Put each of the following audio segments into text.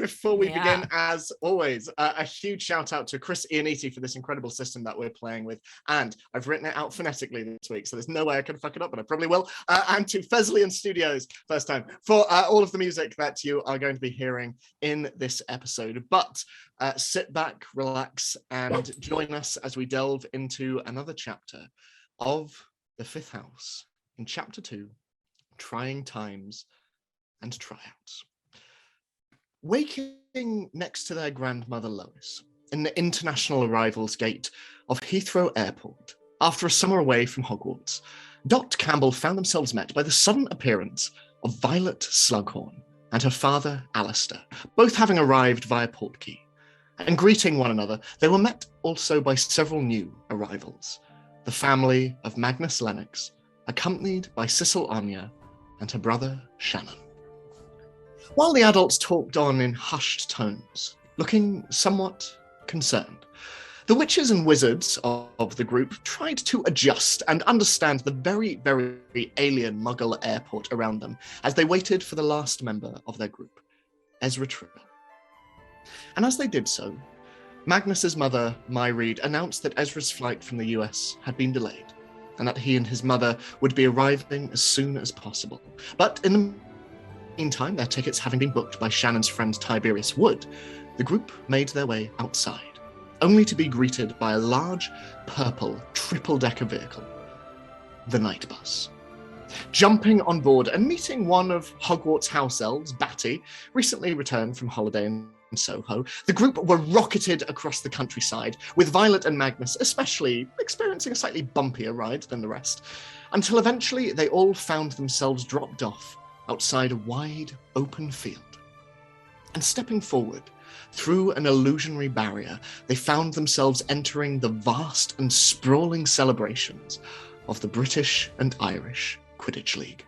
before we begin, as always, a huge shout out to Chris Ianiti for this incredible system that we're playing with. And I've written it out phonetically this week, so there's no way I can fuck it up, but I probably will. And to Fesleyan Studios, first time, for all of the music that you are going to be hearing in this episode. But sit back, relax, and join us as we delve into another chapter of the Fifth House in Chapter 2, Trying Times and Tryouts. Waking next to their grandmother Lois in the international arrivals gate of Heathrow Airport after a summer away from Hogwarts, Dot Campbell found themselves met by the sudden appearance of Violet Slughorn and her father Alistair, both having arrived via Portkey. And greeting one another, they were met also by several new arrivals, the family of Magnus Lennox, accompanied by Sissel Anya and her brother Shannon. While the adults talked on in hushed tones, looking somewhat concerned, the witches and wizards of the group tried to adjust and understand the very, very alien Muggle airport around them as they waited for the last member of their group, Ezra Trill. And as they did so, Magnus's mother, Myreed, announced that Ezra's flight from the US had been delayed, and that he and his mother would be arriving as soon as possible. But in the meantime, their tickets having been booked by Shannon's friend Tiberius Wood, the group made their way outside, only to be greeted by a large, purple, triple-decker vehicle, the night bus. Jumping on board and meeting one of Hogwarts house elves, Batty, recently returned from holiday in Soho, the group were rocketed across the countryside, with Violet and Magnus especially experiencing a slightly bumpier ride than the rest, until eventually they all found themselves dropped off outside a wide, open field. And stepping forward, through an illusionary barrier, they found themselves entering the vast and sprawling celebrations of the British and Irish Quidditch League.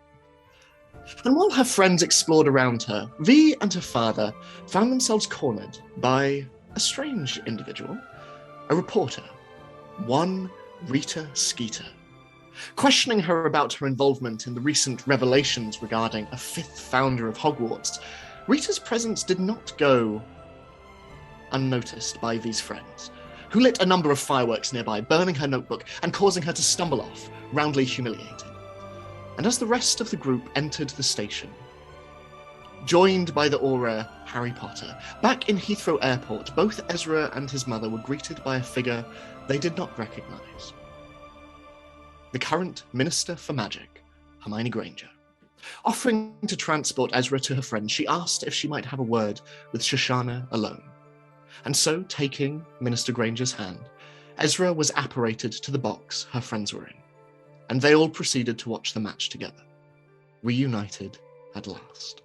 And while her friends explored around her, Vi and her father found themselves cornered by a strange individual, a reporter, one Rita Skeeter. Questioning her about her involvement in the recent revelations regarding a fifth founder of Hogwarts, Rita's presence did not go unnoticed by Vi's friends, who lit a number of fireworks nearby, burning her notebook and causing her to stumble off, roundly humiliated. And as the rest of the group entered the station, joined by the aura Harry Potter, back in Heathrow Airport, both Ezra and his mother were greeted by a figure they did not recognise. The current Minister for Magic, Hermione Granger. Offering to transport Ezra to her friend, she asked if she might have a word with Shoshana alone. And so, taking Minister Granger's hand, Ezra was apparated to the box her friends were in, and they all proceeded to watch the match together, reunited at last.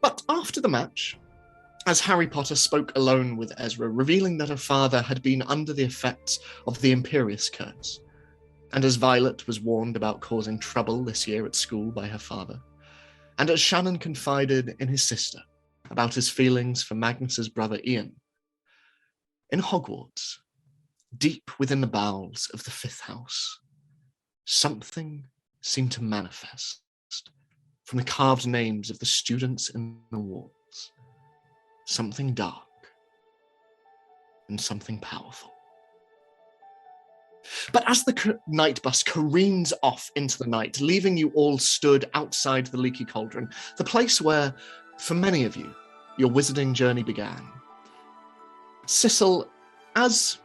But after the match, as Harry Potter spoke alone with Ezra, revealing that her father had been under the effects of the Imperius Curse, and as Violet was warned about causing trouble this year at school by her father, and as Shannon confided in his sister about his feelings for Magnus's brother Ian, in Hogwarts, deep within the bowels of the Fifth House, something seemed to manifest from the carved names of the students in the walls. Something dark and something powerful. But as the night bus careens off into the night, leaving you all stood outside the Leaky Cauldron, the place where, for many of you, your wizarding journey began, Sissel, as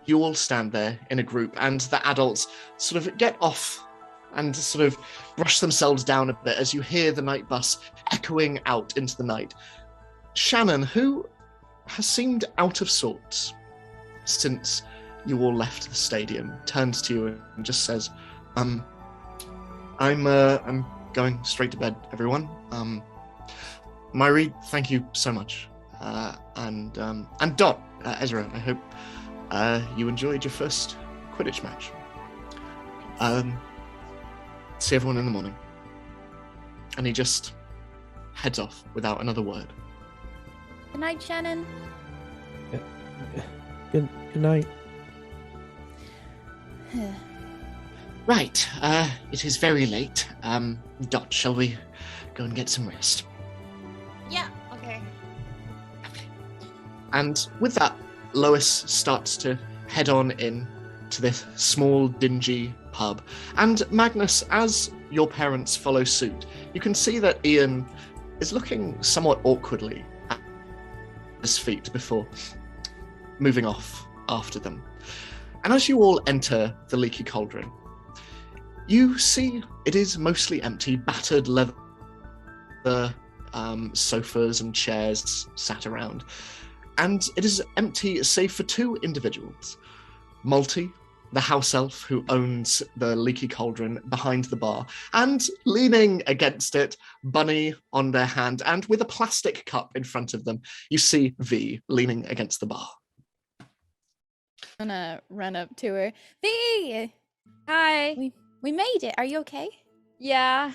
you all stand there in a group and the adults sort of get off and sort of brush themselves down a bit as you hear the night bus echoing out into the night, Shannon, who has seemed out of sorts since you all left the stadium, turns to you and just says, I'm going straight to bed, everyone. Myreed, thank you so much. And Dot, Ezra, I hope you enjoyed your first Quidditch match. See everyone in the morning. And he just heads off without another word. Good night, Shannon. Good night. Right, it is very late. Dot, shall we go and get some rest? Yeah, okay. And with that, Lois starts to head on in to this small, dingy pub. And Magnus, as your parents follow suit, you can see that Ian is looking somewhat awkwardly at his feet before moving off after them. And as you all enter the Leaky Cauldron, you see it is mostly empty, battered leather sofas and chairs sat around. And it is empty save for two individuals. Multi, the house elf who owns the Leaky Cauldron, behind the bar, and leaning against it, Bunny on their hand, and with a plastic cup in front of them, you see V leaning against the bar. I'm gonna run up to her. V! Hi. We made it. Are you okay? Yeah.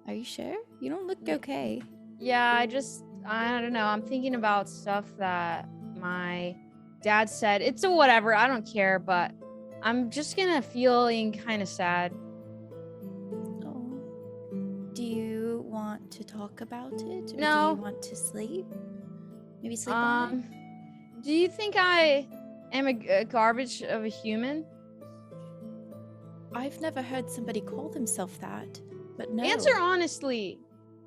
Are you sure? You don't look okay. Yeah, I don't know. I'm thinking about stuff that my dad said. It's a whatever. I don't care, but I'm just feeling kind of sad. Oh. Do you want to talk about it? Or No. Do you want to sleep? Maybe sleep on it? Do you think I am a garbage of a human? I've never heard somebody call themselves that, but no. Answer honestly.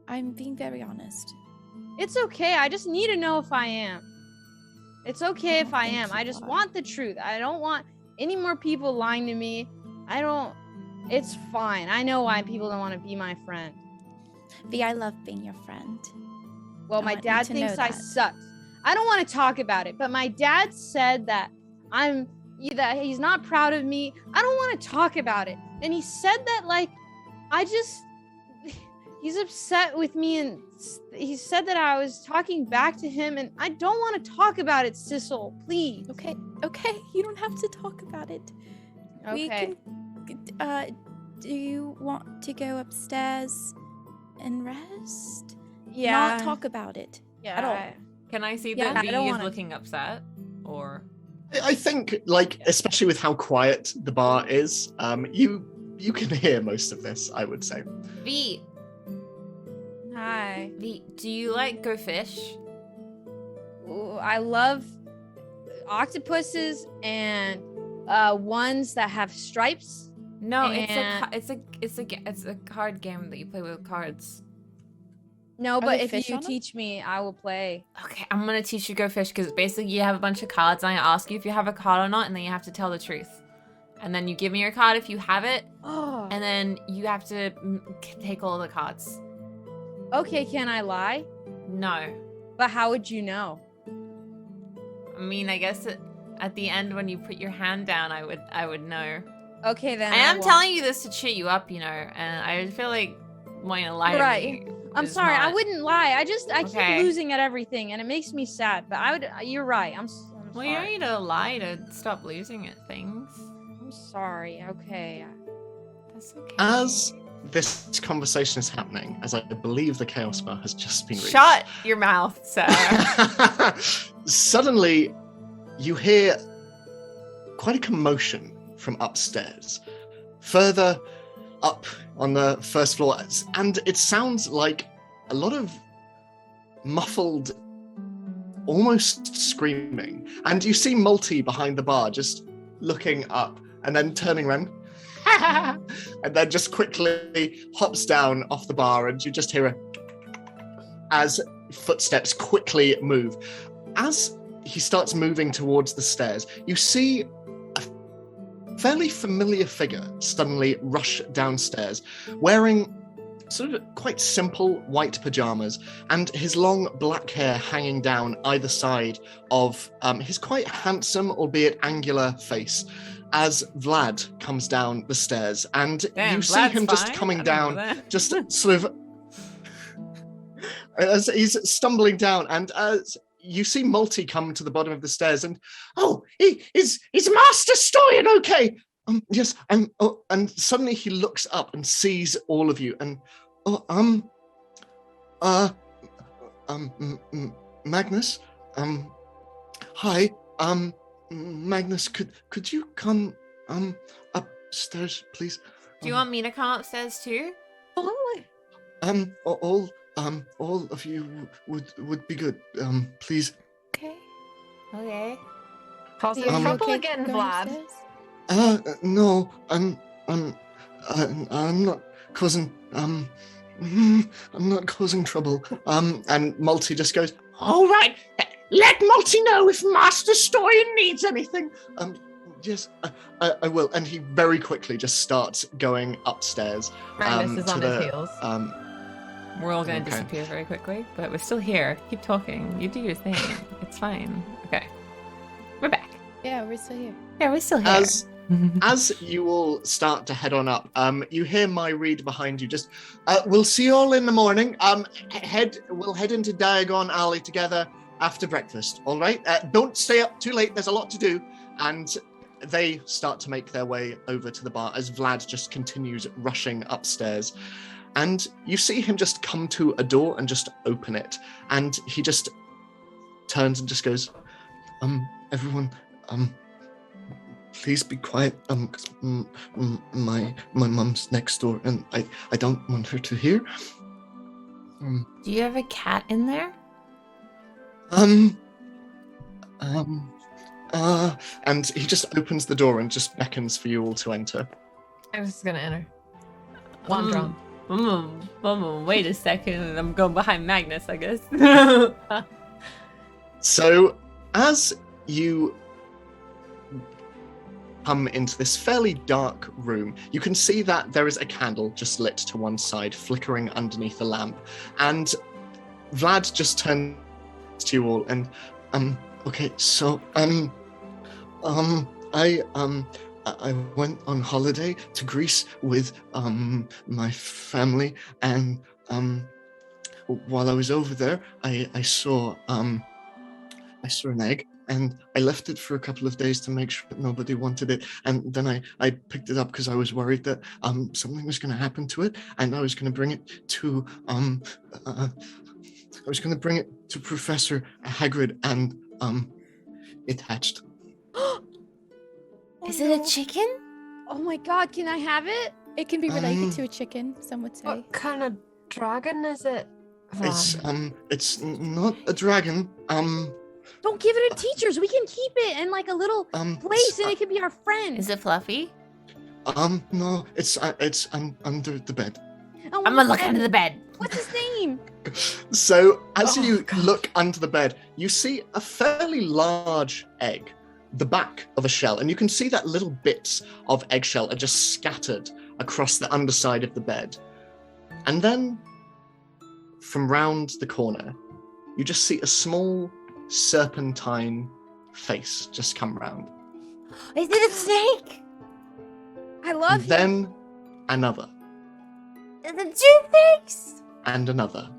I'm being very honest. It's okay. I just need to know if I am. It's okay if I think am. you I just are. want the truth. I don't want any more people lying to me. It's fine. I know why people don't want to be my friend. V, I love being your friend. Well, I my want you dad to thinks know I that. suck. I don't want to talk about it, but my dad said that that he's not proud of me. I don't want to talk about it. And he said that he's upset with me, and he said that I was talking back to him, and I don't want to talk about it, Sissel, please. Okay, you don't have to talk about it. Okay. We can, do you want to go upstairs and rest? Yeah. Not talk about it yeah. at all. Can I see Yeah, that I V don't is wanna- looking upset? Or I think, especially with how quiet the bar is, you can hear most of this, I would say. V, Hi. do you go fish? Ooh, I love octopuses and ones that have stripes. No, And- it's a card game that you play with cards. No, Are but there if fish you on 'em? teach me, I will play. Okay, I'm gonna teach you Go Fish because basically you have a bunch of cards and I ask you if you have a card or not, and then you have to tell the truth. And then you give me your card if you have it, Oh. and then you have to take all the cards. Okay, can I lie? No. But how would you know? I mean, I guess at the end when you put your hand down, I would know. Okay, then. I am won't. telling you this to cheer you up, and I feel like wanting to lie to Right. me. I'm is sorry, I not- wouldn't lie. I Okay. keep losing at everything, and it makes me sad. But you're right. I'm Well, sorry. you don't need to lie to stop losing at things. I'm sorry. Okay. That's okay. As this conversation is happening, as I believe the Chaos Bar has just been reached, Shut your mouth, sir. suddenly you hear quite a commotion from upstairs, further up on the first floor, and it sounds like a lot of muffled, almost screaming, and you see Multi behind the bar just looking up and then turning around and then just quickly hops down off the bar, and you just hear as footsteps quickly move. As he starts moving towards the stairs, you see a fairly familiar figure suddenly rush downstairs, wearing sort of quite simple white pajamas and his long black hair hanging down either side of his quite handsome, albeit angular face, as Vlad comes down the stairs. And Damn, you see Vlad's him just fine. coming I didn't know down, that. just sort of as he's stumbling down, and as you see Multi come to the bottom of the stairs, and is Master Storian okay? Yes, and suddenly he looks up and sees all of you, and Magnus, hi, Magnus, could you come upstairs, please? Do you want me to come upstairs too? Absolutely. All of you would be good. Please. Okay. Causing Are you trouble okay again, going Vlad. upstairs? No, I'm not causing, I'm not causing trouble. And Multi just goes, all right, let Multi know if Master Stoyan needs anything. Yes, I will. And he very quickly just starts going upstairs. Magnus is to on the, his heels. We're all going to Okay. disappear very quickly, but we're still here. Keep talking. You do your thing. It's fine. Okay. We're back. Yeah, we're still here. Yeah, we're still here. As you all start to head on up, you hear my read behind you. Just, we'll see you all in the morning. We'll head into Diagon Alley together after breakfast. All right. Don't stay up too late. There's a lot to do. And they start to make their way over to the bar as Vlad just continues rushing upstairs. And you see him just come to a door and just open it. And he just turns and just goes, everyone, please be quiet. 'Cause my mom's next door, and I don't want her to hear. Do you have a cat in there? And he just opens the door and just beckons for you all to enter. I'm just gonna enter. Wand drawn. Wait a second. I'm going behind Magnus, I guess. So, as you come into this fairly dark room, you can see that there is a candle just lit to one side, flickering underneath a lamp. And Vlad just turns to you all and, okay, so, I went on holiday to Greece with, my family, and, while I was over there, I saw an egg, and I left it for a couple of days to make sure that nobody wanted it. And then I picked it up because I was worried that something was going to happen to it, and I was going to bring it to Professor Hagrid, and it hatched. Is it a chicken? Oh my god, can I have it? It can be related to a chicken, some would say. What kind of dragon is it? Vlad? It's not a dragon. Don't give it to teachers. We can keep it in like a little place and it can be our friend. Is it fluffy? No, it's under the bed. Oh, I'm gonna look under the bed. What's his name? So as Oh, you God. look under the bed, you see a fairly large egg, the back of a shell, and you can see that little bits of eggshell are just scattered across the underside of the bed. And then from round the corner, you just see a small serpentine face just come round. Is it a snake? I love him. Then another, Is it two snakes? and another.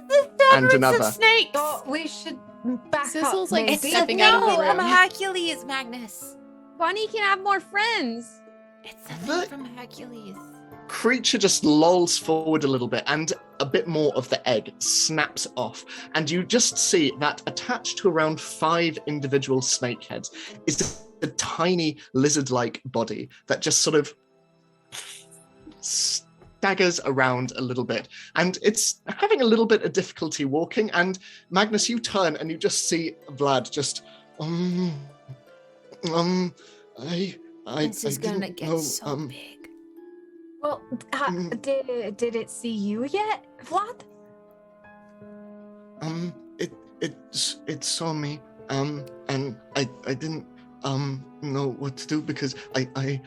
The And hundreds another. of snakes. Oh, we should back Sizzle's, up. like, maybe. stepping out of the I'm room. Hercules, Magnus. Bunny can have more friends. It's the The- thing from Hercules. Creature just lolls forward a little bit, and a bit more of the egg snaps off, and you just see that attached to around 5 individual snake heads is a tiny lizard-like body that just sort of staggers around a little bit, and it's having a little bit of difficulty walking. And Magnus, you turn and you just see Vlad just This is gonna didn't get know, so big. Well, Mm. did it see you yet, Vlad? it saw me, and I didn't know what to do, because I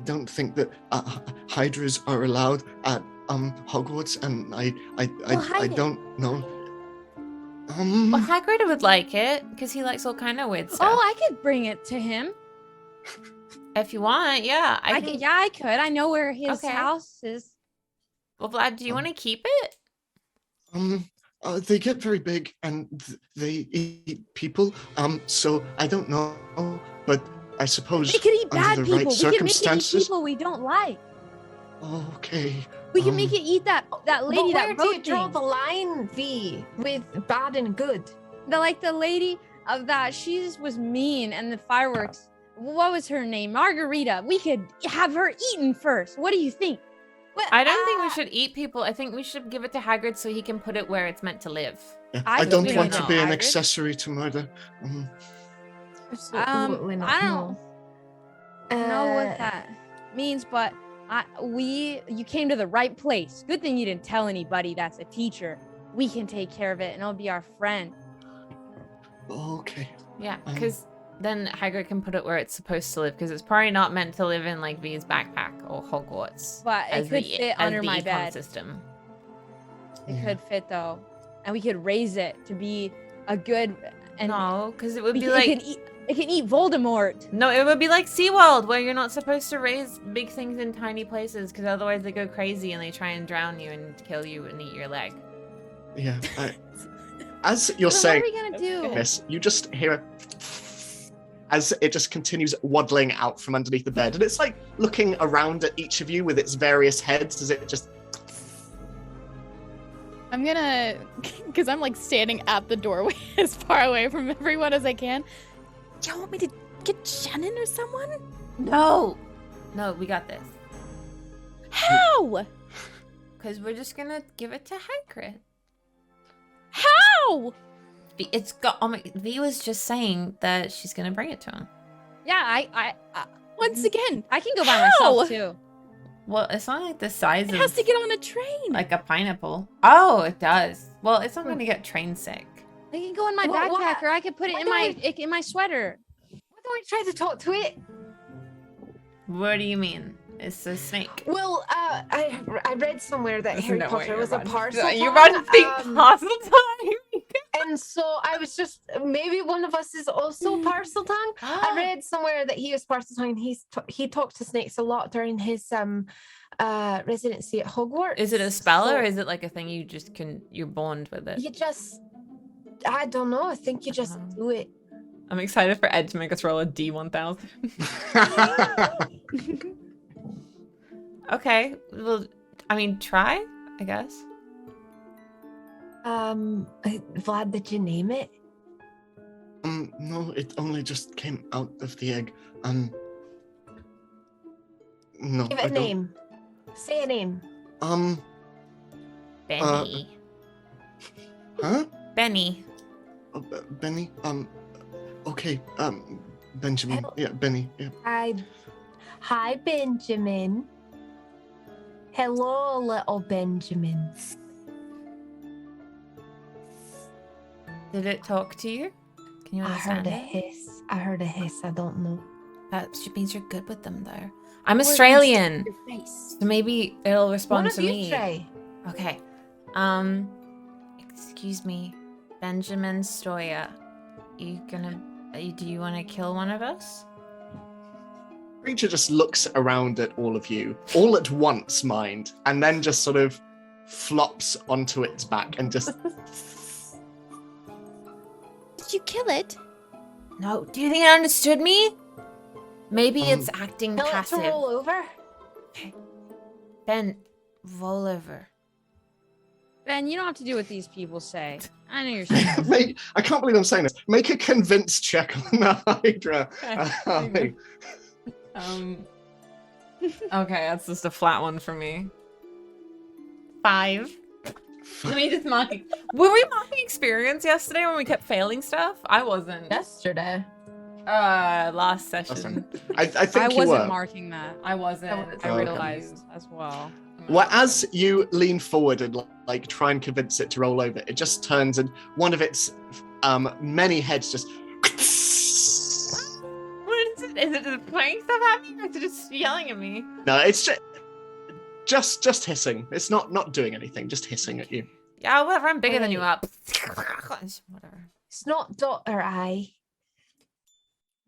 don't think that hydras are allowed at Hogwarts, and I hide it. don't know. Well, Hagrid would like it because he likes all kind of weird stuff. Oh, I could bring it to him. If you want, yeah. I could. Yeah, I could. I know where his Okay. house is. Well, Vlad, do you want to keep it? They get very big, and they eat people. So I don't know, but I suppose They could eat under bad the people. right We can make it eat circumstances. people we don't like. Okay. We can make it eat that lady But where that do you wrote draw things. the line, V, with bad and good? The lady of that, she just was mean, and the fireworks. What was her name? Margarita. We could have her eaten first. What do you think? Well, I don't think we should eat people. I think we should give it to Hagrid so he can put it where it's meant to live. Yeah, I I don't think want we to know, be an Hagrid. accessory to murder. Mhm. Absolutely not. I don't No. know what that means, but you came to the right place. Good thing you didn't tell anybody that's a teacher. We can take care of it and it'll be our friend. Okay. Yeah, because then Hagrid can put it where it's supposed to live, because it's probably not meant to live in like V's backpack or Hogwarts. But it could fit under my econ bed. system. It could fit though, and we could raise it to be a good. And No, because it would be it like can eat Voldemort. no, it would be like SeaWorld, where you're not supposed to raise big things in tiny places, because otherwise they go crazy and they try and drown you and kill you and eat your leg. Yeah. As you're So saying what are we gonna do? this, you just hear a as it just continues waddling out from underneath the bed, and it's like looking around at each of you with its various heads as it just. I'm gonna, because I'm like standing at the doorway as far away from everyone as I can. Do you want me to get Shannon or someone? No, we got this. How? Because we're just gonna give it to Hagrid. How? It's got. Oh my, V was just saying that she's gonna bring it to him. Yeah, I Once again, I can go by How? myself too. Well, it's not like the size it of has to get on a train. like a pineapple. Oh, it does. Well, it's not gonna get train sick. It can go in my What- backpack, or I could put it Why in my sweater. Why don't we try to talk to it? What do you mean? It's a snake. Well, I read somewhere that Harry Potter was a parcel. You run big parcel time. And so I was just, maybe one of us is also parcel tongue. I read somewhere that he was parcel tongue. He talked to snakes a lot during his residency at Hogwarts. Is it a spell So or is it like a thing you're born with it? you just, I don't know. I think you just do it. I'm excited for Ed to make us roll a D1000. Okay, well, I mean, try, I guess. Vlad, did you name it? No, it only just came out of the egg. No. Give it a name. Say a name. Benny. Huh? Benny. Benny? Okay, Benjamin. Hello. Yeah, Benny. Yeah. Hi, Benjamin. Hello, little Benjamin. Did it talk to you? Can you I understand heard a it? hiss. I heard a hiss. I don't know. That means you're good with them, though. I'm Or it can Australian, stick your face. so maybe it'll respond One to of you me. try. Okay. Excuse me, Benjamin Stoya. Do you want to kill one of us? Creature just looks around at all of you, all at once, mind, and then just sort of flops onto its back and just. Did you kill it? No. Do you think it understood me? Maybe it's acting Tell it to passive. roll over. Ben, roll over. Ben, you don't have to do what these people say. I know you're saying. I can't believe I'm saying this. Make a convince check on the Hydra. Okay, that's just a flat one for me. 5. Let me just mark it. Were we marking experience yesterday when we kept failing stuff? I wasn't. Yesterday. Last session. I think I you wasn't were. marking that. I wasn't. I Okay. realized as well. Well, as you lean forward and like try and convince it to roll over, it just turns and one of its many heads just. What is it? Is it just playing stuff at me, or is it just yelling at me? No, it's just hissing. It's not doing anything. Just hissing at you. Yeah, whatever. I'm bigger than you Wait. up. Whatever. It's not Dr. I.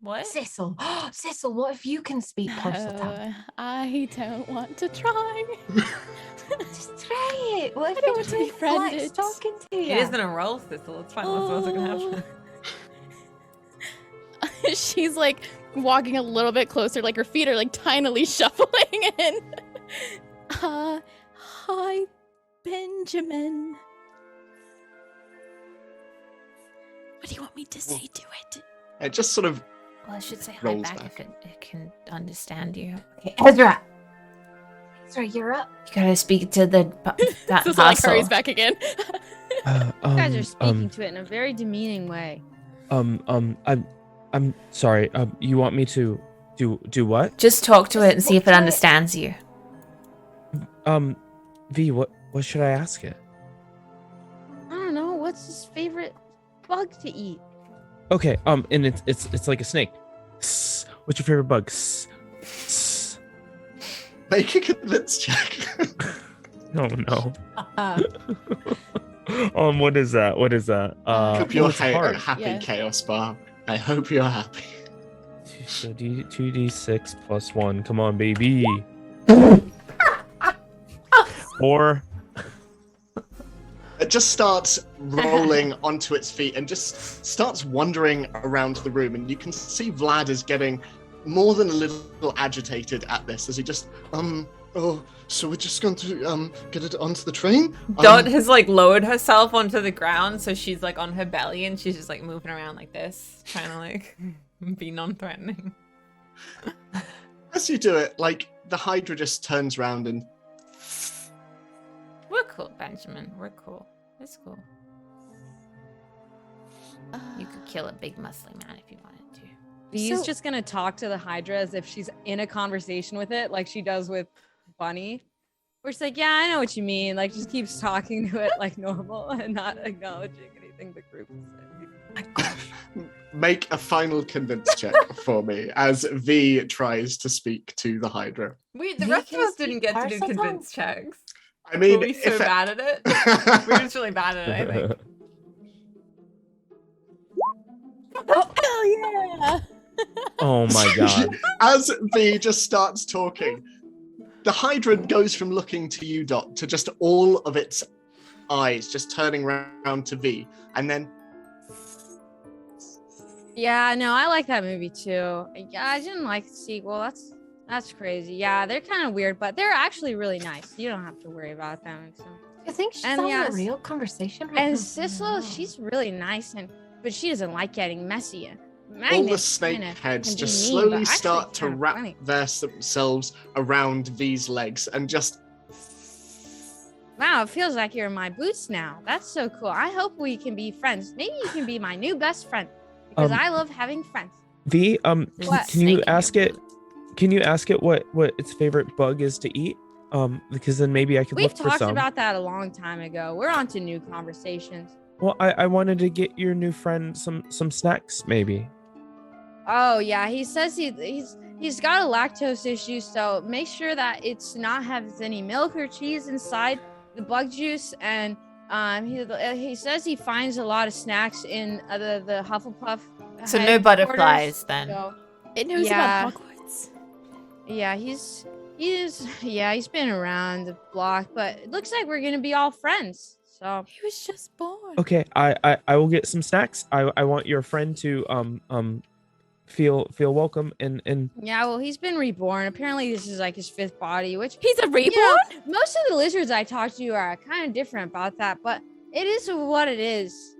What? Cecil. Cecil, what if you can speak parcel tongue? I don't want to try. Just try it. What if I don't want to be likes friended. talking to you? It isn't a roll, Thistle. It's fine. What's also gonna happen? She's like walking a little bit closer, like her feet are like tinily shuffling in. Hi, Benjamin. What do you want me to say to it? It just sort of. Well, I should say hi Rolls back back. if it can understand you. Okay, Ezra. Sorry, you're up. You gotta speak to that This like parcel. hurries back again. You guys are speaking to it in a very demeaning way. I'm sorry. You want me to do what? Just talk to it and see if it understands you. V, what should I ask it? I don't know. What's his favorite bug to eat? Okay, and it's like a snake. What's your favorite bug? Make a convince check. Oh no. What is that? What is that? Hope you're it's hard. happy, Yeah. Chaos Bar. I hope you're happy. So 2d6 plus 1. Come on, baby. 4. It just starts rolling onto its feet and just starts wandering around the room. And you can see Vlad is getting more than a little agitated at this as he just, oh, so we're just going to get it onto the train? Dot has like lowered herself onto the ground, so she's like on her belly and she's just like moving around like this, trying to like be non-threatening. As you do it, like the Hydra just turns around and We're cool, Benjamin. We're cool. It's cool. You could kill a big muscly man if you wanted to. Bee's So- just gonna talk to the Hydra as if she's in a conversation with it, like she does with Bunny. Where she's like, yeah, I know what you mean. Like, just keeps talking to it like normal and not acknowledging anything the group is saying. make a final convince check for me as V tries to speak to the Hydra. Wait, the You rest of can us didn't get to do speak convince checks. I mean, Were we so if bad at it? We're just really bad at it, I think. Hell yeah! Oh my god. As V just starts talking, the Hydra goes from looking to you, Dot, to just all of its eyes just turning around to V, and then Yeah, no, I like that movie too. Yeah, I didn't like the sequel. That's crazy. Yeah, they're kind of weird, but they're actually really nice. You don't have to worry about them. So. I think she's And having yeah, a real conversation right And now. Sissel, she's really nice, but she doesn't like getting messy. And all the Magnus snake kinda heads can be just mean, slowly but actually start it's to kinda wrap funny. themselves around V's legs and just Wow, it feels like you're in my boots now. That's so cool. I hope we can be friends. Maybe you can be my new best friend because I love having friends. V, What? can you Snake in ask your it? Can you ask it what its favorite bug is to eat? Because then maybe I could We've look for talked some. about that a long time ago. We're on to new conversations. Well, I wanted to get your new friend some snacks, maybe. Oh yeah, he says he's got a lactose issue, so make sure that it's not has any milk or cheese inside the bug juice. And he says he finds a lot of snacks in the Hufflepuff. So no headquarters, butterflies then. so- It knows Yeah. about Hogwarts. Yeah, he's been around the block, but it looks like we're gonna be all friends. So He was just born. Okay, I will get some snacks. I want your friend to feel welcome and yeah, well, he's been reborn. Apparently, this is like his 5th body, which He's a reborn? you know, most of the lizards I talk to are kind of different about that, but it is what it is.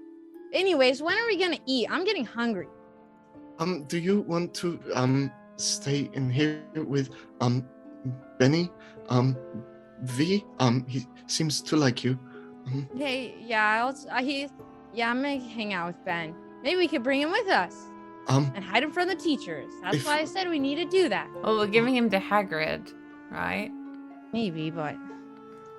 Anyways, when are we gonna eat? I'm getting hungry. do you want to stay in here with Benny? V? He seems to like you. Hey, yeah, I'm gonna hang out with Ben. Maybe we could bring him with us and hide him from the teachers. That's If- why I said we need to do that. Well, we're giving him to Hagrid, right? Maybe, but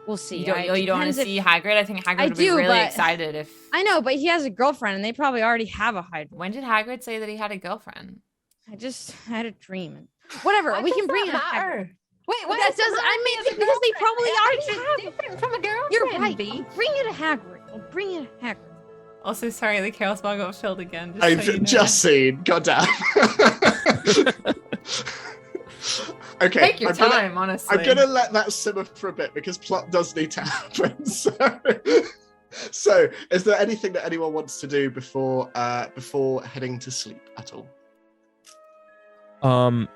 we'll see. You don't want to Depends if- see Hagrid? I think Hagrid I would be do, really but- excited if... I know, but he has a girlfriend, and they probably already have a hydra. When did Hagrid say that he had a girlfriend? I just had a dream. Whatever, Why we can does bring that a hydra. matter? Wait, But why that does it doesn't- I matter mean, if it's a because they girlfriend? probably It's already just have- different from a girlfriend. You're right. B. Bring it to Hagrid. I'll bring it to Hagrid. Also, sorry, the Chaos Ball got filled again. Just I've so you know. just seen. Goddamn. Okay. Take your I'm gonna- time, honestly. I'm gonna let that simmer for a bit because plot does need to happen. So, is there anything that anyone wants to do before heading to sleep at all?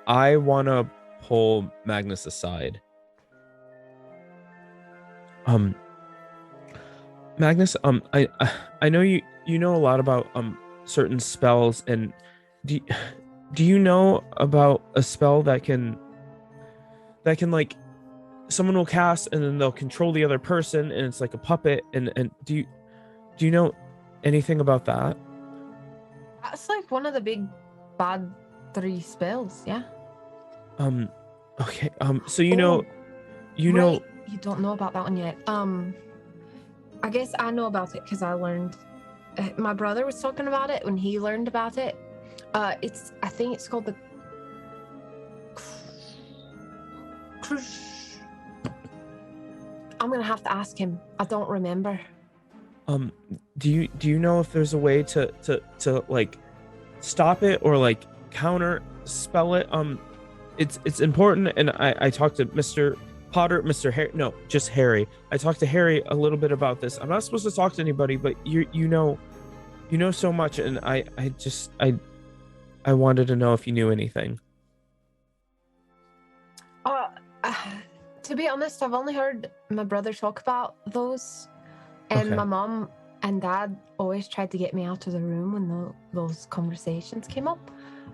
I want to pull Magnus aside. Magnus, I know you know a lot about certain spells, and do you know about a spell that can like someone will cast and then they'll control the other person and it's like a puppet. And do you know anything about that? That's like one of the big bad 3 spells, yeah. Okay. So you know. Right. You don't know about that one yet. I guess I know about it because I learned. My brother was talking about it when he learned about it. I think it's called the. I'm gonna have to ask him. I don't remember. Do you know if there's a way to like stop it or like counter spell it? It's important, and I talked to Mr. Potter, Mr. Harry. No, just Harry. I talked to Harry a little bit about this. I'm not supposed to talk to anybody, but you know so much, and I wanted to know if you knew anything. To be honest, I've only heard my brother talk about those, and Okay. my mom and dad always tried to get me out of the room when those conversations came up.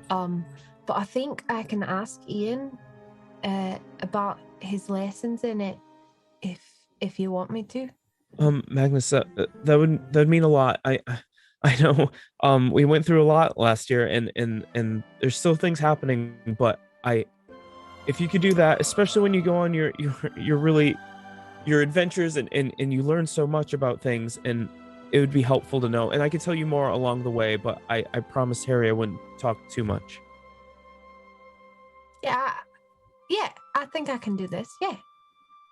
But I think I can ask Ian about his lessons in it if you want me to. Magnus, that would mean a lot. I know we went through a lot last year, and there's still things happening, but if you could do that, especially when you go on your adventures and you learn so much about things, and it would be helpful to know. And I could tell you more along the way, but I promised Harry I wouldn't talk too much. Yeah, I think I can do this. Yeah,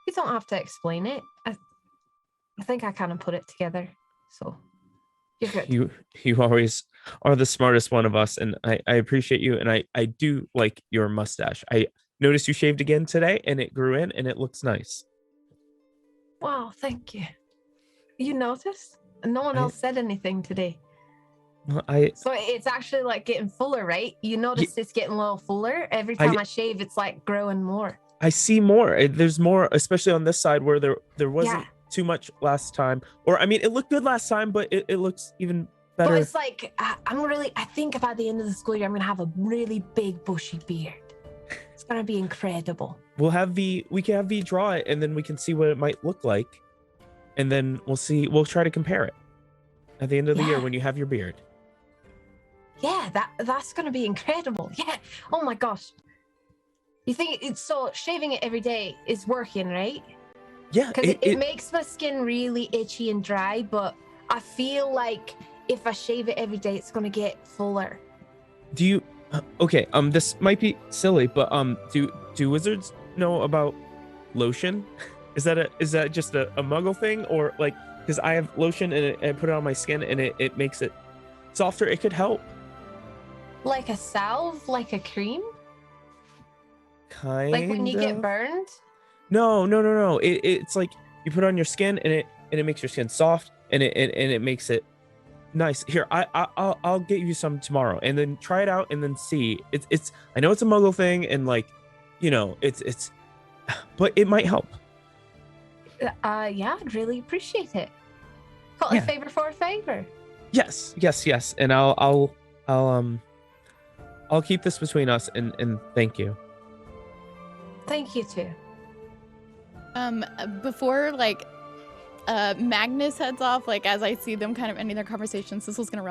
you don't have to explain it. I think I kind of put it together, so you're good. You always are the smartest one of us, and I appreciate you, and I do like your mustache. I noticed you shaved again today, and it grew in, and it looks nice. Wow, thank you. You noticed? No one else said anything today. Well, So it's actually like getting fuller, right? You notice it's getting a little fuller every time I shave. It's like growing more. I see more. There's more, especially on this side where there wasn't too much last time. Or I mean, it looked good last time, but it looks even better. But it's like I think by the end of the school year, I'm gonna have a really big bushy beard. It's gonna be incredible. We can have V draw it, and then we can see what it might look like, and then we'll try to compare it at the end of the year when you have your beard. Yeah, that's gonna be incredible. Yeah. Oh my gosh. You think so shaving it every day is working, right? Yeah. Because it makes my skin really itchy and dry, but I feel like if I shave it every day, it's gonna get fuller. Do you? Okay. This might be silly, but do wizards know about lotion? Is that just a Muggle thing, or like? Because I have lotion and I put it on my skin and it makes it softer. It could help. Like a salve, like a cream? Kind like when you get burned? No. It's like you put it on your skin and it makes your skin soft and it makes it nice. Here, I'll get you some tomorrow and then try it out and then see. It's I know it's a Muggle thing and like, you know, it's but it might help. Yeah, I'd really appreciate it. Call it a favor for a favor. Yes. And I'll keep this between us and thank you. Thank you too. Before like Magnus heads off, like as I see them kind of ending their conversation, Sissel's gonna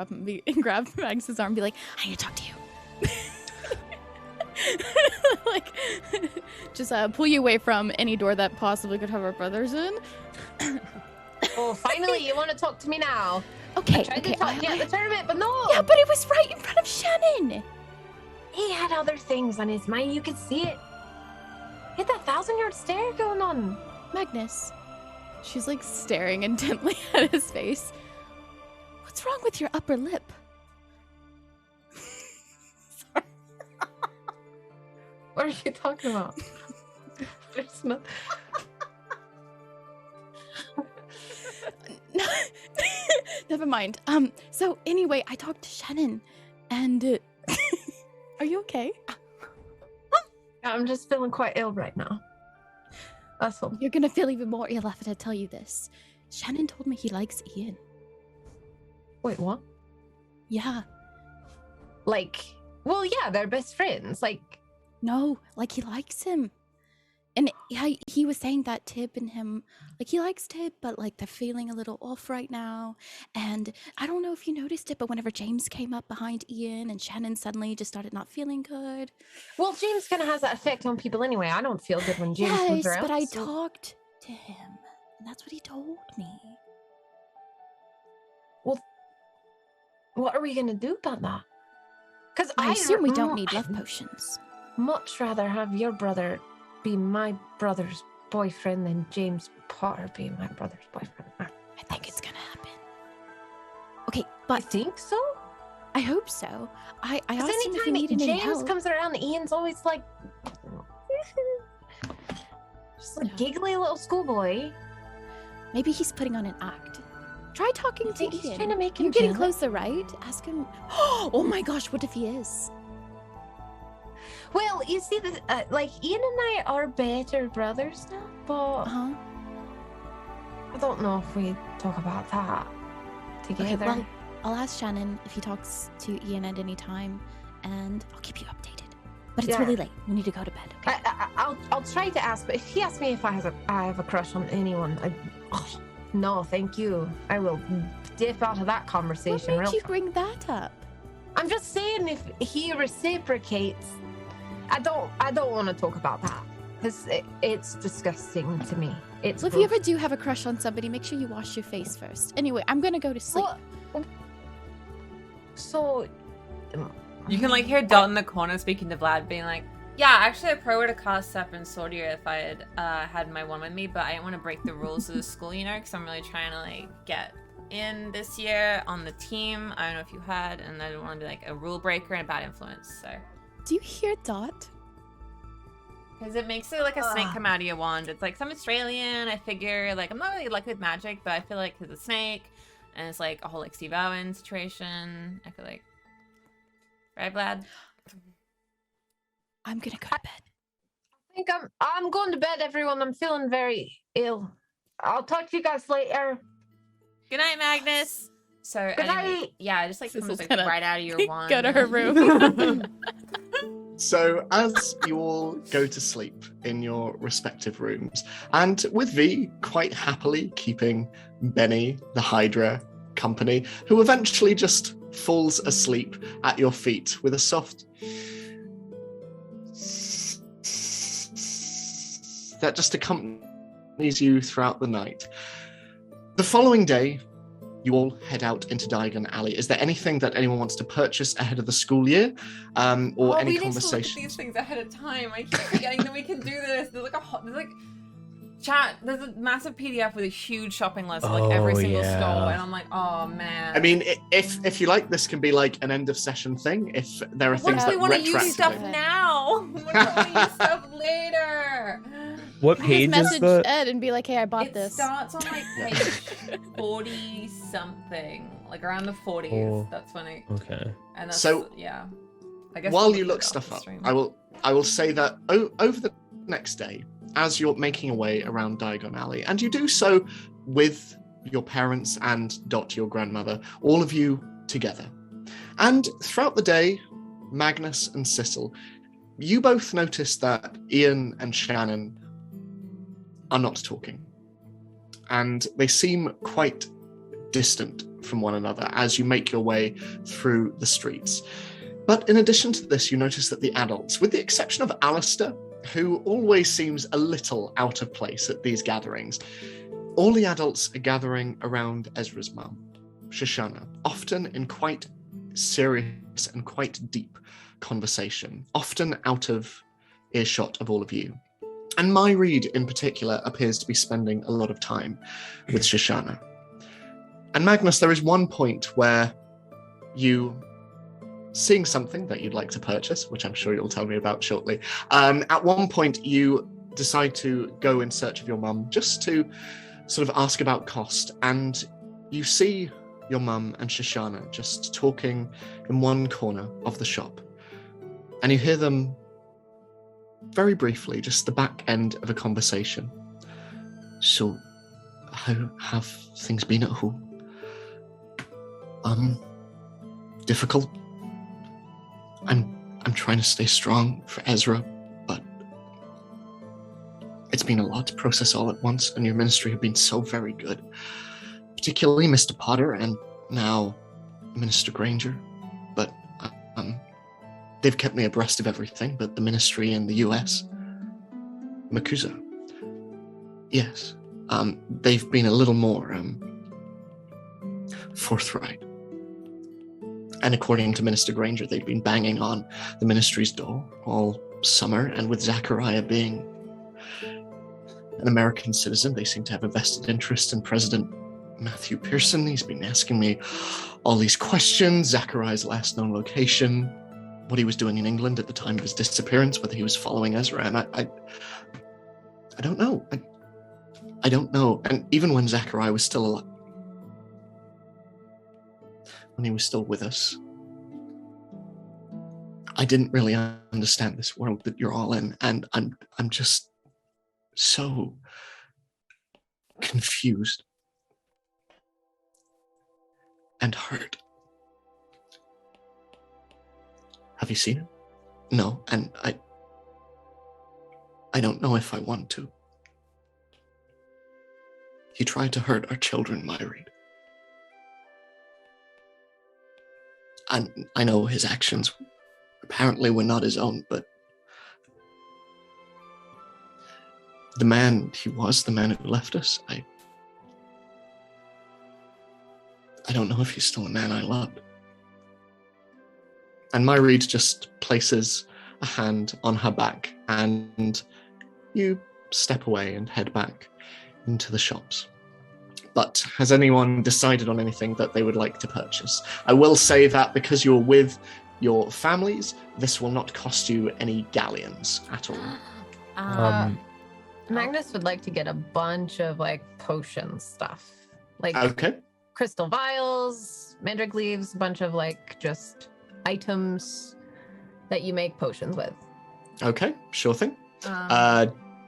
grab Magnus's arm and be like, I need to talk to you. Like just pull you away from any door that possibly could have our brothers in. Oh, finally you want to talk to me now. Okay. I tried to talk to you at the tournament, but no. Yeah, but it was right in front of Shannon. He had other things on his mind. You could see it. He had that 1,000-yard stare going on. Magnus. She's like staring intently at his face. What's wrong with your upper lip? Sorry. What are you talking about? There's no... Never mind. So anyway, I talked to Shannon and are you okay? I'm just feeling quite ill right now. That's all. You're gonna feel even more ill after I tell you this. Shannon told me he likes Ian. Wait, what? Yeah. Like, well, yeah, they're best friends. Like, no, like he likes him. And he was saying that Tib and him, like, he likes Tib, but like they're feeling a little off right now. And I don't know if you noticed it, but whenever James came up behind Ian and Shannon suddenly just started not feeling good. Well, James kind of has that effect on people anyway. I don't feel good when James comes Yes, around. but I so- talked to him, and that's what he told me. Well, what are we going to do about that? Because I assume we don't need love potions. Much rather have your brother be my brother's boyfriend than James Potter be my brother's boyfriend. I think it's gonna happen. Okay, You but think so? I hope so. I asked him if he Anytime needed any James help. comes around, Ian's always like, just a giggly little schoolboy. Maybe he's putting on an act. Try talking to think he's Ian. trying to make him You're getting jealous? closer, right? Ask him. Oh my gosh, what if he is? Well, you see, like Ian and I are better brothers now, but Uh-huh. I don't know if we talk about that together. Okay, well, I'll ask Shannon if he talks to Ian at any time, and I'll keep you updated. But it's Yeah. really late. We need to go to bed. Okay? I'll try to ask, but if he asks me if I have a crush on anyone, no, thank you. I will dip out of that What conversation. made real you fast. bring that up? I'm just saying, if he reciprocates, I don't want to talk about that because it's disgusting to me. It's Well, if you gross. ever do have a crush on somebody, make sure you wash your face first. Anyway, I'm gonna go to sleep. Well, so You can like hear Dot in the corner speaking to Vlad, being like, "Yeah, actually, I probably would have cast Step and Sortier if I had had my one with me, but I didn't want to break the rules of the school, you know, because I'm really trying to like get in this year on the team. I don't know if you had, and I didn't want to be like a rule breaker and a bad influence, so." Do you hear Dot? Because it makes it like a snake come out of your wand. It's like, some Australian, I figure, like, I'm not really lucky with magic, but I feel like it's a snake, and it's like a whole like Steve Owen situation. I feel like, right, Vlad? I'm gonna go to bed. I think I'm going to bed, everyone. I'm feeling very ill. I'll talk to you guys later. Good night, Magnus. So Good anyway, night. yeah, just like This comes is like gonna right out of your wand. Go to her room. So, as you all go to sleep in your respective rooms, and with V quite happily keeping Benny, the Hydra, company, who eventually just falls asleep at your feet with a soft that just accompanies you throughout the night. The following day, you all head out into Diagon Alley. Is there anything that anyone wants to purchase ahead of the school year, or any we need to look at conversations? these things ahead of time. I keep forgetting that we can do this. There's like chat. There's a massive PDF with a huge shopping list of like every Oh, single yeah. store, and I'm like, oh man. I mean, if you like, this can be like an end of session thing. If there are what things if we that want to use stuff retroactively. now? What if we want to use stuff later? What Just page is message the? Ed and be like, "Hey, I bought It this." starts on like page 40 something, like around the 40s. Oh. That's when it. Okay. And that's, So, yeah. I guess While we'll you it look off stuff the up, stream. I will say that over the next day, as you're making your way around Diagon Alley, and you do so with your parents and Dot, your grandmother, all of you together. And throughout the day, Magnus and Sissel, you both notice that Ian and Shannon are not talking. And they seem quite distant from one another as you make your way through the streets. But in addition to this, you notice that the adults, with the exception of Alistair, who always seems a little out of place at these gatherings, all the adults are gathering around Ezra's mum, Shoshana, often in quite serious and quite deep conversation, often out of earshot of all of you. And my read in particular appears to be spending a lot of time with Shoshana. And Magnus, there is one point where you, seeing something that you'd like to purchase, which I'm sure you'll tell me about shortly, at one point you decide to go in search of your mum just to sort of ask about cost, and you see your mum and Shoshana just talking in one corner of the shop, and you hear them very briefly, just the back end of a conversation. So, how have things been at home? Difficult. I'm trying to stay strong for Ezra, but been a lot to process all at once, and your ministry have been so very good. Particularly Mr. Potter and now Minister Granger. But they've kept me abreast of everything, but the ministry in the US, Makusa, yes, they've been a little more forthright. And according to Minister Granger, they've been banging on the ministry's door all summer, and with Zachariah being an American citizen, they seem to have a vested interest in President Matthew Pearson. He's been asking me all these questions, Zachariah's last known location, what he was doing in England at the time of his disappearance, whether he was following Ezra, and I don't know. I don't know. And even when Zachariah was still alive, when he was still with us, I didn't really understand this world that you're all in, and I'm just so confused and hurt. Have you seen it? No, and I don't know if I want to. He tried to hurt our children, my Reed. And I know his actions apparently were not his own, but the man he was, the man who left us, I don't know if he's still a man I loved. And my Reed just places a hand on her back, and you step away and head back into the shops. But has anyone decided on anything that they would like to purchase? I will say that because you're with your families, this will not cost you any galleons at all. Magnus would like to get a bunch of like potion stuff, like Okay. crystal vials, mandrake leaves, a bunch of like just items that you make potions with. Okay, sure thing.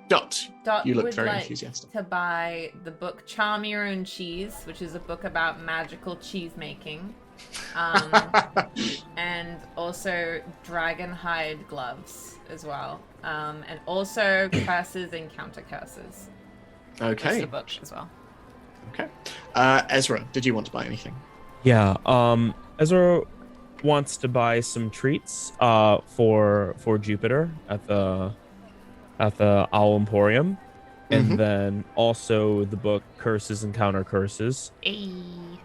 Dot, you look would very like enthusiastic. to buy the book Charm Your Own Cheese, which is a book about magical cheese making. And also dragon hide gloves as well. And also curses and counter curses. Okay. That's the book as well. Okay. Ezra, did you want to buy anything? Yeah. Ezra wants to buy some treats for Jupiter at the Owl Emporium, and then also the book Curses and Counter Curses. And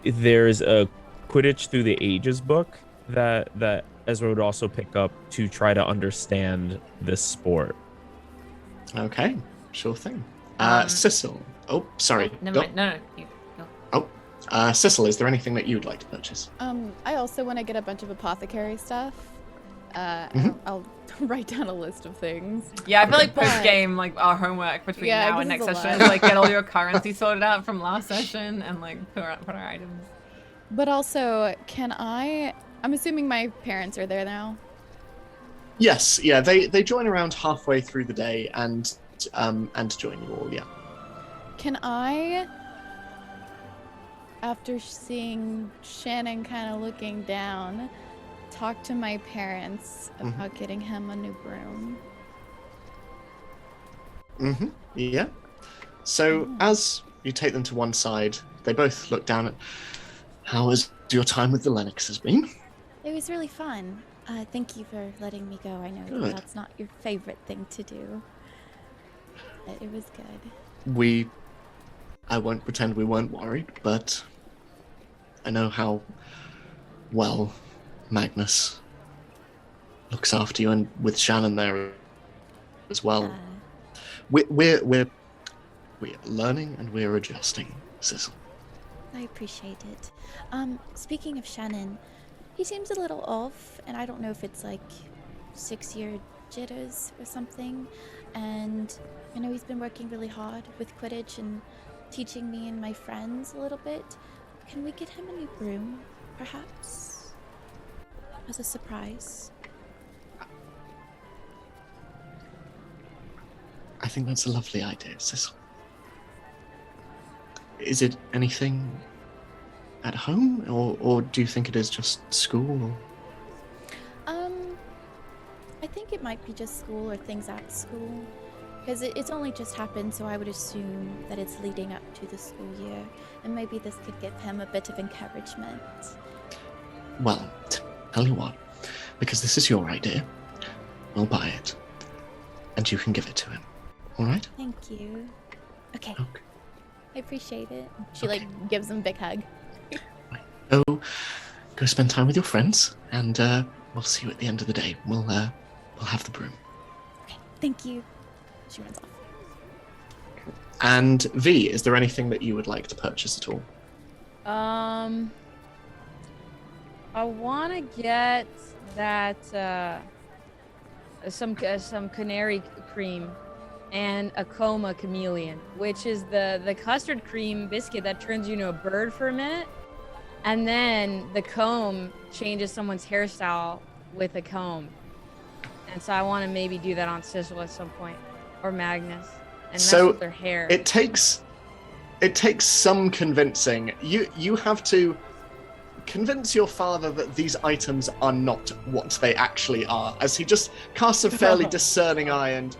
there's a Quidditch Through the Ages book that Ezra would also pick up to try to understand this sport. Okay, sure thing. Sissel. Oh, sorry. Never mind. No. You go. Sissel, is there anything that you'd like to purchase? I also want to get a bunch of apothecary stuff. I'll write down a list of things. Yeah, I feel like post game, like our homework between now and next session is like get all your currency sorted out from last session and like put our items. But also, I'm assuming my parents are there now. Yes, yeah, they join around halfway through the day and join you all, yeah. Can I, after seeing Shannon kind of looking down, talk to my parents about getting him a new broom? Yeah. So as you take them to one side, they both look down at, how has your time with the Lennoxes been? It was really fun. Thank you for letting me go. I know Good. that's not your favorite thing to do, but it was good. I won't pretend we weren't worried, but I know how well Magnus looks after you, and with Shannon there as well. We're learning and we're adjusting, Sissel. I appreciate it. Speaking of Shannon, he seems a little off, and I don't know if it's like 6-year jitters or something. And I know he's been working really hard with Quidditch and teaching me and my friends a little bit. Can we get him a new broom, perhaps? As a surprise? I think that's a lovely idea, Sissel. Is it anything at home, or do you think it is just school? Or... I think it might be just school or things at school. Because it's only just happened, so I would assume that it's leading up to the school year. And maybe this could give him a bit of encouragement. Well, tell you what, because this is your idea, I'll buy it. And you can give it to him. All right? Thank you. Okay. Okay. I appreciate it. She Okay. like gives him a big hug. Go spend time with your friends, and we'll see you at the end of the day. We'll have the broom. Okay. Thank you. She runs off. And V, is there anything that you would like to purchase at all? I want to get that some canary cream and a coma chameleon, which is the custard cream biscuit that turns you into a bird for a minute, and then the comb changes someone's hairstyle with a comb. And so I want to maybe do that on Sizzle at some point, or Magnus, and mess So with their hair. It takes some convincing. You have to convince your father that these items are not what they actually are, as he just casts a fairly discerning eye and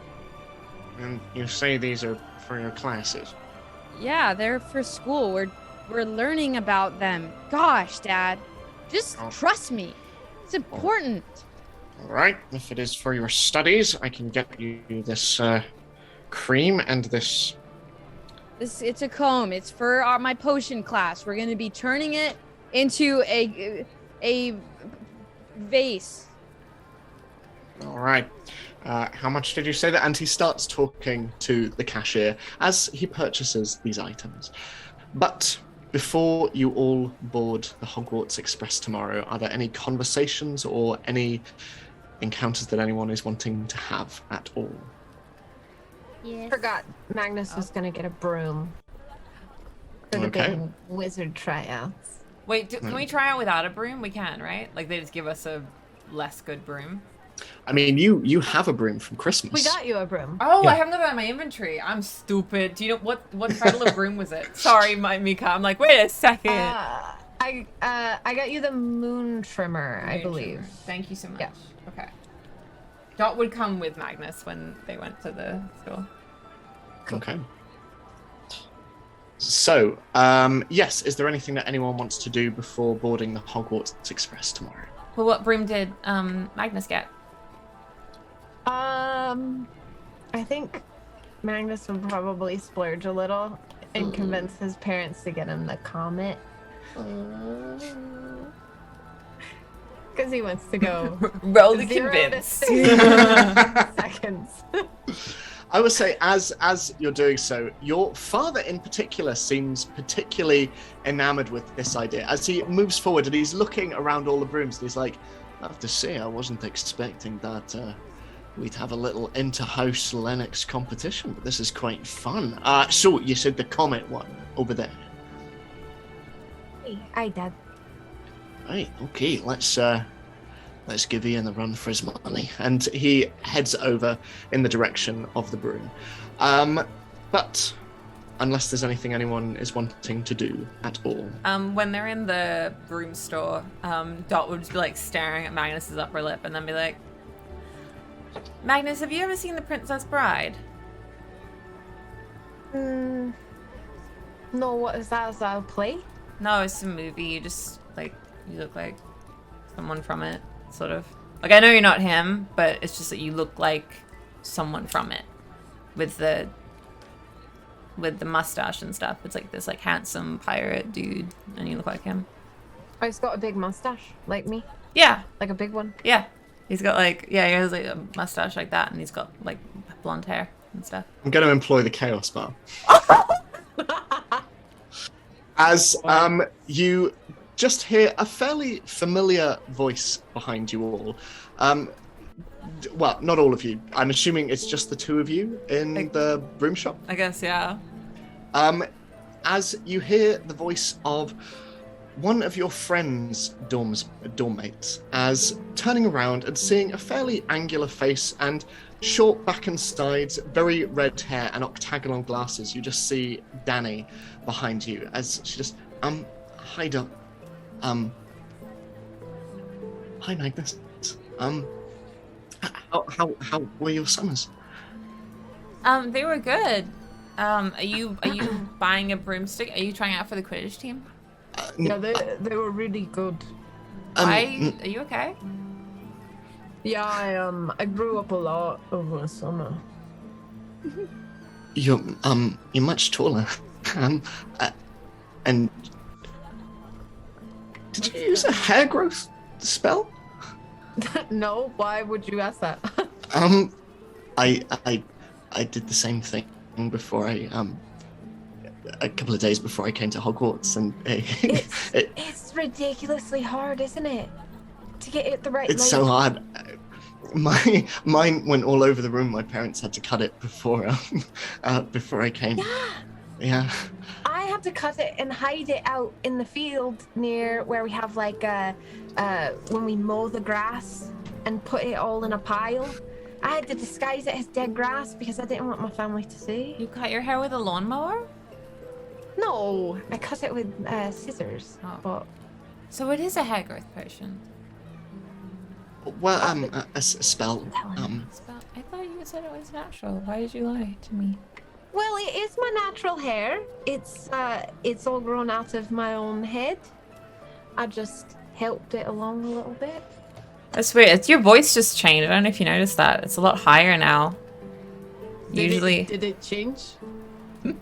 you say these are for your classes. Yeah, they're for school. We're learning about them. Gosh, Dad, just trust me. It's important. All right, if it is for your studies, I can get you this cream and this. It's a comb. It's for my potion class. We're gonna be turning it into a vase. All right. How much did you say that? And he starts talking to the cashier as he purchases these items. But before you all board the Hogwarts Express tomorrow, are there any conversations or any encounters that anyone is wanting to have at all? Yes. Forgot Magnus was gonna get a broom for the Okay. big wizard tryouts. Wait, can we try out without a broom? We can, right? Like they just give us a less good broom. I mean, you have a broom from Christmas. We got you a broom. Oh, Yeah. I haven't got that in my inventory. I'm stupid. Do you know what title of broom was it? Sorry, Mika. I'm like, wait a second. I got you the moon trimmer, I believe. Thank you so much. Yeah. Okay. Dot would come with Magnus when they went to the school. Okay. So, yes, is there anything that anyone wants to do before boarding the Hogwarts Express tomorrow? Well, what broom did Magnus get? I think Magnus would probably splurge a little and convince his parents to get him the comet. Because he wants to go Roll the 0 to convince. 60 seconds. I would say, as you're doing so, your father in particular seems particularly enamored with this idea. As he moves forward and he's looking around all the brooms, and he's like, I have to say, I wasn't expecting that we'd have a little inter-house Lennox competition, but this is quite fun. So, you said the Comet one over there. Hey, hi, Dad. Right, okay, let's give Ian a run for his money. And he heads over in the direction of the broom. But unless there's anything anyone is wanting to do at all. When they're in the broom store, Dot would just be like staring at Magnus's upper lip and then be like, Magnus, have you ever seen The Princess Bride? No, what is that? Is that a play? No, it's a movie. You just like you look like someone from it, sort of. Like I know you're not him, but it's just that you look like someone from it, with the mustache and stuff. It's like this like handsome pirate dude, and you look like him. Oh, he's got a big mustache, like me, Yeah, like a big one. yeah. He has like a mustache like that, and he's got like blonde hair and stuff. I'm going to employ the Chaos Bar. As you just hear a fairly familiar voice behind you all. Well, not all of you. I'm assuming it's just the two of you in the broom shop. I guess, yeah. As you hear the voice of one of your friends' dorm mates, as turning around and seeing a fairly angular face and short back and sides, very red hair and octagonal glasses, you just see Danny behind you as she just, hi Doc. Hi Magnus. How were your summers? They were good. Are you buying a broomstick? Are you trying out for the Quidditch team? Yeah, they were really good. Why? Are you okay? Yeah, I grew up a lot over the summer. You're much taller. And did you use a hair growth spell? No, why would you ask that? I did the same thing before a couple of days before I came to Hogwarts, and It's ridiculously hard, isn't it? To get it the right. It's so hard. Mine went all over the room. My parents had to cut it before I came. Yeah. I had to cut it and hide it out in the field near where we have like when we mow the grass and put it all in a pile. I had to disguise it as dead grass because I didn't want my family to see. You cut your hair with a lawnmower? No, I cut it with scissors. Oh. But So it is a hair growth potion. Well, a spell. I thought you said it was natural. Why did you lie to me? well, it is my natural hair. It's all grown out of my own head. I just helped it along a little bit. That's weird. It's, your voice just changed. I don't know if you noticed that. It's a lot higher now. Usually. Did it change? Sorry,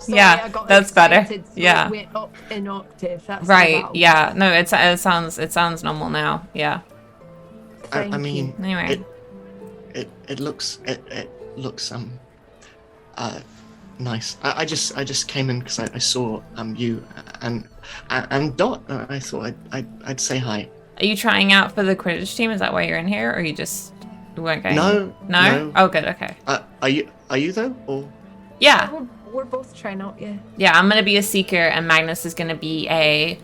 Yeah, I got that's better. excited, so Yeah. it went up an octave. That's Right. about- Yeah. No. It sounds normal now. Yeah. I Thank mean, you. Anyway. it looks nice. I just came in because I saw you and Dot. I thought I'd say hi. Are you trying out for the Quidditch team? Is that why you're in here, or you just weren't going? No. No. Oh, good. Okay. Are you though? Or Yeah. We're both trying out, yeah. Yeah. I'm gonna be a seeker, and Magnus is gonna be a. You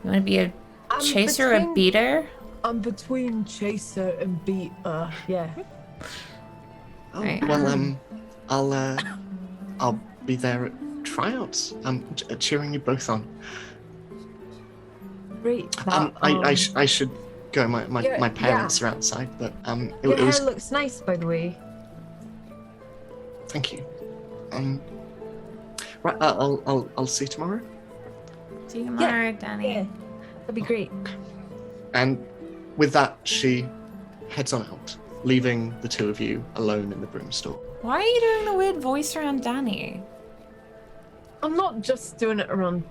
wanna be a I'm chaser or a between- beater? I'm between chaser and beater. Yeah. oh, Right. well, I'll be there at tryouts. Cheering you both on. Great. I should go. My Your- parents are outside, but Your it hair was. looks nice, by the way. Thank you. Right. I'll see you tomorrow. See you tomorrow, Danny. Yeah. That'd be great. And with that, she heads on out, leaving the two of you alone in the broom store. Why are you doing the weird voice around Danny? I'm not just doing it around.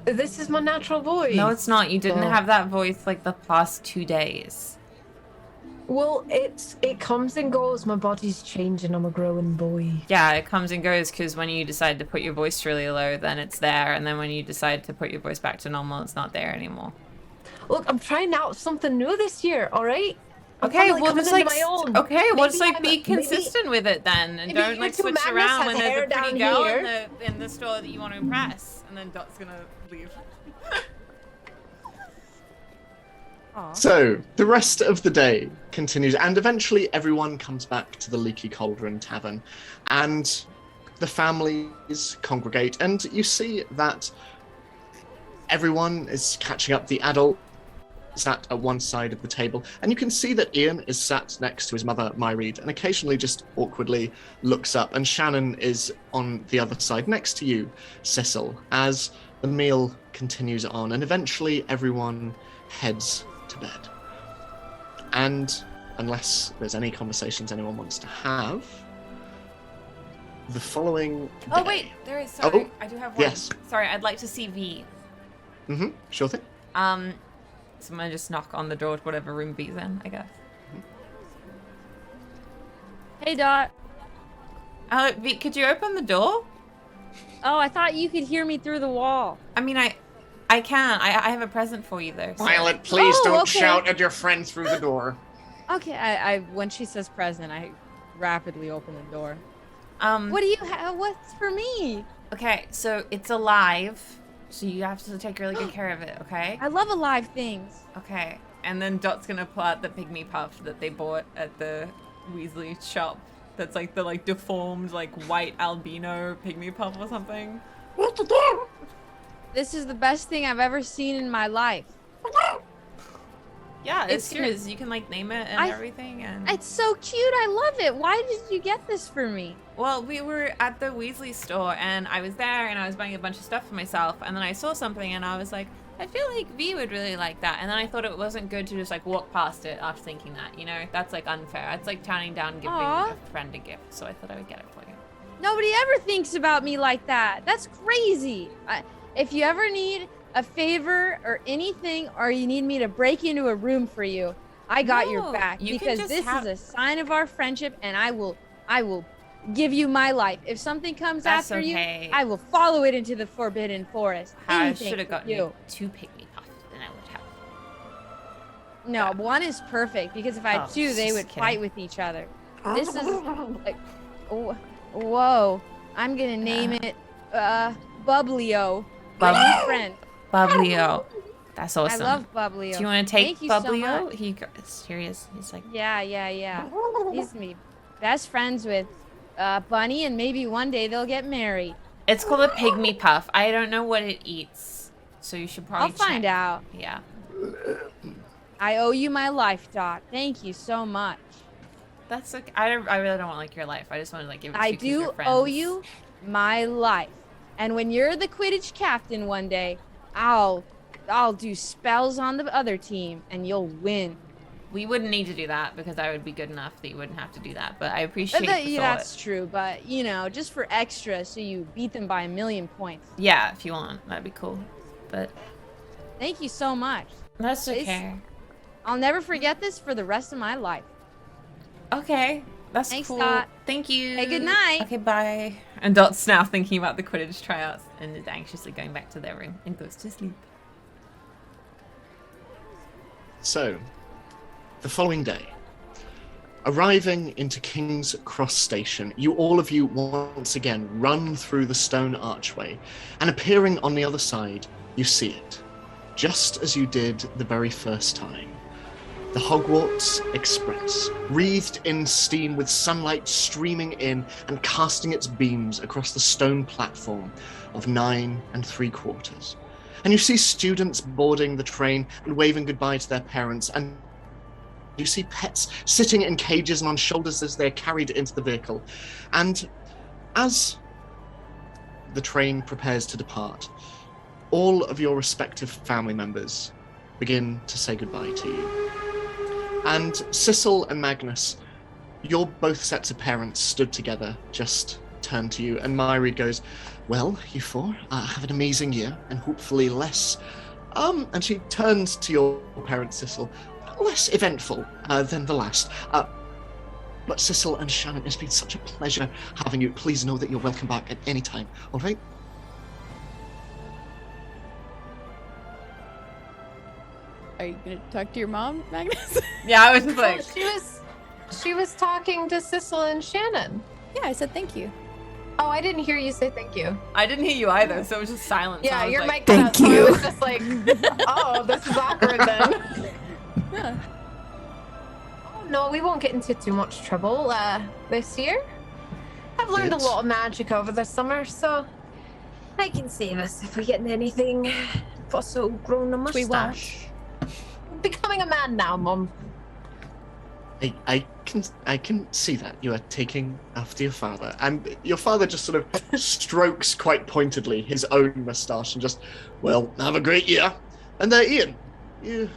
This is my natural voice. No, it's not. You didn't Oh. have that voice like the past 2 days. Well, it comes and goes. My body's changing. I'm a growing boy. Yeah, it comes and goes because when you decide to put your voice really low, then it's there, and then when you decide to put your voice back to normal, it's not there anymore. Look, I'm trying out something new this year. All right. I'm Okay, finally well coming just into like my own. okay, well just Maybe like I'm- be maybe- consistent with it then, and maybe don't you like two switch Magnus around have when the there's hair a pretty down girl here. in the store that you want to impress, and then Dot's gonna leave. Aw. So the rest of the day continues, and eventually everyone comes back to the Leaky Cauldron Tavern, and the families congregate, and you see that everyone is catching up. The adult sat at one side of the table, and you can see that Ian is sat next to his mother, Myreed, and occasionally just awkwardly looks up, and Shannon is on the other side next to you, Cecil, as the meal continues on, and eventually everyone heads to bed. And unless there's any conversations anyone wants to have, the following Oh day- wait, there is. Sorry, Oh, I do have one. yes. Sorry, I'd like to see V. Sure thing. So I'm gonna just knock on the door to whatever room V's in, I guess. Hey, Dot. V, could you open the door? Oh, I thought you could hear me through the wall. I mean, I can. I have a present for you though. So. Violet, please Oh, don't okay. shout at your friend through the door. Okay, I when she says present, I rapidly open the door. Um. What do you have? What's for me? Okay, so it's alive, so you have to take really good care of it. Okay. I love alive things. Okay. And then Dot's gonna pull out the pygmy puff that they bought at the Weasley shop. That's like the deformed white albino pygmy puff or something. Oh, This is the best thing I've ever seen in my life. Yeah, it's gonna- yours. You can like name it and everything. And It's so cute. I love it. Why did you get this for me? well, we were at the Weasley store and I was there and I was buying a bunch of stuff for myself. And then I saw something and I was like, I feel like V would really like that. And then I thought it wasn't good to just like walk past it after thinking that, you know? That's like unfair. It's like turning down giving Aw. a friend a gift. So I thought I would get it for you. Nobody ever thinks about me like that. That's crazy. If you ever need a favor or anything, or you need me to break into a room for you, I got your No, back, you can because just this have- is a sign of our friendship, and I will give you my life. If something comes That's after okay. you, I will follow it into the Forbidden Forest. I Anything should have for gotten you. you 2 pygmy puffs, then I would have. No, one is perfect, because if I Oh, had 2, they just would kidding. fight with each other. This is like, whoa. I'm gonna name it Bubblio, my new friend. Bubblio. That's awesome. I love Bubblio. Do you want to take Thank you so Bubblio? much. He's serious. He's like, Yeah. He's me best friends with Bunny, and maybe one day they'll get married. it's called a pygmy puff. I don't know what it eats, so you should probably I'll find check. out. Yeah. I owe you my life, Dot. Thank you so much. That's okay. I really don't want like your life. I just want to like give it to I you 'cause you're do friends. owe you my life. And when you're the Quidditch captain one day, I'll do spells on the other team and you'll win. We wouldn't need to do that because I would be good enough that you wouldn't have to do that. But I appreciate the thought. That's true, but just for extra, so you beat them by 1,000,000 points. Yeah, if you want, that'd be cool. But Thank you so much. that's It's- okay. I'll never forget this for the rest of my life. Okay, that's Thanks, cool. Dot. Thank you. Hey, good night. Okay, bye. And Dot's now thinking about the Quidditch tryouts and is anxiously going back to their room and goes to sleep. So, the following day, arriving into King's Cross Station, all of you once again run through the stone archway, and appearing on the other side, you see it, just as you did the very first time. The Hogwarts Express, wreathed in steam with sunlight streaming in and casting its beams across the stone platform of 9 3/4. And you see students boarding the train and waving goodbye to their parents, and you see pets sitting in cages and on shoulders as they're carried into the vehicle. And as the train prepares to depart, all of your respective family members begin to say goodbye to you. And Sissel and Magnus, your both sets of parents stood together, just turn to you, and Myreed goes, "Well, you four, have an amazing year, and hopefully less," and she turns to your parents, Sissel, "less eventful than the last. But Sissel and Shannon, it's been such a pleasure having you. Please know that you're welcome back at any time, all right?" Are you gonna talk to your mom, Magnus? Yeah, I was just like, She was talking to Sissel and Shannon. Yeah, I said thank you. Oh, I didn't hear you say thank you. I didn't hear you either, so it was just silence. Yeah, I was your like, mic cut out, Thank so I you. was just like, oh, this is awkward then. Yeah. Oh, no, we won't get into too much trouble this year. I've learned a Good. lot of magic over the summer, so I can save us if we get in anything. I've also grown a We won't. mustache. I'm becoming a man now, Mum. I can see that you are taking after your father, and your father just sort of strokes quite pointedly his own moustache and just, "Well, have a great year." And Ian, you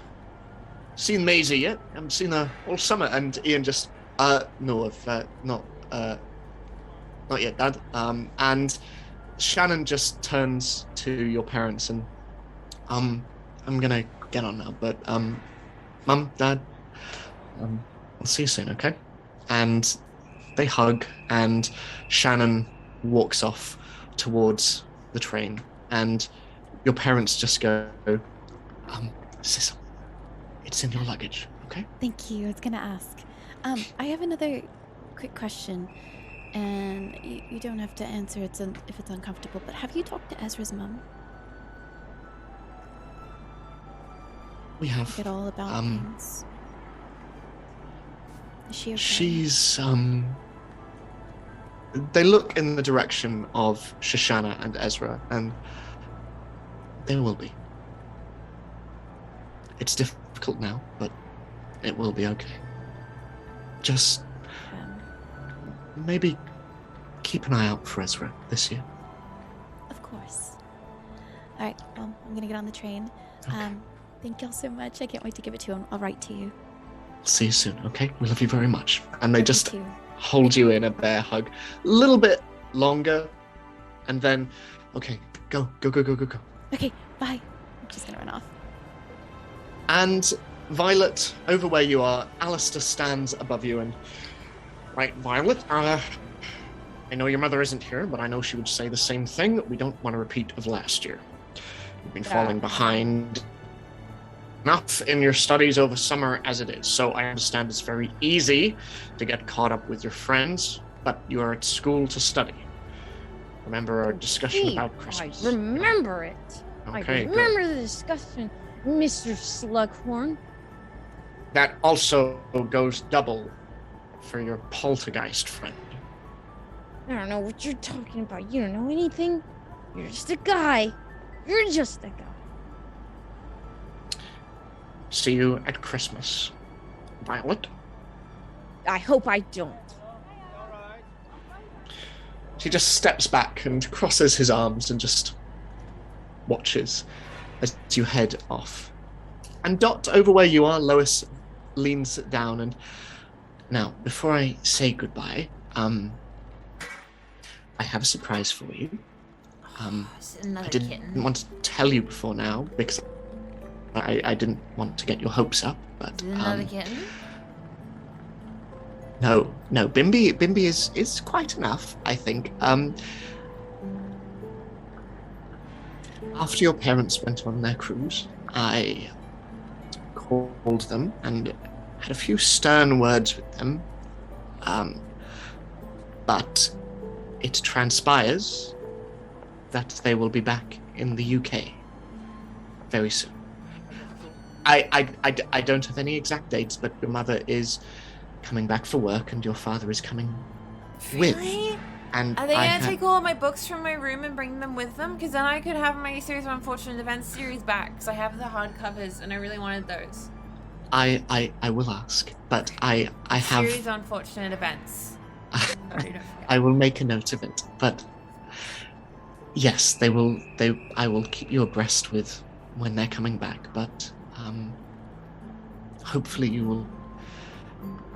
seen Maisie yet? I haven't seen her all summer. And Ian just, "No, I've not yet, Dad." And Shannon just turns to your parents and, I'm gonna get on now, but Mum, Dad, I'll see you soon, okay?" And they hug, and Shannon walks off towards the train, and your parents just go, "Sissel, it's in your luggage, okay?" Thank you. I was gonna ask. I have another quick question, and you don't have to answer it if it's uncomfortable. But have you talked to Ezra's mom? We have. Get all about things. Is she okay? She's, they look in the direction of Shoshana and Ezra, and they will be. It's difficult difficult now, but it will be okay. Just maybe keep an eye out for Ezra this year. Of course. All right, well, I'm gonna get on the train. Okay. Thank y'all so much. I can't wait to give it to him. I'll write to you. See you soon, okay? We love you very much. And they Love you just too. hold you in a bear hug. A little bit longer, and then, okay, go. Okay, bye. I'm just gonna run off. And Violet, over where you are, Alistair stands above you and... Right, Violet, I know your mother isn't here, but I know she would say the same thing. We don't want a repeat of last year. You've been falling behind enough in your studies over summer as it is, so I understand it's very easy to get caught up with your friends, but you are at school to study. Remember our discussion about Christmas? I remember it. Okay, I remember the discussion, Mr. Slughorn. That also goes double for your poltergeist friend. I don't know what you're talking about. You don't know anything. You're just a guy. You're just a guy. See you at Christmas, Violet. I hope I don't. He just steps back and crosses his arms and just watches as you head off. And Dot, over where you are, Lois leans down and... Now, before I say goodbye, I have a surprise for you. I didn't want to tell you before now because I didn't want to get your hopes up, but... Another kitten? No, Bimby is quite enough, I think. After your parents went on their cruise, I called them and had a few stern words with them. But it transpires that they will be back in the UK very soon. I don't have any exact dates, but your mother is coming back for work and your father is coming with. Really? And Are they I gonna take all of my books from my room and bring them with them? Because then I could have my Series of Unfortunate Events series back, because I have the hardcovers and I really wanted those. I will ask, but I have... Series of Unfortunate Events. I will make a note of it, but yes, I will keep you abreast with when they're coming back, but hopefully you will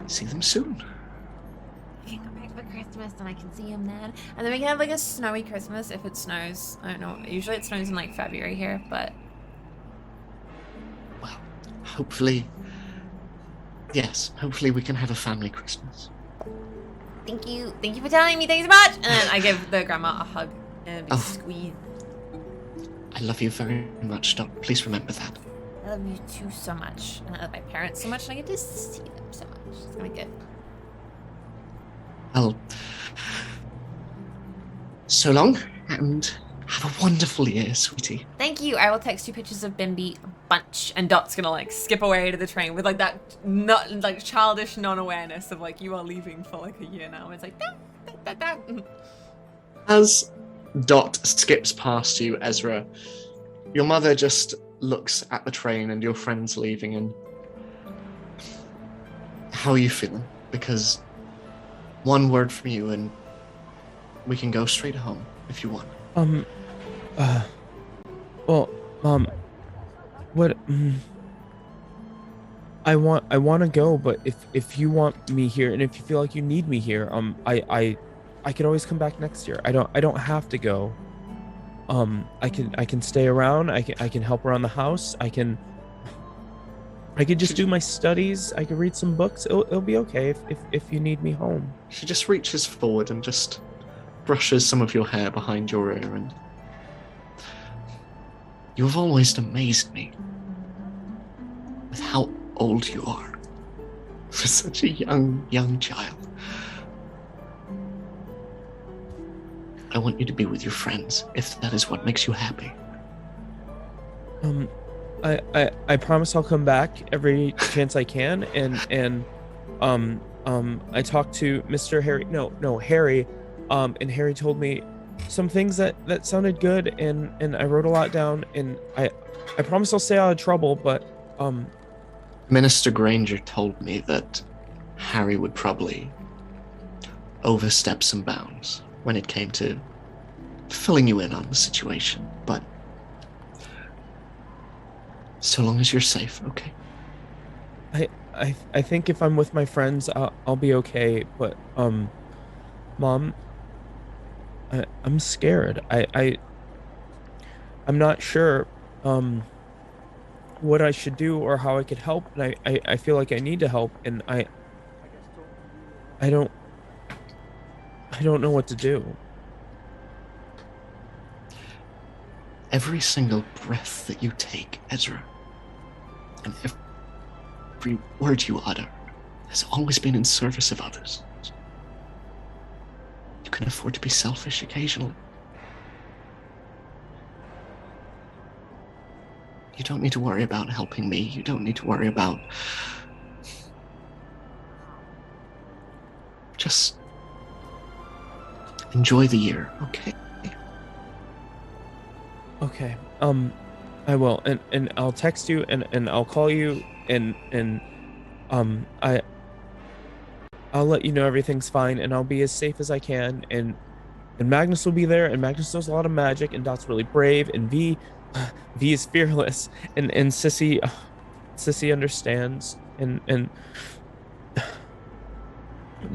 see them soon. I can come back for Christmas and I can see him then. And then we can have like a snowy Christmas if it snows. I don't know, usually it snows in like February here, but... Well, hopefully we can have a family Christmas. Thank you for telling me, thanks so much! And then I give the grandma a hug and a big squeeze. I love you very much, Doc. Please remember that. I love you too so much. And I love my parents so much, and I get to see them so much. It's gonna be good. Well, so long, and have a wonderful year, sweetie. Thank you. I will text you pictures of Bimby a bunch, and Dot's gonna like skip away to the train with like that childish non-awareness of like you are leaving for like a year now. It's like da. As Dot skips past you, Ezra, your mother just looks at the train and your friends leaving, and how are you feeling? Because one word from you and we can go straight home if you want. Well, Mom, what, I want to go, but if you want me here and if you feel like you need me here, I could always come back next year. I don't have to go. I can stay around. I can help around the house. I could just do my studies. I could read some books. It'll be okay if you need me home. She just reaches forward and just brushes some of your hair behind your ear, and you have always amazed me with how old you are for such a young child. I want you to be with your friends, if that is what makes you happy. I promise I'll come back every chance I can, and I talked to Mr. Harry, Harry, and Harry told me some things that sounded good, and I wrote a lot down, and I promise I'll stay out of trouble, but Minister Granger told me that Harry would probably overstep some bounds when it came to filling you in on the situation, but so long as you're safe, okay? I think if I'm with my friends, I'll be okay. But Mom, I'm scared. I'm not sure what I should do or how I could help, and I feel like I need to help, and I don't know what to do. Every single breath that you take, Ezra, and every word you utter has always been in service of others. You can afford to be selfish occasionally. You don't need to worry about helping me. You don't need to worry about... Just enjoy the year, okay? Okay. I will, and I'll text you, and I'll call you, and I'll let you know everything's fine, and I'll be as safe as I can, and Magnus will be there, and Magnus knows a lot of magic, and Dot's really brave, and V is fearless, and Sissy understands, and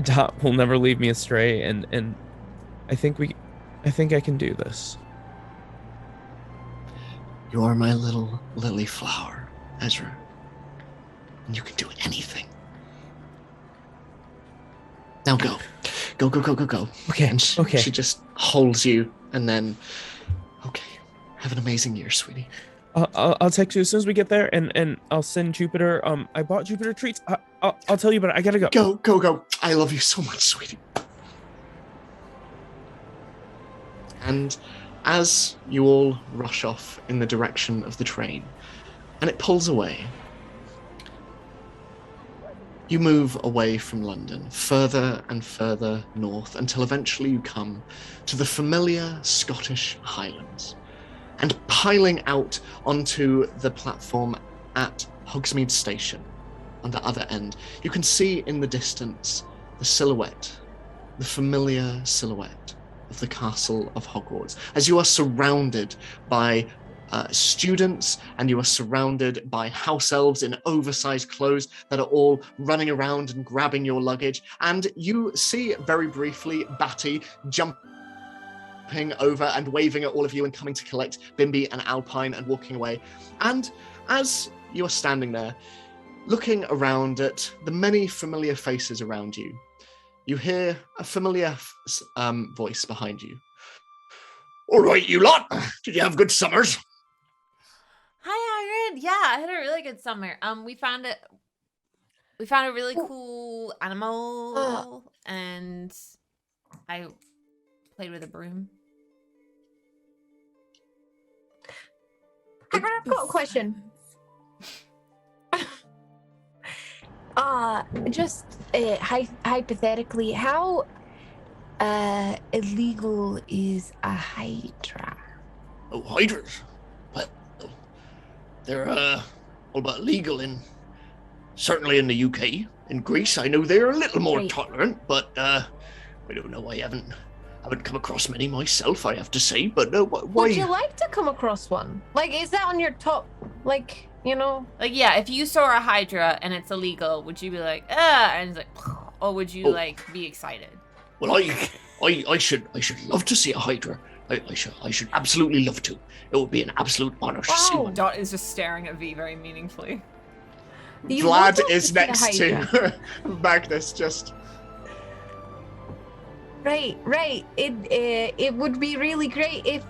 Dot will never leave me astray, and I think I can do this. You are my little lily flower, Ezra. And you can do anything. Now go. Go. Okay, And she just holds you, and then, okay, have an amazing year, sweetie. I'll text you as soon as we get there, and I'll send Jupiter. I bought Jupiter treats. I'll tell you, but I gotta go. Go. I love you so much, sweetie. And as you all rush off in the direction of the train, and it pulls away, you move away from London, further and further north, until eventually you come to the familiar Scottish Highlands. And piling out onto the platform at Hogsmeade Station, on the other end, you can see in the distance the familiar silhouette of the castle of Hogwarts, as you are surrounded by students, and you are surrounded by house elves in oversized clothes that are all running around and grabbing your luggage, and you see very briefly Batty jumping over and waving at all of you and coming to collect Bimby and Alpine and walking away. And as you are standing there, looking around at the many familiar faces around you, you hear a familiar voice behind you. All right, you lot. Did you have good summers? Hi, Hagrid. Yeah, I had a really good summer. We found a really cool animal, and I played with a broom. I've got a question. Just hypothetically, how illegal is a hydra? Oh, hydras? Well, they're all but legal certainly in the UK. In Greece, I know they're a little more tolerant, but I don't know. I haven't come across many myself, I have to say. But why? Would you like to come across one? Like, is that on your top? Like, you know? Like, yeah, if you saw a hydra and it's illegal, would you be like, ah, and it's like, or would you like be excited? Well, I should love to see a hydra. I should absolutely love to. It would be an absolute honor to see one. Dot is just staring at V very meaningfully. Vlad is next to Magnus, just. Right. It would be really great if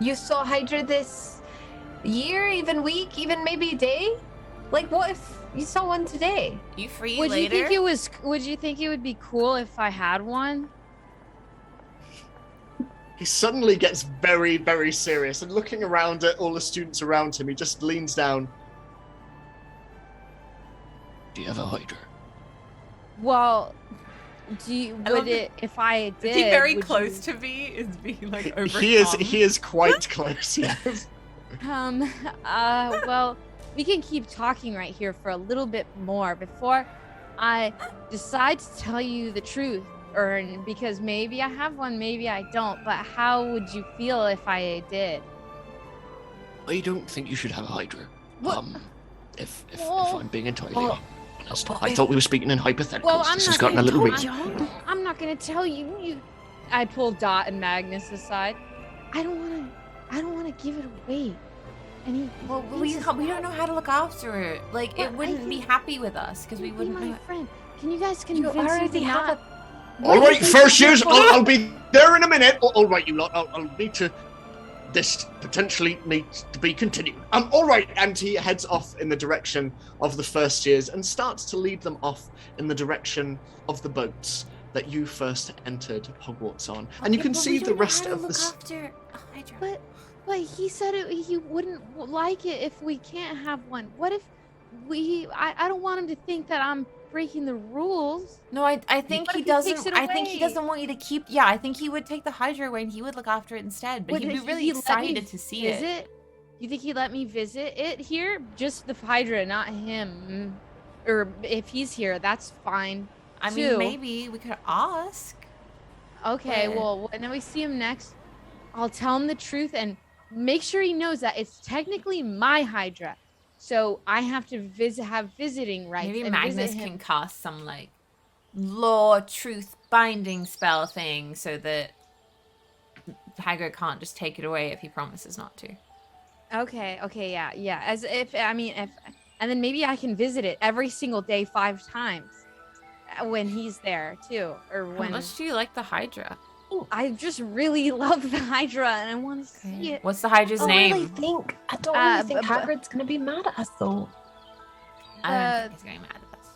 you saw hydra this year, even week, even maybe day. Like, what if you saw one today? You free Would later? Would you think it would be cool if I had one? He suddenly gets very, very serious, and looking around at all the students around him, he just leans down. Do you have a hydra? Well, if I did? Is he very close to V? Is V like over? He is quite close. Yes. Well, we can keep talking right here for a little bit more before I decide to tell you the truth. Because maybe I have one, maybe I don't. But how would you feel if I did? I don't think you should have a hydra. What? If Well- I'm being entirely Well- honest. I thought we were speaking in hypotheticals. Well, I'm this not has gotten a gonna little tell weird. you. I'm not gonna tell you. I pull Dot and Magnus aside. I don't wanna give it away. And he Well, we don't know how to look after it. Like, Well, it wouldn't be happy with us because we wouldn't be know. my friend. Can you guys convince You him already to have not? All right, first years, I'll be there in a minute. All right, you lot. I'll need to. This potentially needs to be continued. All right, and he heads off in the direction of the first years and starts to lead them off in the direction of the boats that you first entered Hogwarts on. And you can see the rest of the. But he said he wouldn't like it if we can't have one. What if I don't want him to think that I'm breaking the rules. No, I think What he if he takes doesn't. it I think he away? doesn't want you to keep. Yeah, I think he would take the hydra away and he would look after it instead. But Would he'd be he really let me excited to see it. visit? You think he'd let me visit it here? Just the hydra, not him. Or if he's here, that's fine. I too. mean, maybe we could ask. Okay, But- well, when we see him next, I'll tell him the truth and make sure he knows that it's technically my hydra. So I have to have visiting rights. Maybe and Magnus visit him. can cast some like law truth binding spell thing so that Hagrid can't just take it away if he promises not to. Okay, yeah. As if and then maybe I can visit it every single day 5 times when he's there too, or How when much do you like the hydra? I just really love the hydra and I want to see it. What's the hydra's I name? don't really think b- Hagrid's gonna be mad at us though. I don't think he's getting mad at us.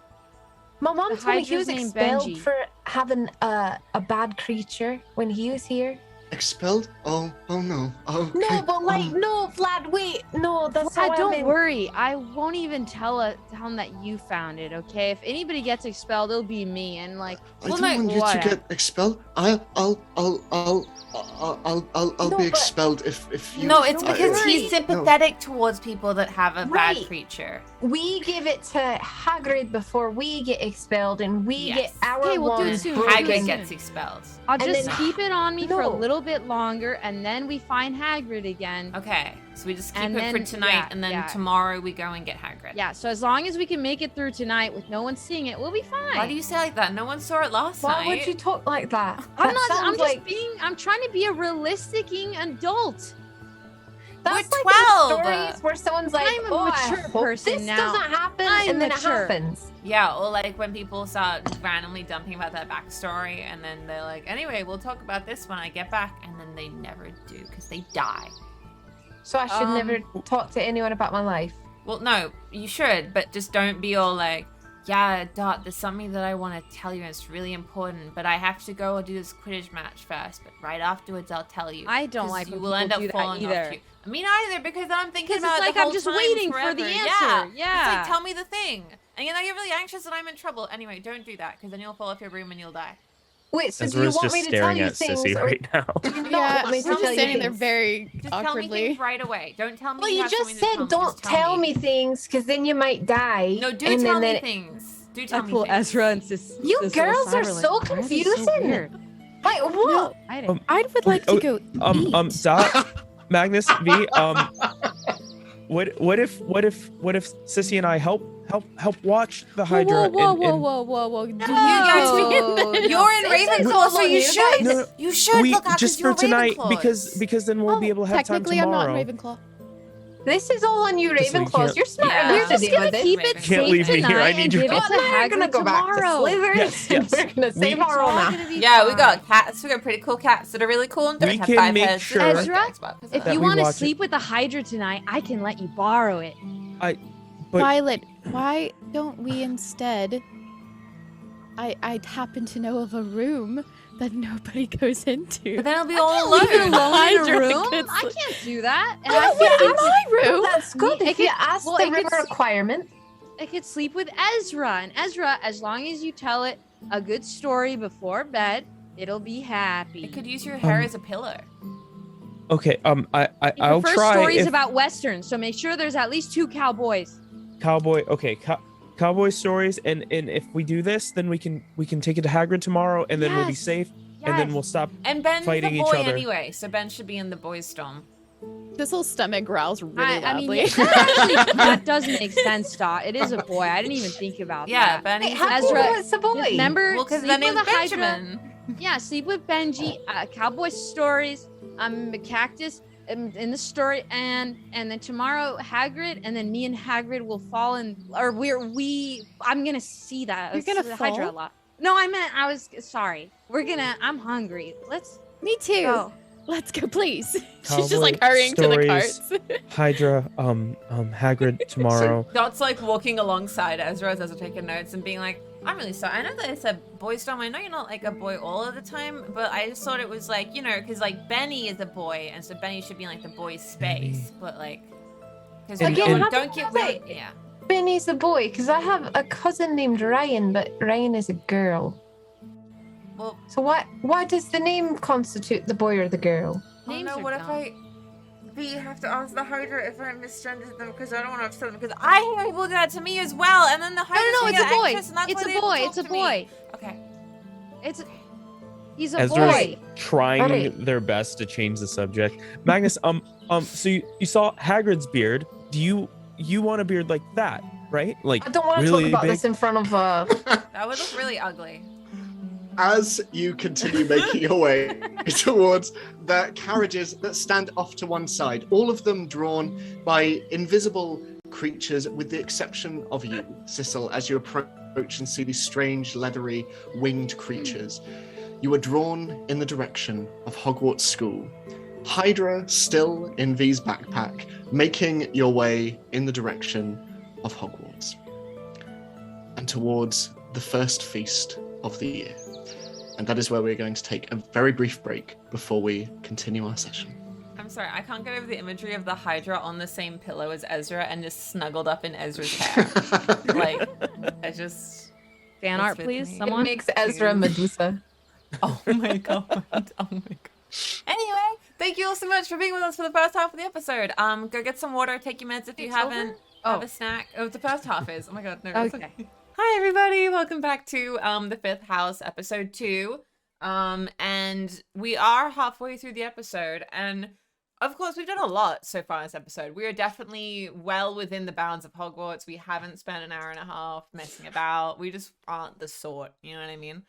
My mom The told me he Hydra's was named expelled Benji. for having a bad creature when he was here. Expelled? Oh no. Oh, No, but no, Vlad, wait, no, that's Vlad, how I don't meant. worry. I won't even tell him that you found it. Okay, if anybody gets expelled, it'll be me. And like, I well, don't want you what? to get expelled. I'll No, be but- expelled if you. No, it's Don't because worry. he's sympathetic towards people that have a bad Right. creature. We give it to Hagrid before we get expelled, and we Yes. get our Okay, we'll do it wands soon. broken. Hagrid gets expelled. I'll And just then- keep it on me for a No. little bit longer, and then we find Hagrid again. Okay, so we just keep And it for then- tonight, yeah, and then yeah. tomorrow we go and get Hagrid. Yeah, so as long as we can make it through tonight with no one seeing it, we'll be fine. Why do you say like that? No one saw it last Why night. would you talk like that? I'm That not. I'm sounds just like I'm trying to be a realistic adult. that's We're like those 12. stories where someone's like, I'm a "Oh, I mature hope person this now. doesn't happen," I'm and then mature. it happens. Yeah, or like when people start randomly dumping about their backstory, and then they're like, "Anyway, we'll talk about this when I get back," and then they never do because they die. So I should never Um, talk to anyone about my life. Well, no, you should, but just don't be all like, "Yeah, Dot, there's something that I want to tell you, and it's really important, but I have to go and do this Quidditch match first. But right afterwards, I'll tell you." I don't 'Cause like you when will end people up do that falling either. off you. Me neither, because I'm thinking Because about it's it like the I'm whole just time waiting for the forever. answer. It's Yeah. like, tell me the thing. And then I get really anxious and I'm in trouble. Anyway, don't do that, because then you'll fall off your broom and you'll die. Wait, so do you Ezra's want just me to tell staring you at things, Sissy or right now. do you not Yeah, want me to we're tell just you standing there things? very Just tell me awkwardly. things right away. Don't tell me Well, you have just something to said tell me. don't Just tell me things, because then you might die. No, do and tell then me things. Do tell I me pull things. Ezra and Sis. You Sis girls are Cyber, so like, why are they so confusing. weird? Like what? I didn't. I would like to go eat. Dot, Magnus, V, what if Sissy and I help watch the Hydra? Whoa. You guys, you're in Ravenclaw, so you should. No, You should we look after just your for tonight Ravenclaws. because then we'll be able to have time Technically, tomorrow. I'm not Ravenclaw. This is all on you, Just so you Ravenclaws. can't- You're smart Yeah. enough We're to just deal gonna with it. keep it Can't safe leave me here. tonight I need and your give it help. to Well, we're gonna Hagrid go back to tomorrow. Slytherin. Yes, and yes. We're gonna save We- our Rona. Yeah, we got cats. We got pretty cool cats that are really cool and don't We have can 5 make heads. sure Ezra, if that you we want to watch it. sleep with the Hydra tonight, I can let you borrow it. But- Violet, why don't we instead? I happen to know of a room that nobody goes into. But then I'll be all Leave it alone. alone in a Hydra room? could I sleep. can't do that. And Oh, I yeah, can in my room. That's good. It If you could- ask well, the it could river s- requirement. I could sleep with Ezra. And Ezra, as long as you tell it a good story before bed, it'll be happy. You could use your hair as a pillow. Okay. He I'll prefers try. stories if about westerns, so make sure there's at least 2 cowboys. cowboy. Okay. Cowboy stories, and if we do this, then we can take it to Hagrid tomorrow, and then we'll be Yes. safe, and then we'll stop. And Ben's fighting the each boy other. anyway, so Ben should be in the boys' storm. This whole stomach growls really I mean, loudly. that does make sense, Dot. It is a boy. I didn't even think about Yeah, that. Benny's How a do you Ezra- know it's a boy? Remember, Well, because sleep the name's with a hydra. Benjamin. Yeah, sleep with Benji, cowboy stories, cactus in the story, and then tomorrow Hagrid, and then me and Hagrid will fall in, or I'm gonna see that. You're gonna the Hydra a fall? lot. No, I was sorry. I'm hungry. Let's Me too. go. Let's go, please. She's just Cowboy like hurrying to the stories. carts. Hydra, Hagrid tomorrow. Dot's like walking alongside Ezra as Ezra taking notes and being like, I'm really sorry. I know that it's a boys' storm. I know you're not like a boy all of the time, but I just thought it was like, because like Benny is a boy, and so Benny should be in like the boys' space, but like, because Again, and- how don't do get you know weird. that Yeah. Benny's a boy? Because I have a cousin named Ryan, but Ryan is a girl. Well, So why does the name constitute the boy or the girl? oh Names no, are what dumb. if I... But you have to ask the Hydra if I misgendered them because I don't want to upset them because I hear people do that to me as well, and then the Hydra No, it's a get boy. anxious, and that's It's why a they don't boy. talk It's a to me. boy. Okay. He's a Ezra's boy. trying Alright. their best to change the subject. Magnus, so you saw Hagrid's beard. Do you want a beard like that, right? Like I don't want to really talk about big? this in front of That would look really ugly. As you continue making your way towards the carriages that stand off to one side, all of them drawn by invisible creatures, with the exception of you, Sissel, as you approach and see these strange, leathery, winged creatures. You are drawn in the direction of Hogwarts School. Hydra still in V's backpack, making your way in the direction of Hogwarts and towards the first feast of the year. And that is where we're going to take a very brief break before we continue our session. I'm sorry, I can't get over the imagery of the Hydra on the same pillow as Ezra and just snuggled up in Ezra's hair. Like, I just... Fan It's art, with please. me. Someone. It makes Ezra Medusa. Oh my god. Oh my god. Anyway, thank you all so much for being with us for the first half of the episode. Go get some water, take your meds if you It's haven't. over? Have Oh. a snack. Oh, the first half is. Oh my god, no. Okay. Hi everybody, welcome back to the Fifth House, episode 2. And we are halfway through the episode, and of course we've done a lot so far in this episode. We are definitely well within the bounds of Hogwarts. We haven't spent an hour and a half messing about. We just aren't the sort, you know what I mean?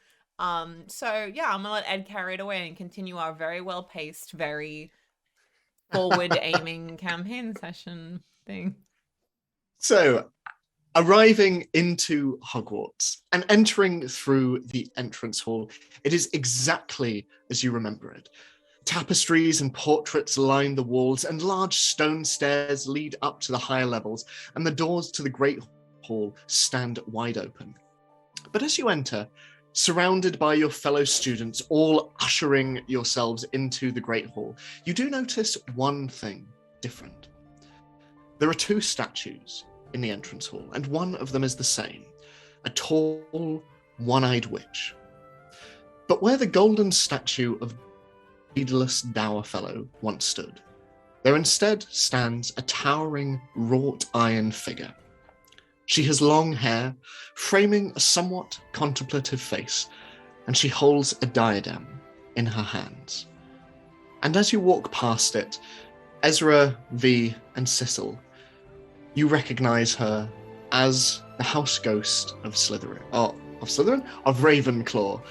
So yeah, I'm gonna let Ed carry it away and continue our very well paced, very forward aiming campaign session thing. So, arriving into Hogwarts and entering through the entrance hall, it is exactly as you remember it. Tapestries and portraits line the walls, and large stone stairs lead up to the higher levels, and the doors to the Great Hall stand wide open. But as you enter, surrounded by your fellow students, all ushering yourselves into the Great Hall, you do notice one thing different. There are 2 statues in the entrance hall, and one of them is the same, a tall, one-eyed witch. But where the golden statue of Daedalus Dowerfellow once stood, there instead stands a towering, wrought iron figure. She has long hair, framing a somewhat contemplative face, and she holds a diadem in her hands. And as you walk past it, Ezra, V, and Sissel, you recognize her as the house ghost of Slytherin, of Ravenclaw,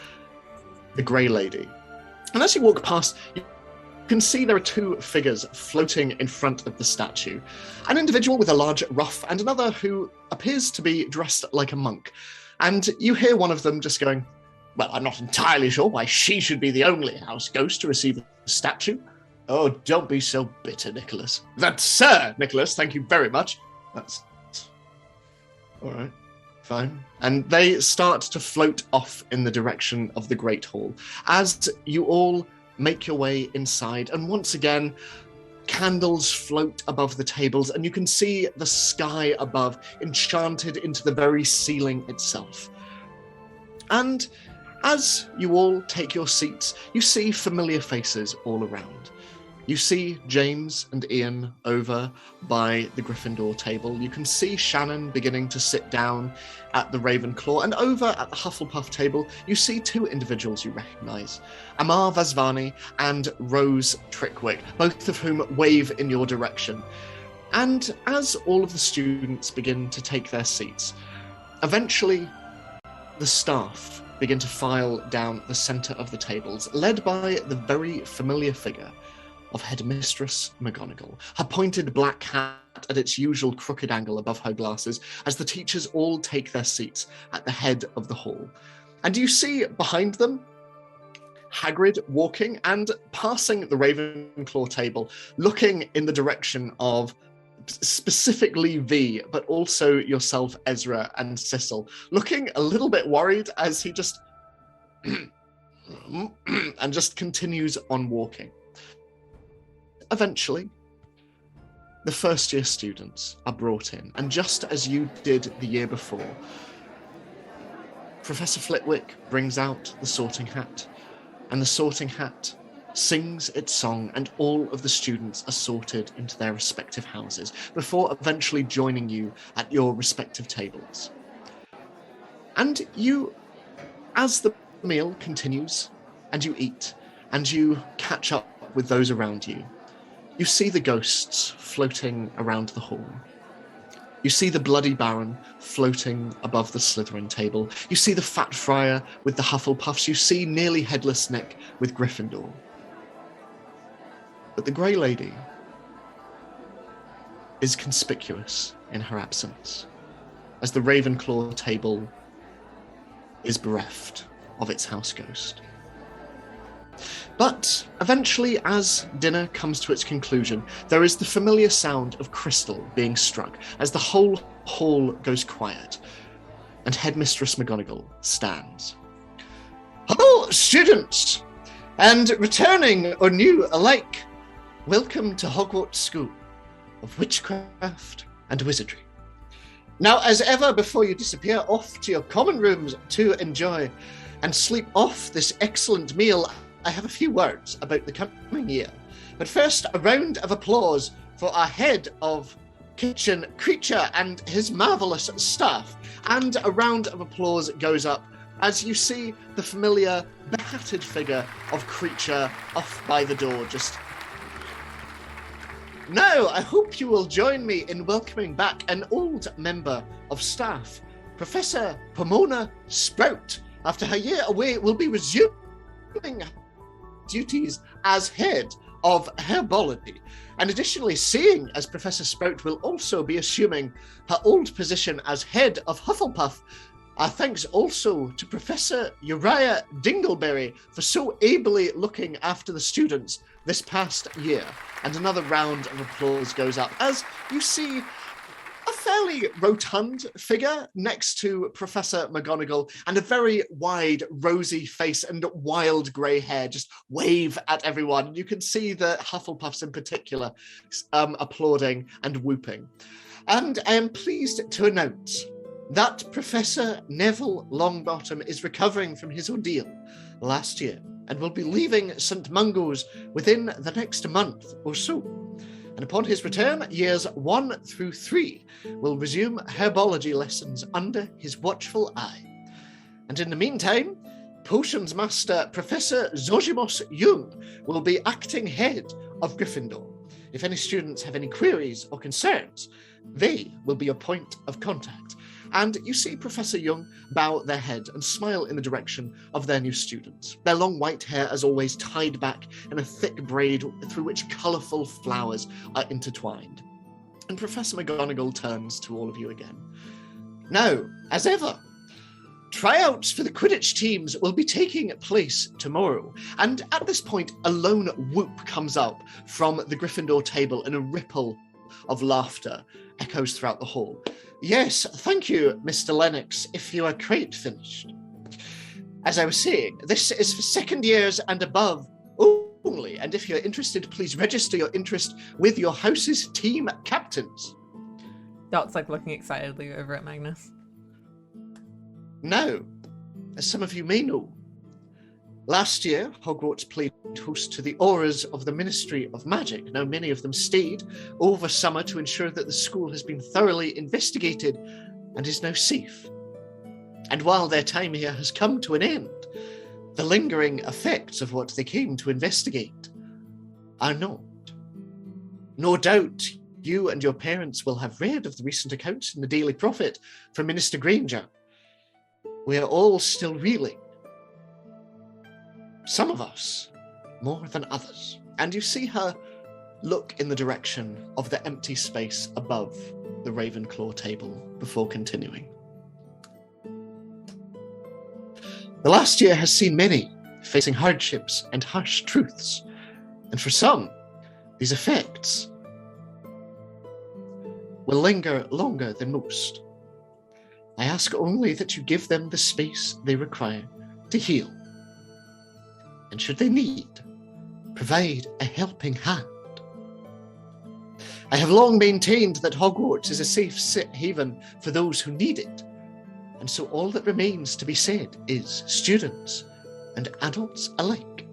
the Grey Lady. And as you walk past, you can see there are 2 figures floating in front of the statue. An individual with a large ruff and another who appears to be dressed like a monk. And you hear one of them just going, "Well, I'm not entirely sure why she should be the only house ghost to receive the statue. Oh, don't be so bitter, Nicholas." "That's Sir Nicholas, thank you very much." "That's all right, fine." And they start to float off in the direction of the Great Hall as you all make your way inside. And once again, candles float above the tables, and you can see the sky above, enchanted into the very ceiling itself. And as you all take your seats, you see familiar faces all around. You see James and Ian over by the Gryffindor table. You can see Shannon beginning to sit down at the Ravenclaw, and over at the Hufflepuff table, you see two individuals you recognise, Amar Vasvani and Rose Trickwick, both of whom wave in your direction. And as all of the students begin to take their seats, eventually the staff begin to file down the centre of the tables, led by the very familiar figure of Headmistress McGonagall, her pointed black hat at its usual crooked angle above her glasses, as the teachers all take their seats at the head of the hall. And you see behind them Hagrid walking and passing the Ravenclaw table, looking in the direction of specifically V, but also yourself, Ezra, and Cecil, looking a little bit worried as he just and just continues on walking. Eventually, the first year students are brought in, and just as you did the year before, Professor Flitwick brings out the sorting hat, and the sorting hat sings its song, and all of the students are sorted into their respective houses before eventually joining you at your respective tables. And you, as the meal continues, and you eat, and you catch up with those around you, you see the ghosts floating around the hall. You see the Bloody Baron floating above the Slytherin table. You see the Fat Friar with the Hufflepuffs. You see nearly headless Nick with Gryffindor. But the Grey Lady is conspicuous in her absence, as the Ravenclaw table is bereft of its house ghost. But eventually, as dinner comes to its conclusion, there is the familiar sound of crystal being struck as the whole hall goes quiet, and Headmistress McGonagall stands. Hello, students, and returning or new alike, welcome to Hogwarts School of Witchcraft and Wizardry. Now, as ever, before you disappear off to your common rooms to enjoy and sleep off this excellent meal, I have a few words about the coming year. But first, a round of applause for our head of kitchen creature and his marvellous staff. And a round of applause goes up as you see the familiar behatted figure of creature off by the door. Now, I hope you will join me in welcoming back an old member of staff. Professor Pomona Sprout, after her year away, will be resuming duties as head of herbology, and additionally, seeing as Professor Sprout will also be assuming her old position as head of Hufflepuff, our thanks also to Professor Uriah Dingleberry for so ably looking after the students this past year. And another round of applause goes up as you see a fairly rotund figure next to Professor McGonagall, and a very wide, rosy face and wild grey hair just wave at everyone. You can see the Hufflepuffs in particular applauding and whooping. And I am pleased to announce that Professor Neville Longbottom is recovering from his ordeal last year and will be leaving St. Mungo's within the next month or so. And upon his return, years 1 through 3 will resume herbology lessons under his watchful eye. And in the meantime, Potions Master Professor Zojimos Jung will be acting head of Gryffindor. If any students have any queries or concerns, they will be your point of contact. And you see Professor Young bow their head and smile in the direction of their new students. Their long white hair, as always, tied back in a thick braid through which colourful flowers are intertwined. And Professor McGonagall turns to all of you again. Now, as ever, tryouts for the Quidditch teams will be taking place tomorrow. And at this point, a lone whoop comes up from the Gryffindor table, and a ripple of laughter echoes throughout the hall. Yes, thank you, Mr. Lennox, if you are quite finished. As I was saying, this is for second years and above only, and if you're interested, please register your interest with your house's team captains. Dot's like looking excitedly over at Magnus. Now, as some of you may know, Last year, Hogwarts played host to the auras of the Ministry of Magic. Now, many of them stayed over summer to ensure that the school has been thoroughly investigated and is now safe. And while their time here has come to an end, the lingering effects of what they came to investigate are not. No doubt you and your parents will have read of the recent accounts in the Daily Prophet from Minister Granger. We are all still reeling. Some of us more than others. And you see her look in the direction of the empty space above the Ravenclaw table before continuing. The last year has seen many facing hardships and harsh truths, and for some, these effects will linger longer than most. I ask only that you give them the space they require to heal, and should they need, provide a helping hand. I have long maintained that Hogwarts is a safe haven for those who need it, and so all that remains to be said is students and adults alike,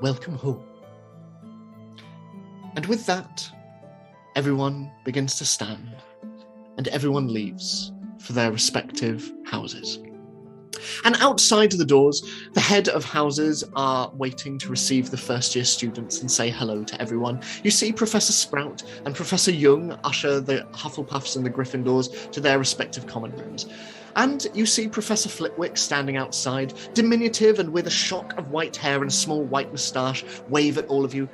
welcome home. And with that, everyone begins to stand, and everyone leaves for their respective houses. And outside the doors, the head of houses are waiting to receive the first-year students and say hello to everyone. You see Professor Sprout and Professor Young usher the Hufflepuffs and the Gryffindors to their respective common rooms. And you see Professor Flitwick standing outside, diminutive and with a shock of white hair and a small white moustache, wave at all of you.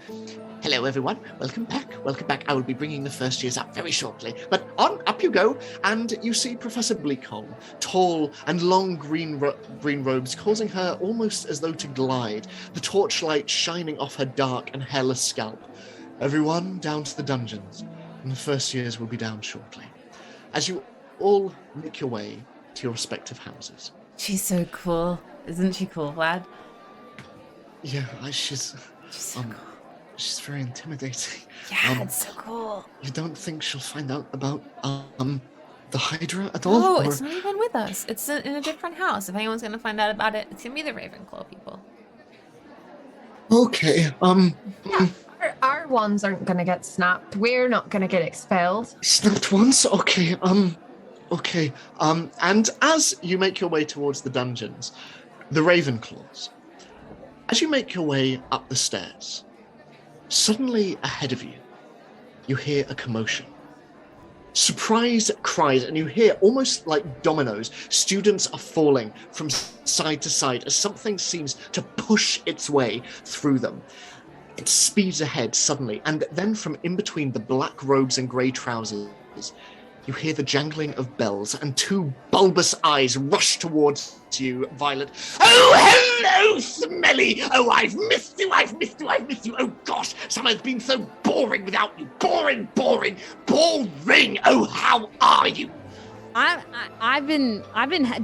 Hello, everyone. Welcome back. Welcome back. I will be bringing the first years up very shortly. But up you go. And you see Professor Bleakholm, tall and long green robes, causing her almost as though to glide, the torchlight shining off her dark and hairless scalp. Everyone down to the dungeons, and the first years will be down shortly. As you all make your way to your respective houses. She's so cool. Isn't she cool, Vlad? Yeah, she's so cool. She's very intimidating. Yeah, it's so cool. You don't think she'll find out about the hydra at all? No, it's not even with us. It's in a different house. If anyone's gonna find out about it, it's gonna be the Ravenclaw people. Okay. Yeah, our ones aren't gonna get snapped. We're not gonna get expelled. Snapped ones? Okay. Okay. And as you make your way towards the dungeons, the Ravenclaws, as you make your way up the stairs, suddenly ahead of you, you hear a commotion. Surprise cries, and you hear almost like dominoes. Students are falling from side to side as something seems to push its way through them. It speeds ahead suddenly, and then from in between the black robes and grey trousers, you hear the jangling of bells, and two bulbous eyes rush towards you, Violet. Oh, hello, Smelly! Oh, I've missed you, I've missed you, I've missed you. Oh, gosh, summer's been so boring without you. Boring, boring, boring. Oh, how are you? I've been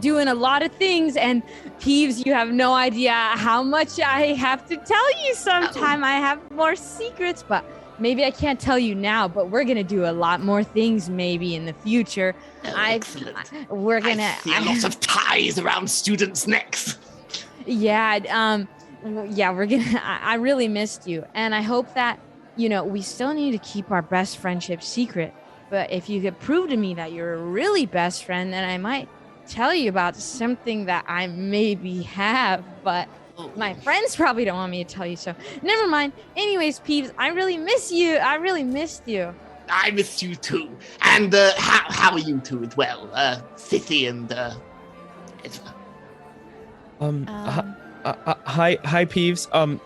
doing a lot of things, and Peeves, you have no idea how much I have to tell you sometime. I have more secrets, but maybe I can't tell you now, but we're gonna do a lot more things maybe in the future. Excellent. We're gonna I see lots of ties around students' necks. Yeah, we're gonna. I really missed you, and I hope that we still need to keep our best friendship secret. But if you could prove to me that you're a really best friend, then I might tell you about something that I maybe have, but my friends probably don't want me to tell you, so never mind. Anyways, Peeves, I really miss you. I really missed you. I missed you too. And how are you two as well? Sissy and Ezra. Hi, Peeves.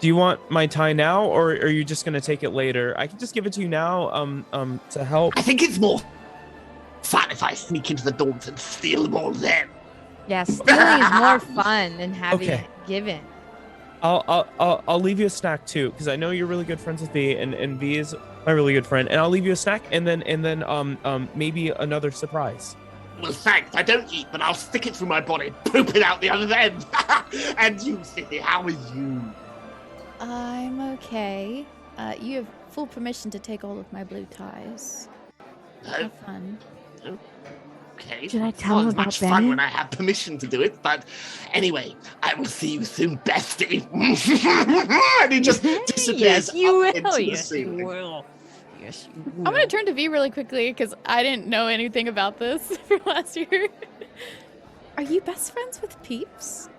Do you want my tie now, or are you just gonna take it later? I can just give it to you now. To help. I think it's more fun if I sneak into the dorms and steal them all then. Yeah, stealing is more fun than having it given. I'll leave you a snack too, because I know you're really good friends with V, and V is my really good friend. And I'll leave you a snack, and then maybe another surprise. Well, thanks. I don't eat, but I'll stick it through my body, poop it out the other end. And you, Sissy, how are you? I'm okay. You have full permission to take all of my blue ties. Have fun. Okay. Should I tell him It's about much fun Benny? when I have permission to do it, but anyway, I will see you soon, bestie. And he just disappears Yes, you up will. into the Yes, you ceiling. will. Yes, you will. I'm gonna turn to V really quickly because I didn't know anything about this from last year. Are you best friends with Peeves?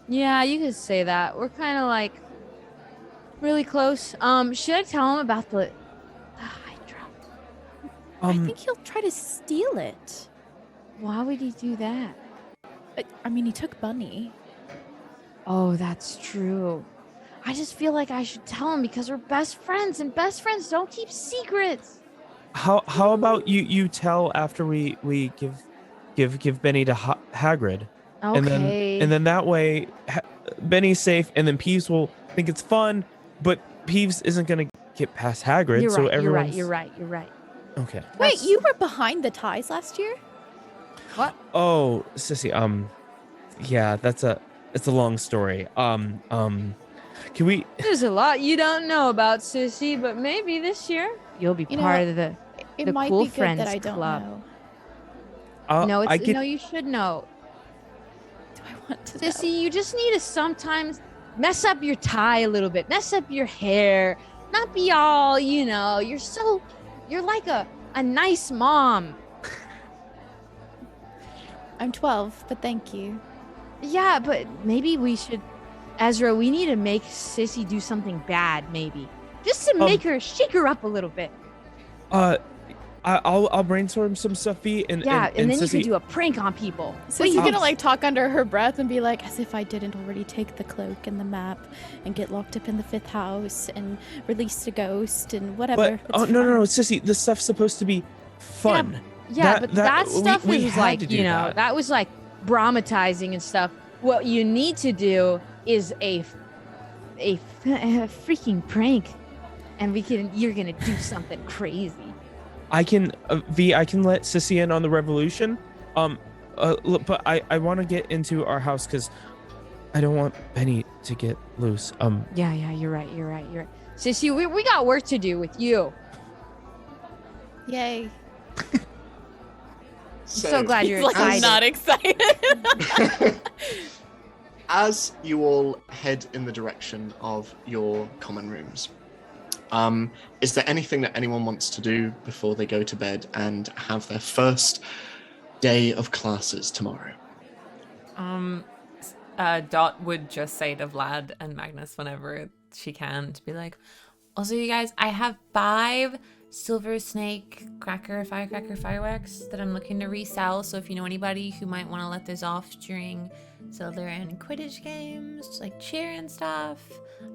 Yeah, you could say that. We're kind of like really close. Should I tell him about the hydra? I think he'll try to steal it. Why would he do that? I mean, he took Bunny. Oh, that's true. I just feel like I should tell him because we're best friends, and best friends don't keep secrets. How about you tell after we give Benny to Hagrid, Okay. and then that way Benny's safe, and then Peeves will think it's fun, but Peeves isn't gonna get past Hagrid, You're so right, everyone's You're right. okay. Wait, you were behind the ties last year? What? Oh, Sissy, yeah, it's a long story. Can we? There's a lot you don't know about Sissy, but maybe this year you'll be You know part what? of the It might cool be good friends that I don't club. know. No, I get. no, you should know. Do I want to Sissy, know? you just need to sometimes mess up your tie a little bit, mess up your hair, not be all, you're like a nice mom. I'm 12, but thank you. Yeah, but maybe we should, Ezra, we need to make Sissy do something bad, maybe. Just to make her, shake her up a little bit. I'll brainstorm some stuff, V, and And then you Sissy, can do a prank on people. So she's gonna like talk under her breath and be like, as if I didn't already take the cloak and the map and get locked up in the 5th house and release a ghost and whatever. But no, Sissy, this stuff's supposed to be fun. Yeah, but that stuff we is had like, to do that was like dramatizing and stuff. What you need to do is a freaking prank, and you're gonna do something crazy. I can I can let Sissy in on the revolution. But I want to get into our house because I don't want Benny to get loose. Yeah, you're right. Sissy, we got work to do with you. Yay. So glad you're He's like excited. not excited. As you all head in the direction of your common rooms, is there anything that anyone wants to do before they go to bed and have their first day of classes tomorrow? Dot would just say to Vlad and Magnus whenever she can to be like, also, you guys, I have 5 silver snake firecracker fireworks that I'm looking to resell. So if you know anybody who might want to let those off during Slytherin and Quidditch games, like cheer and stuff,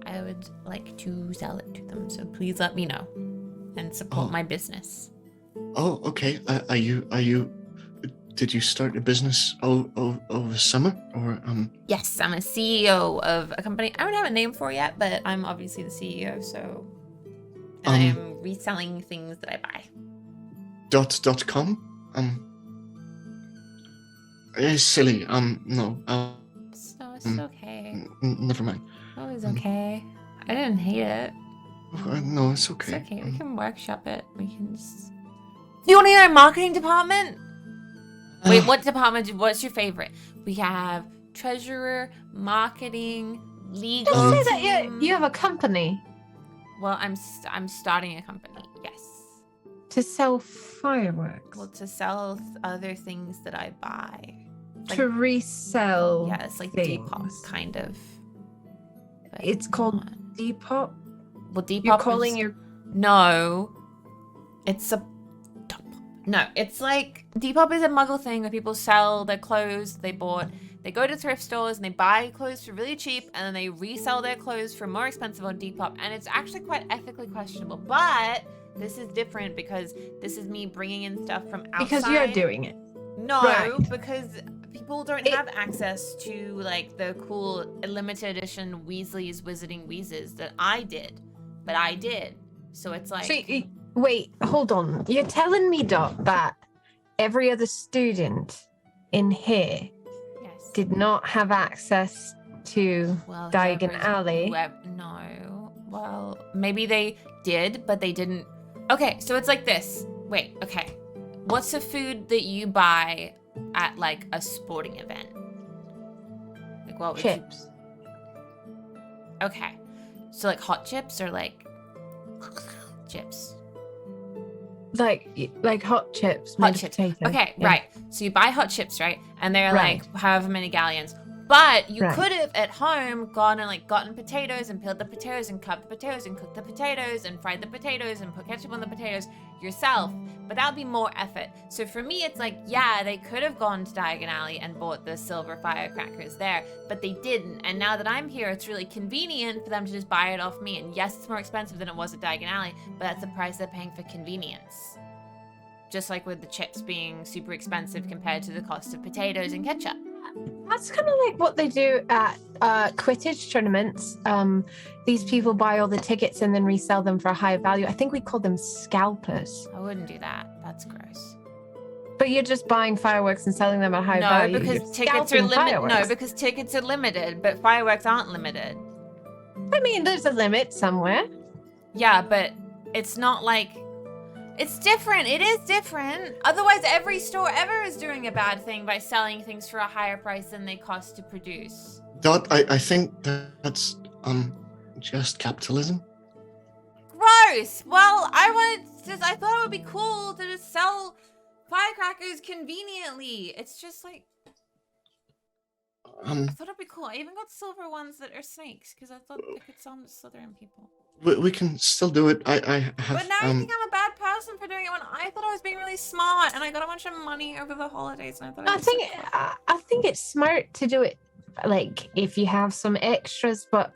I would like to sell it to them. So please let me know and support my business. Oh, okay. Did you start a business over summer or Yes, I'm a CEO of a company. I don't have a name for it yet, but I'm obviously the CEO, so and I am reselling things that I buy. .com? It's silly. No. So it's okay. Never mind. Oh, it's okay. I didn't hate it. No, it's okay. It's okay. We can workshop it. We can just... Do you want to hear our marketing department? Wait, what department? What's your favorite? We have treasurer, marketing, legal. Just say that team. you have a company Well, I'm starting a company. Yes. to sell fireworks. Well, to sell other things that I buy. To resell. Yeah, it's like things. Depop, kind of. But It's called not. Depop. Well, Depop. You're calling is... your No. It's a. No, it's like Depop is a Muggle thing where people sell their clothes they bought. They go to thrift stores and they buy clothes for really cheap, and then they resell their clothes for more expensive on Depop, and it's actually quite ethically questionable. But this is different because this is me bringing in stuff from outside. because you're doing it. No, Right. because people don't have access to like the cool limited edition Weasley's Wizarding Wheezes that I did, but I did. So it's like. So, wait, hold on. You're telling me, Dot, that every other student in here Yes. did not have access to Well, Diagon whoever's- Alley? No. Well, maybe they did, but they didn't. Okay, so it's like this. Wait, okay. what's the food that you buy at like a sporting event? Like what would Chips. Okay. So like hot chips or like chips? Like hot chips. Hot made of chips. potato. Okay, Yeah. right. So you buy hot chips, right? And they're Right. like however many galleons. But you Right. could have at home gone and like gotten potatoes and peeled the potatoes and cut the potatoes and cooked the potatoes and fried the potatoes and put ketchup on the potatoes yourself. But that would be more effort. So for me, it's like, yeah, they could have gone to Diagon Alley and bought the silver firecrackers there, but they didn't. And now that I'm here, it's really convenient for them to just buy it off me. And yes, it's more expensive than it was at Diagon Alley, but that's the price they're paying for convenience. Just like with the chips being super expensive compared to the cost of potatoes and ketchup. That's kind of like what they do at Quidditch tournaments. These people buy all the tickets and then resell them for a high value. I think we call them scalpers. I wouldn't do that. That's gross. But you're just buying fireworks and selling them at high No, value. because You're tickets are scalping limited. No, fireworks. because tickets are limited, but fireworks aren't limited. I mean, there's a limit somewhere. Yeah, but it's not like... It's different. It is different. Otherwise, every store ever is doing a bad thing by selling things for a higher price than they cost to produce. Dot, I think that's just capitalism. Gross. Well, I thought it would be cool to just sell firecrackers conveniently. It's just like... I thought it'd be cool. I even got silver ones that are snakes because I thought I could sell them to Slytherin people. We can still do it. I have. But now I think I'm a bad person for doing it when I thought I was being really smart and I got a bunch of money over the holidays and I thought I think it's smart to do it like if you have some extras, but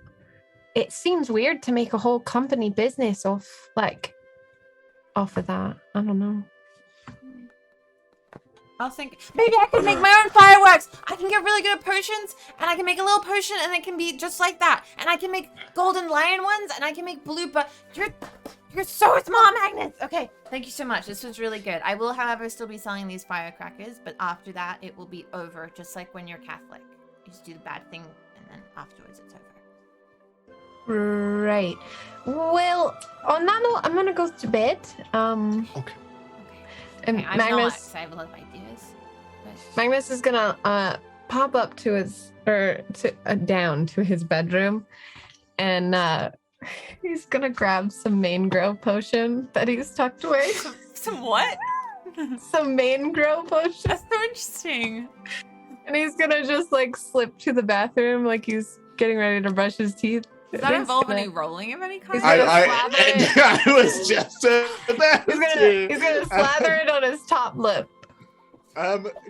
it seems weird to make a whole company business off of that. I don't know. I'll think maybe I can make my own fireworks. I can get really good at potions and I can make a little potion and it can be just like that. And I can make golden lion ones and I can make blue, but you're so smart, Magnus. Okay, thank you so much. This was really good. I will, however, still be selling these firecrackers, but after that it will be over, just like when you're Catholic. You just do the bad thing and then afterwards it's over. Right. Well, on that note, I'm gonna go to bed. Okay. And Okay, I'm not, Magnus, 'cause I have a lot of ideas. But... Magnus is gonna pop up to his down to his bedroom, and he's gonna grab some main grow potion that he's tucked away. Some what? Some main grow potion, That's so interesting. and he's gonna just like slip to the bathroom like he's getting ready to brush his teeth. Does that He's involve gonna- any rolling of any kind? He's gonna I slather it. I was just about He's gonna slather it on his top lip.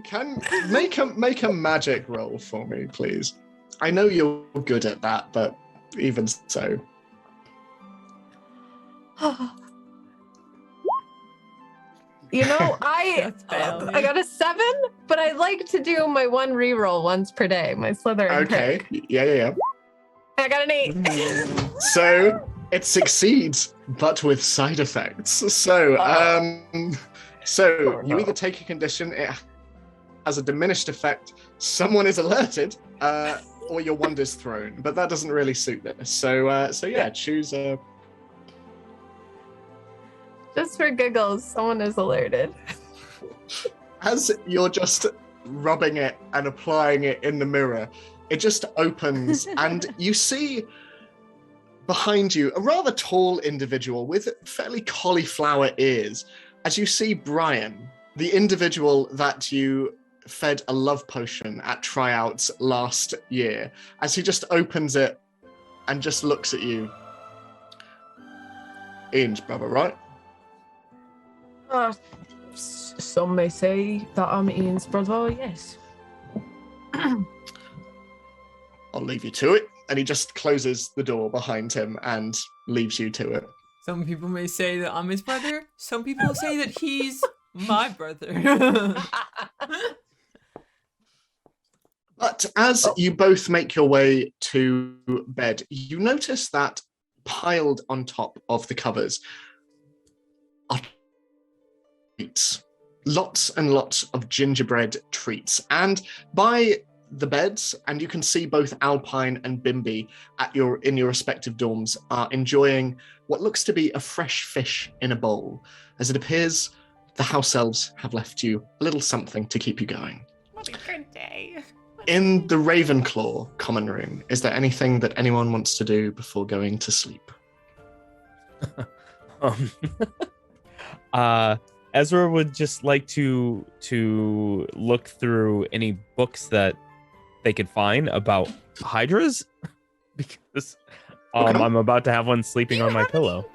Can make a magic roll for me, please. I know you're good at that, but even so. You know, I got a 7, but I like to do my one reroll once per day. My Slytherin Okay. pick. Yeah. I got an 8. So it succeeds, but with side effects. So, you either take a condition, it has a diminished effect, someone is alerted, or your wand is thrown. But that doesn't really suit this. So yeah, choose a. Just for giggles, someone is alerted. As you're just rubbing it and applying it in the mirror, it just opens and you see behind you a rather tall individual with fairly cauliflower ears. As you see Brian, the individual that you fed a love potion at tryouts last year, as he just opens it and just looks at you. Ian's brother, right? Some may say that I'm Ian's brother, yes. I'll leave you to it. And he just closes the door behind him and leaves you to it. Some people may say that I'm his brother. Some people say that he's my brother. But as you both make your way to bed, you notice that piled on top of the covers are treats. Lots and lots of gingerbread treats. And by the beds, and you can see both Alpine and Bimby in your respective dorms are enjoying what looks to be a fresh fish in a bowl, as it appears the house elves have left you a little something to keep you going. What a good day. In the Ravenclaw common room, is there anything that anyone wants to do before going to sleep? Ezra would just like to look through any books that they could find about hydras, because Okay. I'm about to have one sleeping on my pillow.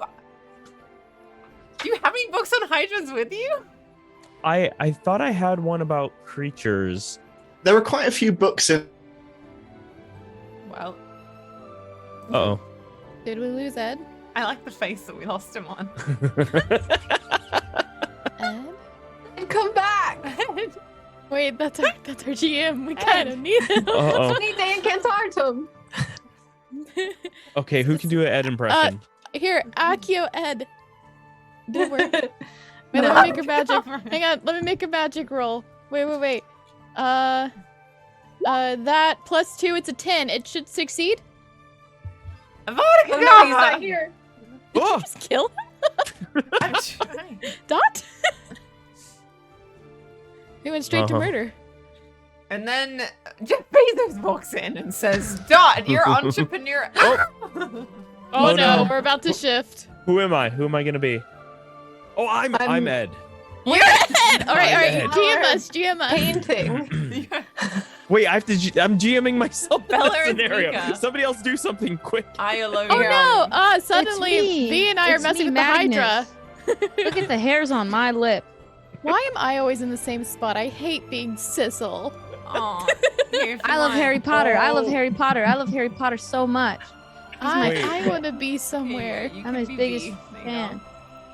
Do you have any books on hydras with you? I thought I had one about creatures. There are quite a few books in. Well, Uh-oh. Did we lose Ed? I like the face that we lost him on. Ed? And come back. Wait, that's our GM. We kind of need him. Uh-oh. We need Dan Cantartum. Okay, who can do an Ed impression? Here, Akio Ed. Did it work? Wait, let me make her magic. Hang on, let me make a magic roll. Wait. That +2, it's a 10. It should succeed. Oh no, he's not here. Did Oh! you just kill him? I'm trying. Dot? He went straight to Uh-huh. murder. And then Jeff Bezos walks in and says, Dot, you're entrepreneur. Oh, Oh, no, no. we're about to shift. Who am I? Who am I gonna be? Oh, I'm Ed. You're Ed! Alright, Ed. GM us. Painting. Wait, I have to. I'm GMing myself in Bella this and scenario. Mika. Somebody else do something quick. I alone. Oh no! Suddenly, me. V and I are It's messing me, with the Hydra. Magnus. Look at the hairs on my lip. Why am I always in the same spot? I hate being Sissel. I love Harry Potter. I love Harry Potter. I love Harry Potter so much. Wait. I want to be somewhere. I'm his biggest fan.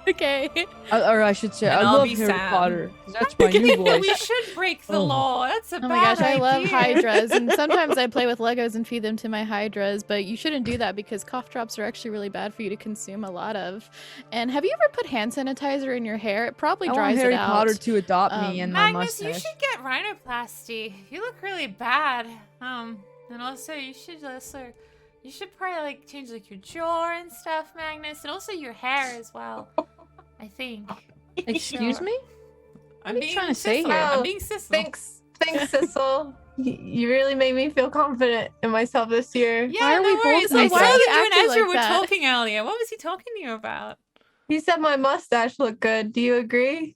Okay. Or I should say, And I I'll love be Harry Sam. Potter. 'Cause that's my new voice. We should break the Oh. law. That's a Oh bad my gosh, I love idea. hydras, and sometimes I play with Legos and feed them to my hydras, but you shouldn't do that because cough drops are actually really bad for you to consume a lot of. And have you ever put hand sanitizer in your hair? It probably I want dries Harry it out. Potter to adopt me and my Magnus, you mustache. should get rhinoplasty. You look really bad. And also you should probably like change like your jaw and stuff, Magnus, and also your hair as well. I think. Excuse me? I'm are you being trying to say Sissel. here? I'm being Sissel. Thanks, Sissel. You really made me feel confident in myself this year. Yeah, Why are no we both worries. like I saw that? that you Acting and Ezra like were that. talking earlier. What was he talking to you about? He said my mustache looked good. Do you agree?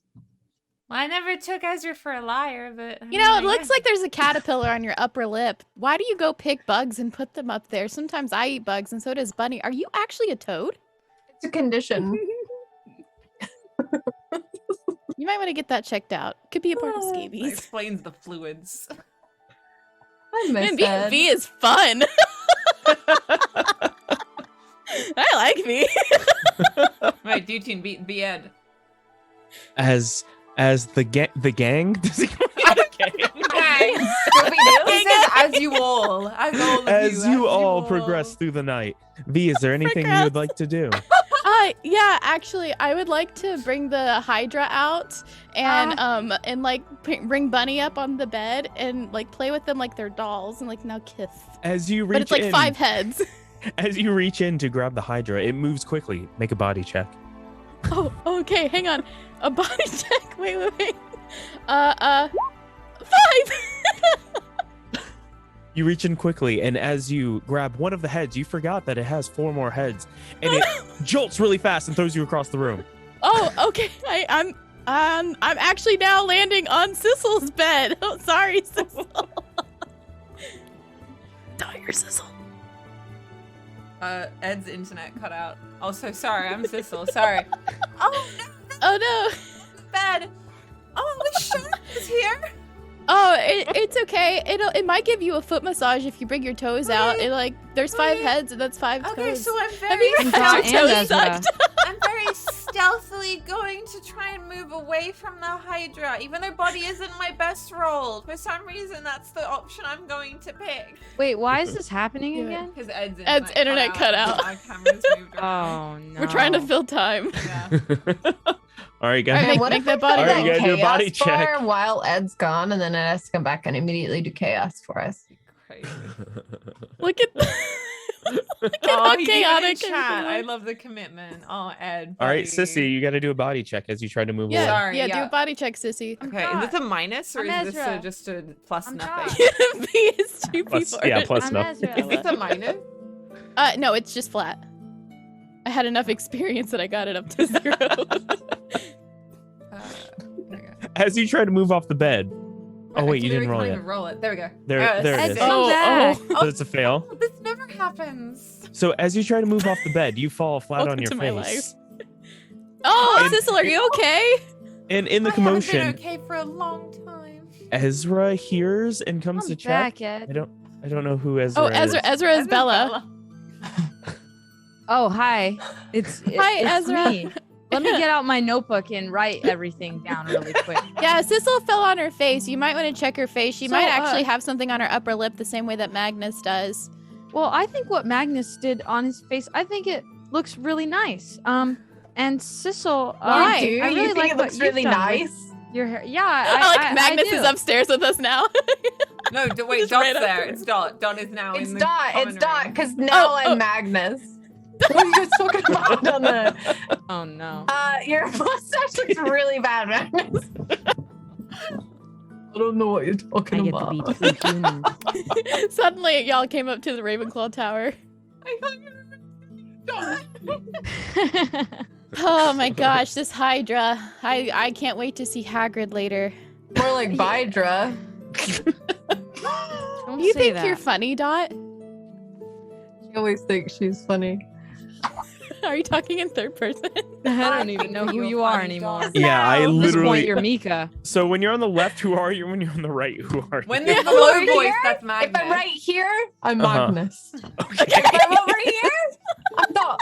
Well, I never took Ezra for a liar, but You know, it looks like there's a caterpillar on your upper lip. Why do you go pick bugs and put them up there? Sometimes I eat bugs, and so does Bunny. Are you actually a toad? It's a condition. You might want to get that checked out. Could be a part of that scabies. explains the fluids. I miss And being Ed. V is fun. I like V. Right, Dutine beat the Ed. As the gang. Does he go by the gang? He says, as you all. As you all progress through the night. V, is there anything you would like to do? Yeah, actually, I would like to bring the Hydra out and like bring Bunny up on the bed and like play with them like they're dolls and like now kiss. As you reach But it's like in, 5 heads. As you reach in to grab the Hydra, it moves quickly. Make a body check. Oh, okay, hang on. A body check. Wait. 5. You reach in quickly, and as you grab one of the heads, you forgot that it has 4 more heads, and it jolts really fast and throws you across the room. Oh, okay. I'm actually now landing on Sissel's bed. Oh, sorry, Sissel. Dire Sissel. Ed's internet cut out. Also, sorry, I'm Sissel. Sorry. Oh Oh no, bed. Oh, the shark is here. Oh, it's okay. It might give you a foot massage if you bring your toes out. It like there's 5 heads and that's 5 toes. Okay, so I'm Have very you ever Dot had your and toes Ezra. sucked? I'm very stealthily going to try and move away from the Hydra, even though body isn't my best role. For some reason, that's the option I'm going to pick. Wait, why is this happening Yeah. again? Because Ed's internet cut out. My camera's moved around. Oh no. We're trying to fill time. Yeah. All right, All right, guys. make- what make if that we body put roll. it in Alright, you gotta do a body chaos check. bar while Ed's gone, and then Ed has to come back and immediately do chaos for us. Crazy. Look at Oh, he chaotic chaotic. and Chat. I chaotic. love the commitment. Oh, Ed. All right, buddy. Sissy, you got to do a body check as you try to move Yeah, away. Sorry, yeah, do yeah. a body check, sissy. Okay, is this a minus or I'm is this Ezra. just a plus I'm nothing? Dot. B is 2 Plus- people. yeah, plus I'm nothing. Ezra. Is this a minus? No, it's just flat. I had enough experience that I got it up to 0. Okay. As you try to move off the bed. Oh wait, you Actually, didn't roll we yet. can't even roll it. There we go. There Oh, it this- is. Ed, come back. So it's a fail. Oh, this never happens. So as you try to move off the bed, you fall flat Welcome on your to my face. Oh, And- Sissel, are you okay? And in the I haven't commotion, been okay for a long time. Ezra hears and comes Come to check. back, Ed. I don't know who Ezra Oh, is. Ezra is Bella. Oh, hi. It's Hi, Ezra. me. Let me get out my notebook and write everything down really quick. Yeah, Sissel fell on her face. You might want to check her face. She So, might actually have something on her upper lip the same way that Magnus does. Well, I think what Magnus did on his face, I think it looks really nice. And Sissel, Why? You do? I really you think like it what looks you've really done with nice? your hair. Yeah, I like Magnus do. is upstairs with us now. No, wait, Just Dot's right up there. to It's Dot. Dot is now It's in the Dot. It's common Dot. room. Because now Oh, I'm Magnus. What are you guys talking about down there? Oh no. Your mustache looks really bad, Magnus. I don't know what you're talking I get about. to be too human. Suddenly, y'all came up to the Ravenclaw Tower. I thought you were Dot. Oh my gosh, this Hydra. I can't wait to see Hagrid later. More like Bydra. Don't You say think that. you're funny, Dot? She always thinks she's funny. Are you talking in third person? I don't even know who you are anymore. Yeah, I At this literally. point, you're Mika. So when you're on the left, who are you? When you're on the right, who are you? When there's the low Over voice, here? that's Magnus. If I'm right here, I'm Uh-huh. Magnus. Okay. If I'm over here, I'm Dot.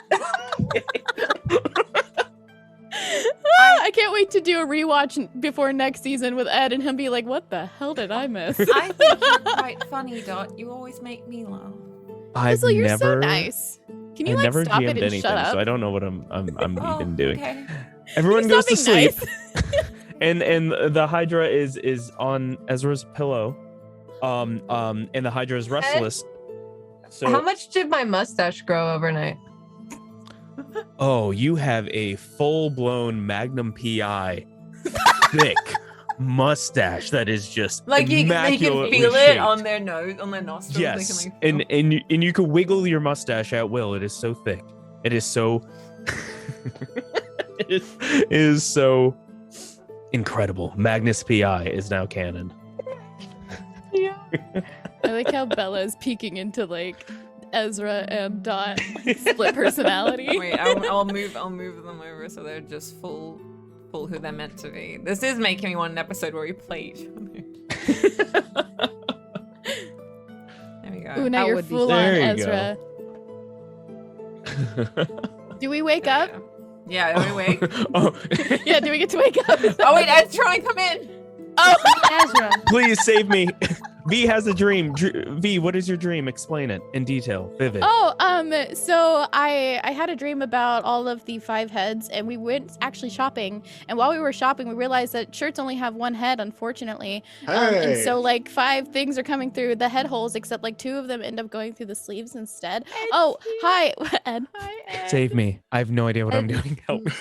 I can't wait to do a rewatch before next season with Ed and him be like, what the hell did I miss? I think you're quite funny, Dot. You always make me laugh. I've Sissel, you're so never, nice. Can you I like never stop GM'd it and anything, shut up? so I don't know what I'm Oh, even doing. okay. Everyone Can you goes to stop being sleep, nice? and the Hydra is on Ezra's pillow, and the Hydra is restless. So How much did my mustache grow overnight? oh, you have a full-blown Magnum PI, thick mustache that is just Like you can immaculately feel it shaped. on their nose, on their nostrils. Yes, They can, like, and you can wiggle your mustache at will. It is so thick. It is so. it is so incredible. Magnus PI is now canon. I like how Bella is peeking into like Ezra and Dot like, split personality. Wait, I'll move them over so they're just full who they're meant to be. This is making me want an episode where we play each other. There we go. Ooh, now That you're would be full fun. on There you Ezra. Do we wake up? Yeah, are we wake? Oh, Yeah, do we get to wake up? Oh wait, Ed's trying to come in. Ezra. please save me. V has a dream. V, what is your dream? Explain it in detail, vivid. Oh, so I had a dream about all of the 5 heads, and we went actually shopping. And while we were shopping, we realized that shirts only have 1 head, unfortunately. And Hey. so like 5 things are coming through the head holes, except like 2 of them end up going through the sleeves instead. Oh, hi, Ed. Save me. I have no idea what I'm doing. Help me.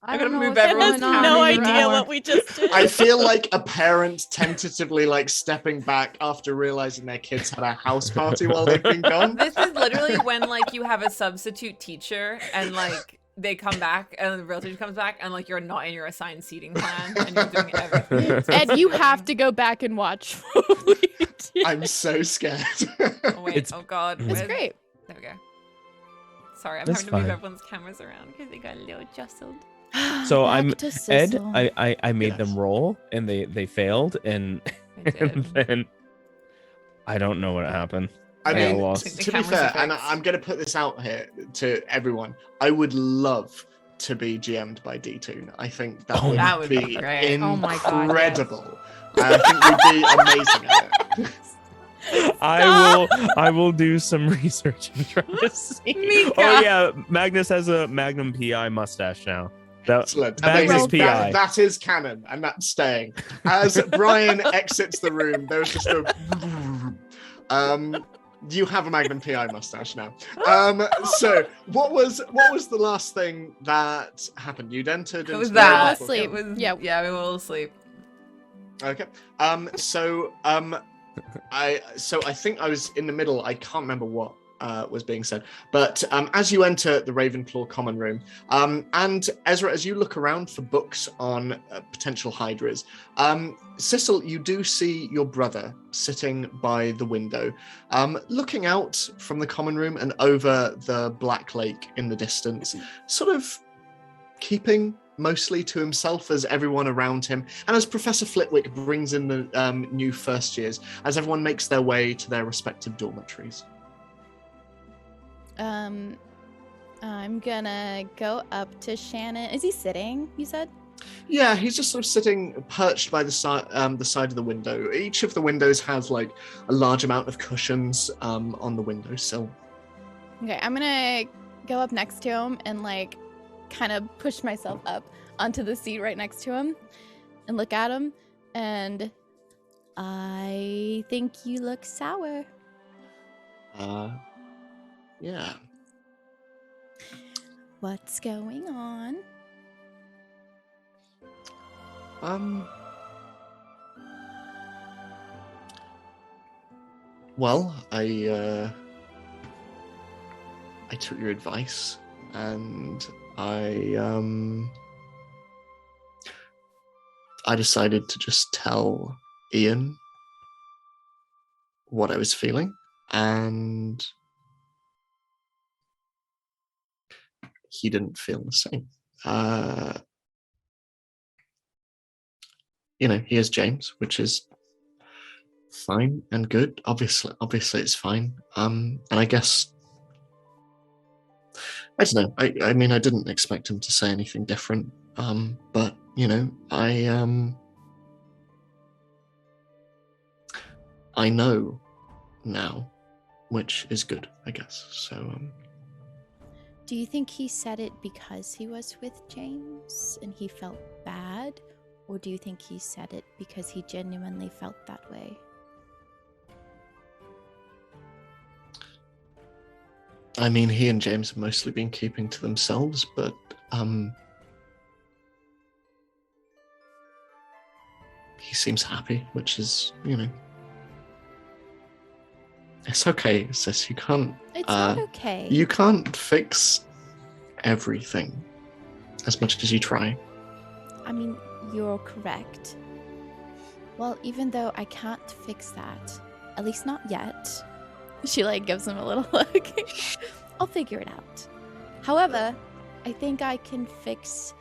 I gotta don't know move what's Ed everyone's has going on no anymore. idea what we just did. I feel like a parent tentatively like stepping back after realizing their kids had a house party while they've been gone. This is literally when like you have a substitute teacher and like they come back and the real teacher comes back and like you're not in your assigned seating plan and you're doing everything. Ed, you have to go back and watch what we did. I'm so scared. Oh wait, It's- oh god. It's where's- great. There we go. Sorry, I'm That's having to move fine. everyone's cameras around because they got a little jostled. So Back I'm to Ed. Sissel. I made Yes. them roll, and they failed, and I and did. then I don't know what happened. I Yeah, mean, lost. to The be cameras fair, are and fixed. I'm going to put this out here to everyone, I would love to be GM'd by D2. I think that Oh, would, that would be be great. Oh my God, yes. incredible. I think we'd be amazing at it. I will do some research and try to see. Mika. Oh yeah, Magnus has a Magnum PI mustache now. That, Excellent. Magnus Amazing. PI. That is canon, and that's staying. As Brian exits the room, there's just a You have a Magnum PI mustache now. So what was the last thing that happened? You'd entered. It was into that. the asleep. It was, Yeah. we were all asleep. Okay. I think I was in the middle. I can't remember what was being said. But as you enter the Ravenclaw common room, and Ezra, as you look around for books on potential hydras, Sissel, you do see your brother sitting by the window, looking out from the common room and over the Black Lake in the distance, sort of keeping mostly to himself as everyone around him, and as Professor Flitwick brings in the new first years, as everyone makes their way to their respective dormitories. I'm gonna go up to Shannon. Is he sitting, you said? Yeah, he's just sort of sitting perched by the side of the window. Each of the windows has like a large amount of cushions on the windowsill. Okay, I'm gonna go up next to him and like kind of push myself up onto the seat right next to him and look at him, and I think you look sour. Yeah. What's going on? Well, I took your advice, and I decided to just tell Ian what I was feeling, and he didn't feel the same. He has James, which is fine and good. Obviously it's fine. And I guess, I don't know. I mean, I didn't expect him to say anything different. But I know now, which is good, I guess. So. Do you think he said it because he was with James and he felt bad? Or do you think he said it because he genuinely felt that way? I mean, he and James have mostly been keeping to themselves, but he seems happy, which is, it's okay, sis. You can't. It's not okay. You can't fix everything as much as you try. I mean, you're correct. Well, even though I can't fix that, at least not yet, she gives him a little look. I'll figure it out. However, I think I can fix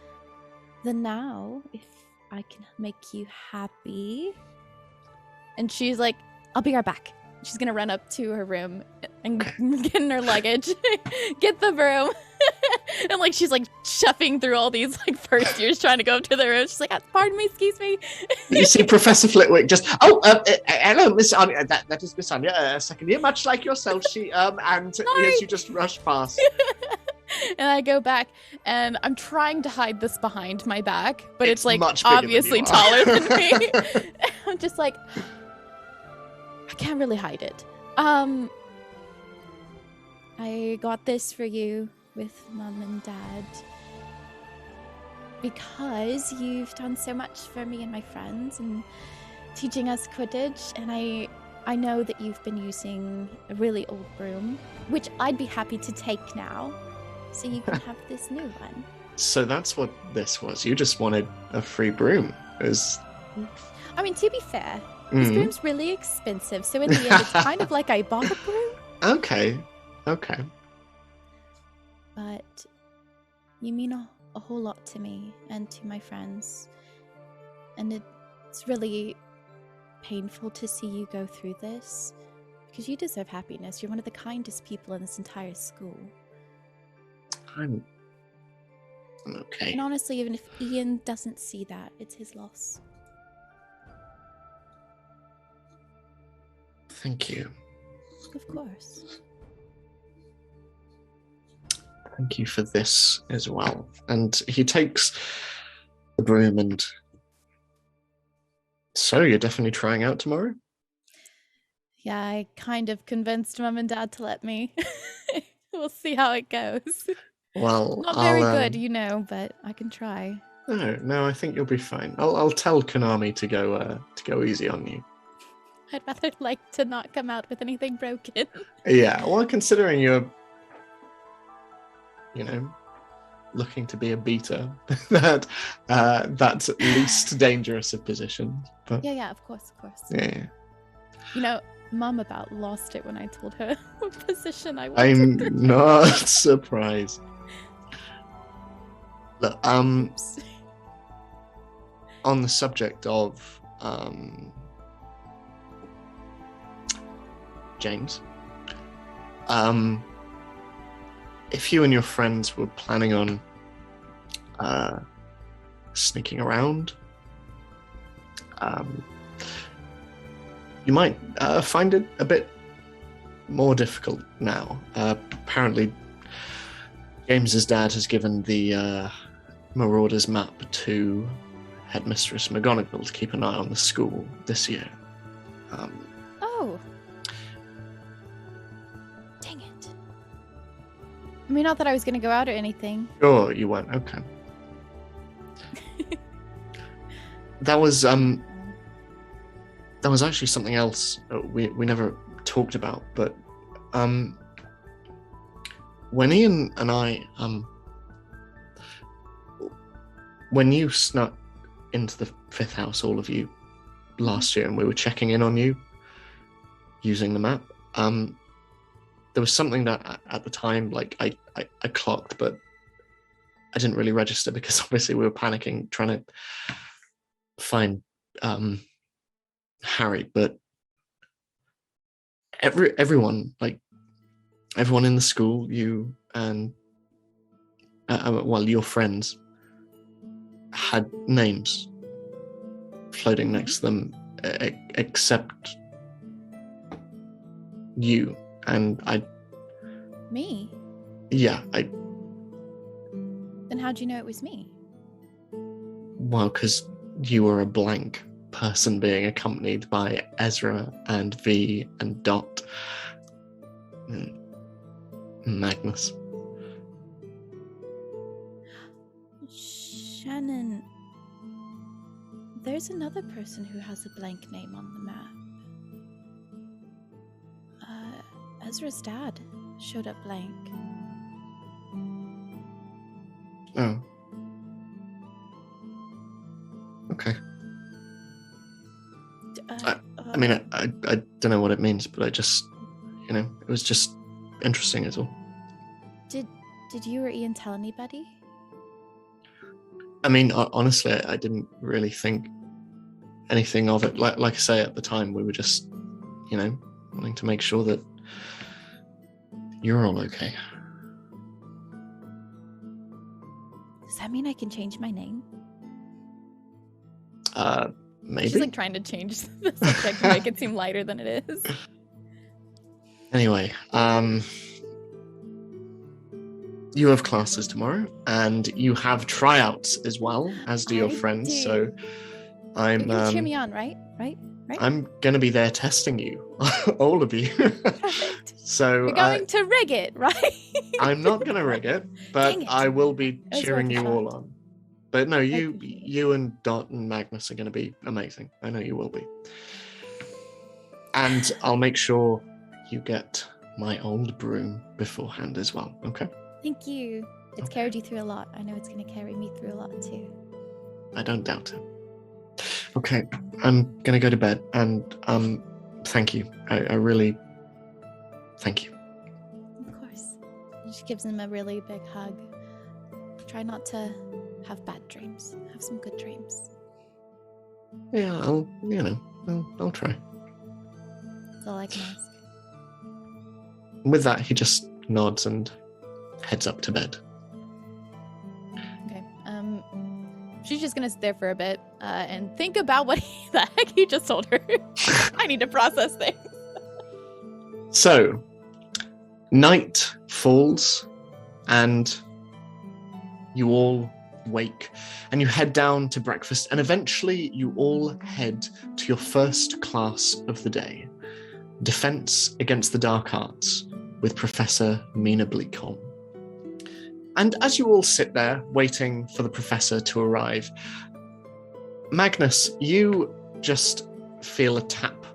the now if I can make you happy. And she's like, I'll be right back. She's gonna run up to her room and get in her luggage, get the broom, and she's shuffling through all these first years trying to go up to the room. She's like, "Pardon me, excuse me." You see Professor Flitwick just, hello, Miss Anya. That is Miss Anya, second year, much like yourself. She and yes, you just rush past. And I go back, and I'm trying to hide this behind my back, but it's much bigger obviously than you are. taller than me. I'm just I can't really hide it. I got this for you with Mom and Dad because you've done so much for me and my friends and teaching us Quidditch, and I know that you've been using a really old broom, which I'd be happy to take now, so you can have this new one. So that's what this was. You just wanted a free broom. I mean, to be fair, this broom's really expensive, so in the end, it's kind of like I bought a broom. Okay. But you mean a whole lot to me and to my friends. And it's really painful to see you go through this, because you deserve happiness. You're one of the kindest people in this entire school. I'm okay. And honestly, even if Ian doesn't see that, it's his loss. Thank you. Of course. Thank you for this as well. And he takes the broom and... So, you're definitely trying out tomorrow? Yeah, I kind of convinced Mum and Dad to let me. We'll see how it goes. Well, Not very I'll, good, you know, but I can try. No, I think you'll be fine. I'll tell Konami to go easy on you. I'd rather like to not come out with anything broken. Yeah, well, considering you're, looking to be a beta, that's at least dangerous of positions. But Yeah, of course. yeah. You know, Mum about lost it when I told her what position I I'm wanted. not surprised. Look, Oops. on the subject of James, if you and your friends were planning on sneaking around, you might find it a bit more difficult now. Apparently, James's dad has given the Marauders map to Headmistress McGonagall to keep an eye on the school this year. Oh. Dang it. I mean, not that I was going to go out or anything. Oh, you weren't. Okay. That was actually something else we never talked about, but when Ian and I when you snuck into the fifth house, all of you, last year, and we were checking in on you using the map, there was something that at the time, like, I clocked, but I didn't really register because obviously we were panicking trying to find Harry, but everyone in the school, you and your friends, had names floating next to them, except you. And Me? Yeah, Then how'd you know it was me? well, because you were a blank person being accompanied by Ezra and V and Dot and Magnus. Shannon, there's another person who has a blank name on the map. Ezra's dad showed up blank. Oh. Okay. I mean, I don't know what it means, but I just, it was just interesting as all. Did you or Ian tell anybody? I mean, honestly, I didn't really think anything of it. Like I say, at the time, we were just, wanting to make sure that you're all okay. Does that mean I can change my name? Maybe. She's trying to change the subject to make it seem lighter than it is. Anyway, you have classes tomorrow, and you have tryouts as well, as do your friends. do. So I'm You're gonna cheer me on, right? I'm gonna be there testing you, all of you. Perfect. So You're going to rig it, right? I'm not gonna rig it, but Dang it. I will be was cheering worth a you all shot. on. But no, I you appreciate it. you and Dot and Magnus are gonna be amazing. I know you will be. And I'll make sure you get my old broom beforehand as well. Okay? Thank you. It's carried you through a lot. I know it's going to carry me through a lot too. I don't doubt it. Okay, I'm gonna go to bed, and thank you. I really thank you. Of course. She gives him a really big hug. Try not to have bad dreams. Have some good dreams. Yeah, I'll try. That's all I can ask. With that, he just nods and heads up to bed. Okay. She's just gonna sit there for a bit and think about what the heck he just told her. I need to process things. So, night falls, and you all wake, and you head down to breakfast, and eventually you all head to your first class of the day. Defense Against the Dark Arts with Professor Mina Bleakholm. And as you all sit there waiting for the professor to arrive, Magnus, you just feel a tap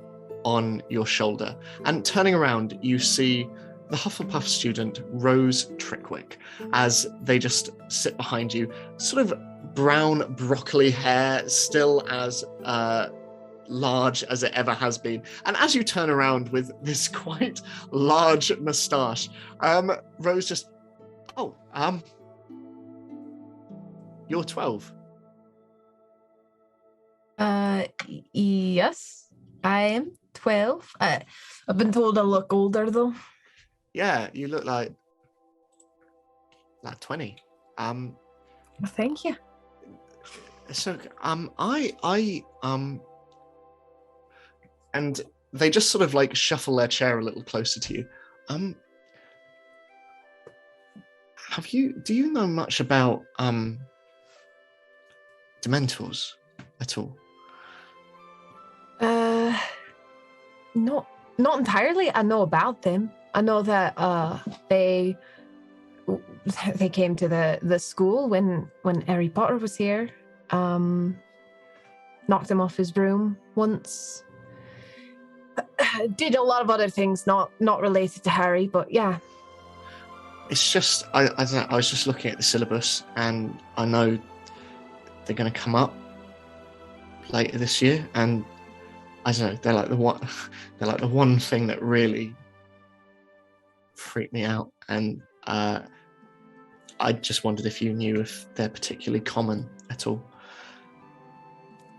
on your shoulder, and turning around, you see the Hufflepuff student, Rose Trickwick, as they just sit behind you, sort of brown broccoli hair, still as large as it ever has been. And as you turn around with this quite large moustache, Rose just, you're 12. Yes, I am 12. I've been told I look older though. Yeah, you look like 20. Thank you. So, and they just sort of like shuffle their chair a little closer to you. Do you know much about, Dementors at all? Not entirely. I know about them. I know that they came to the school when Harry Potter was here. Knocked him off his broom once. Did a lot of other things not related to Harry, but yeah. It's just I don't know, I was just looking at the syllabus, and I know they're going to come up later this year, and I don't know, they're like the one thing that really freaked me out, and I just wondered if you knew if they're particularly common at all.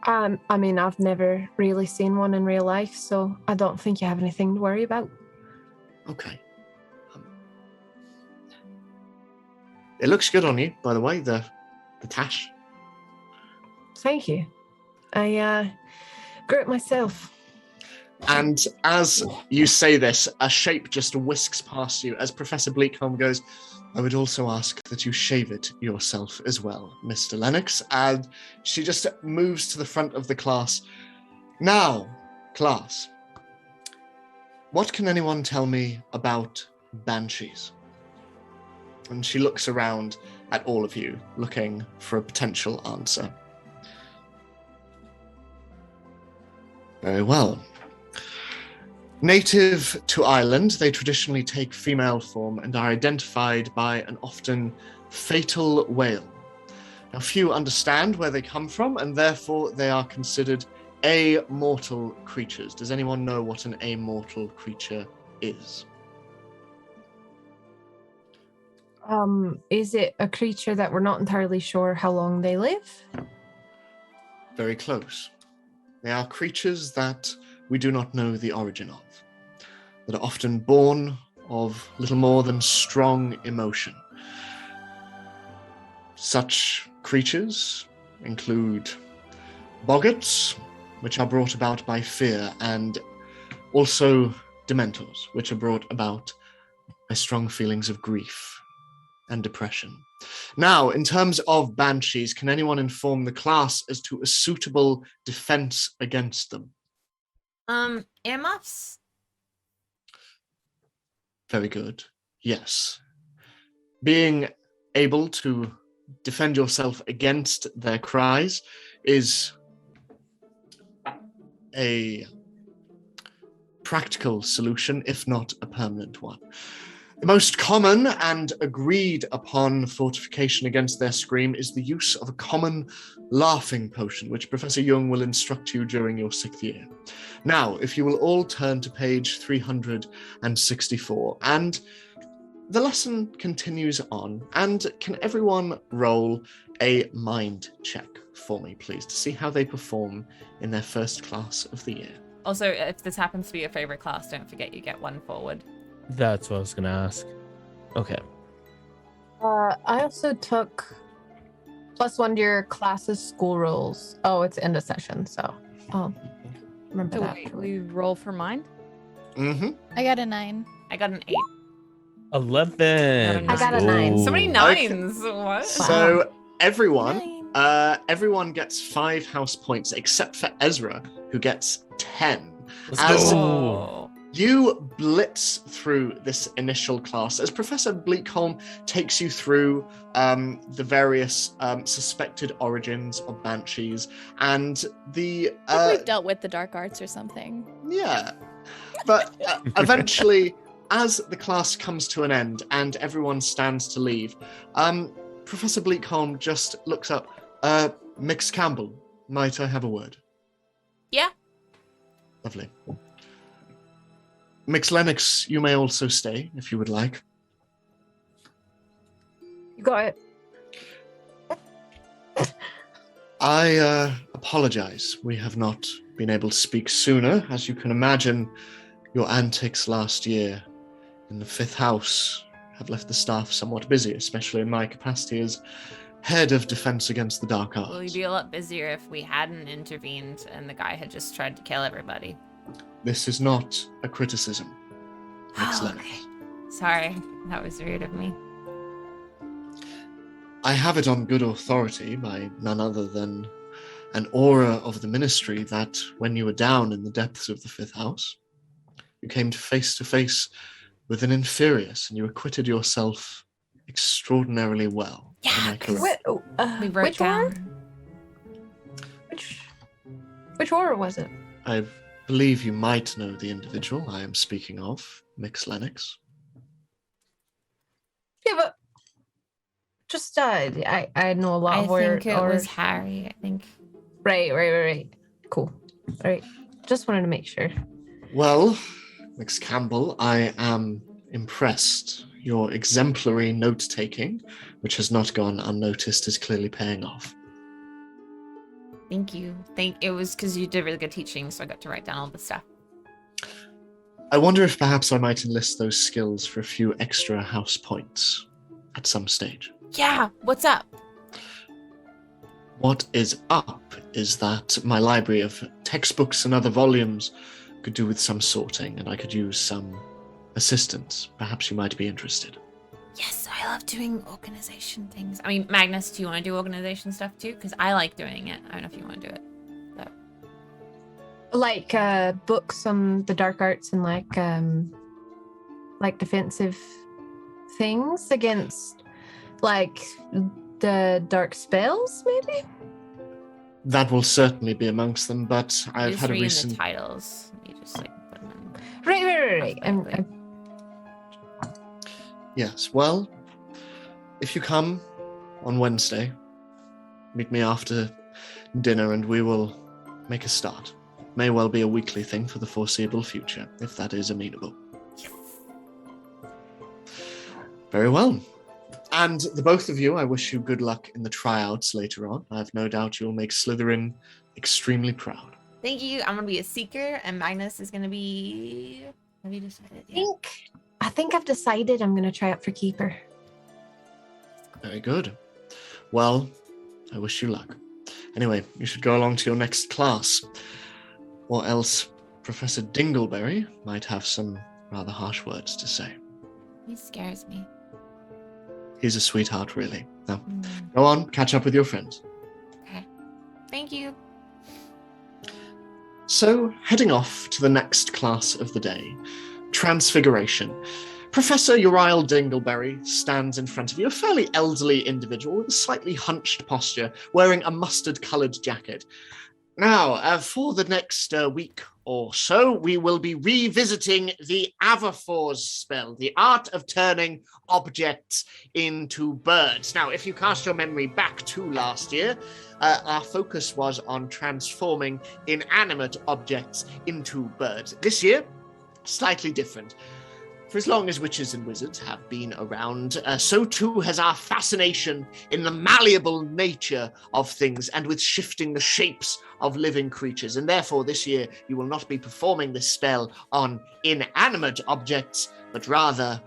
I mean, I've never really seen one in real life, so I don't think you have anything to worry about. Okay. It looks good on you, by the way, the tash. Thank you. I grew it myself. And as you say this, a shape just whisks past you as Professor Bleakholm goes, I would also ask that you shave it yourself as well, Mr. Lennox. And she just moves to the front of the class. Now, class, what can anyone tell me about banshees? And she looks around at all of you, looking for a potential answer. Very well. Native to Ireland, they traditionally take female form and are identified by an often fatal wail. Now, few understand where they come from, and therefore they are considered amortal creatures. Does anyone know what an amortal creature is? Is it a creature that we're not entirely sure how long they live? Very close. They are creatures that we do not know the origin of, that are often born of little more than strong emotion. Such creatures include boggarts, which are brought about by fear, and also dementors, which are brought about by strong feelings of grief and depression. Now, in terms of banshees, can anyone inform the class as to a suitable defense against them? Earmuffs? Very good. Yes. Being able to defend yourself against their cries is a practical solution, if not a permanent one. The most common and agreed upon fortification against their scream is the use of a common laughing potion, which Professor Young will instruct you during your 6th year. Now, if you will all turn to page 364, and the lesson continues on, and can everyone roll a mind check for me, please, to see how they perform in their first class of the year. Also, if this happens to be your favorite class, don't forget you get 1 forward. That's what I was gonna ask. Okay. I also took +1 to your class's school rules. Oh, it's end of session, so I'll remember So that. we roll for mine? Mm-hmm. I got a 9. I got an 8. 11. I got a 9. So many Okay. 9s. What? So everyone, 9. everyone gets 5 house points except for Ezra, who gets 10. Let's As- go. Oh. You blitz through this initial class as Professor Bleakholm takes you through the various suspected origins of banshees and the. I think we've dealt with the dark arts or something. Yeah, but eventually, as the class comes to an end and everyone stands to leave, Professor Bleakholm just looks up. Mix Campbell, might I have a word? Yeah. Lovely. Mix Lennox, you may also stay if you would like. You got it. I apologize. We have not been able to speak sooner. As you can imagine, your antics last year in the 5th house have left the staff somewhat busy, especially in my capacity as head of defense against the dark arts. Well, we'd be a lot busier if we hadn't intervened and the guy had just tried to kill everybody. This is not a criticism. Mix Lennox. Okay. Sorry, that was rude of me. I have it on good authority by none other than an aura of the ministry that when you were down in the depths of the 5th house, you came to face with an inferius and you acquitted yourself extraordinarily well. Yeah, Am I correct? We wrote Which aura? down. Which aura was it? I believe you might know the individual I am speaking of, Mix Lennox. Yeah, but just I know a lot I of auras. think it was Harry. I think. Right. Cool. Right. Just wanted to make sure. Well, Mix Campbell, I am impressed. Your exemplary note-taking, which has not gone unnoticed, is clearly paying off. Thank you. It was because you did really good teaching, so I got to write down all the stuff. I wonder if perhaps I might enlist those skills for a few extra house points at some stage. Yeah, what's up? What is up is that my library of textbooks and other volumes could do with some sorting, and I could use some assistance. Perhaps you might be interested. Yes, I love doing organization things. I mean, Magnus, do you want to do organization stuff too? Because I like doing it. I don't know if you want to do it. Like books on the dark arts and like defensive things against like the dark spells, maybe? That will certainly be amongst them, but I've just had a read recent... the titles. You just like put them in. Right. Yes, well, if you come on Wednesday, meet me after dinner and we will make a start. May well be a weekly thing for the foreseeable future, if that is amenable. Very well. And the both of you, I wish you good luck in the tryouts later on. I have no doubt you'll make Slytherin extremely proud. Thank you. I'm going to be a seeker, and Magnus is going to be... Have you decided yet? I think I've decided I'm going to try out for keeper. Very good. Well, I wish you luck. Anyway, you should go along to your next class. Or else Professor Dingleberry might have some rather harsh words to say. He scares me. He's a sweetheart, really. Now, go on, catch up with your friends. Okay. Thank you. So, heading off to the next class of the day, Transfiguration. Professor Uriel Dingleberry stands in front of you, a fairly elderly individual with a slightly hunched posture, wearing a mustard-coloured jacket. Now, for the next week or so, we will be revisiting the Avaphors spell, the art of turning objects into birds. Now, if you cast your memory back to last year, our focus was on transforming inanimate objects into birds. This year, slightly different. For as long as witches and wizards have been around, so too has our fascination in the malleable nature of things and with shifting the shapes of living creatures. And therefore, this year, you will not be performing this spell on inanimate objects, but rather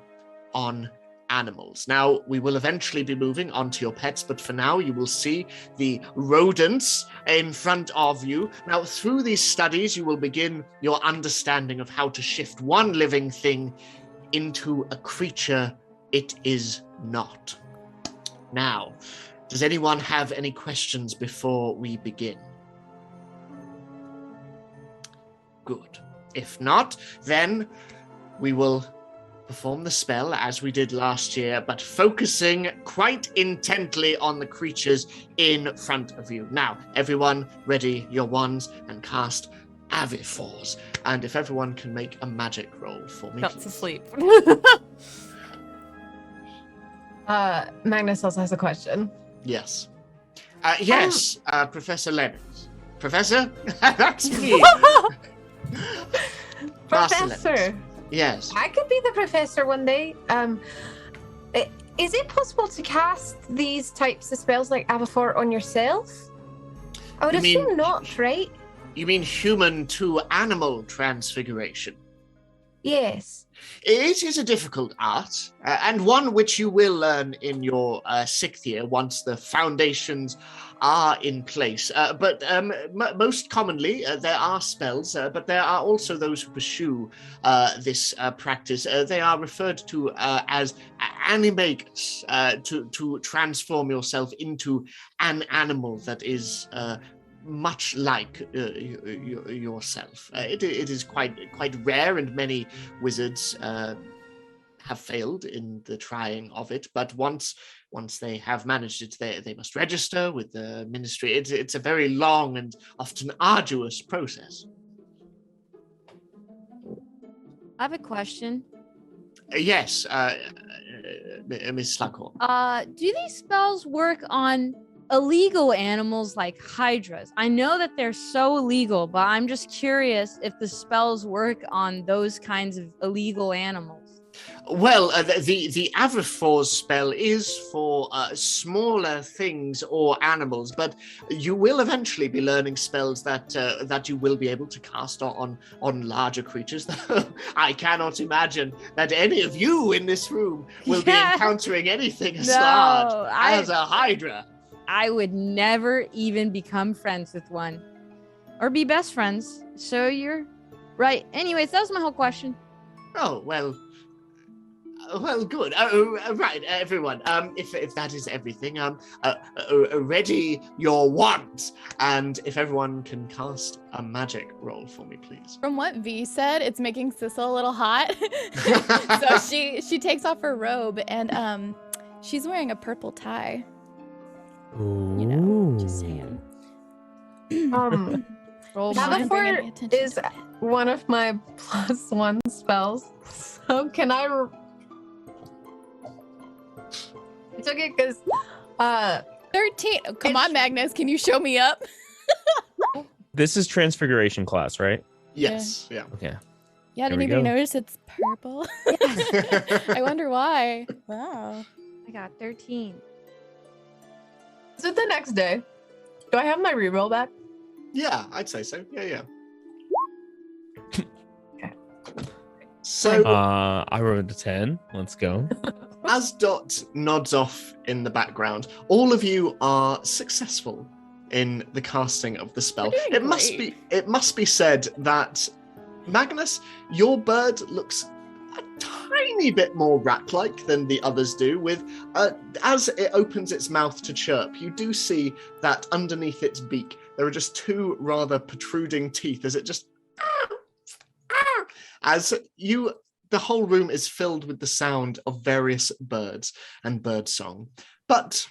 on animals. Now, we will eventually be moving on to your pets, but for now, you will see the rodents in front of you. Now, through these studies, you will begin your understanding of how to shift one living thing into a creature it is not. Now, does anyone have any questions before we begin? Good. If not, then we will perform the spell as we did last year, but focusing quite intently on the creatures in front of you. Now, everyone ready your wands and cast Avifors. And if everyone can make a magic roll for me. Got to sleep. Magnus also has a question. Yes. Yes, Professor Leonard. Professor? That's me. Professor. Yes. I could be the professor one day. Is it possible to cast these types of spells like Avifort on yourself? I would assume not, right? You mean human to animal transfiguration? Yes. It is a difficult art, and one which you will learn in your 6th year once the foundations are in place. But most commonly, there are spells, but there are also those who pursue this practice. They are referred to as animagus, to transform yourself into an animal that is much like yourself. It is quite rare, and many wizards have failed in the trying of it. But once they have managed it, they must register with the ministry. It's a very long and often arduous process. I have a question. Yes, Miss Slughorn. Do these spells work on illegal animals like hydras? I know that they're so illegal, but I'm just curious if the spells work on those kinds of illegal animals. Well, the Avifors spell is for smaller things or animals, but you will eventually be learning spells that you will be able to cast on larger creatures. I cannot imagine that any of you in this room will be encountering anything as large as a hydra. I would never even become friends with one or be best friends. So you're right. Anyways, that was my whole question. Oh, well, good. Right, everyone. If that is everything, ready your wands, and if everyone can cast a magic roll for me, please. From what V said, it's making Sissel a little hot. So she takes off her robe, and she's wearing a purple tie. Ooh. You know, just saying. Avifort is one of my +1 spells. So can I? It's okay because 13. Oh, come on, Magnus. Can you show me up? This is Transfiguration class, right? Yes. Yeah. Okay. Yeah, did There we anybody go. notice it's purple? I wonder why. Wow. I got 13. Is it the next day? Do I have my reroll back? Yeah, I'd say so. Yeah. Okay. So, I rolled a 10. Let's go. as Dot nods off in the background, all of you are successful in the casting of the spell. We're doing It must be said that Magnus, your bird looks a tiny bit more rat-like than the others do. With as it opens its mouth to chirp, you do see that underneath its beak there are just 2 rather protruding teeth as it just the whole room is filled with the sound of various birds and bird song. But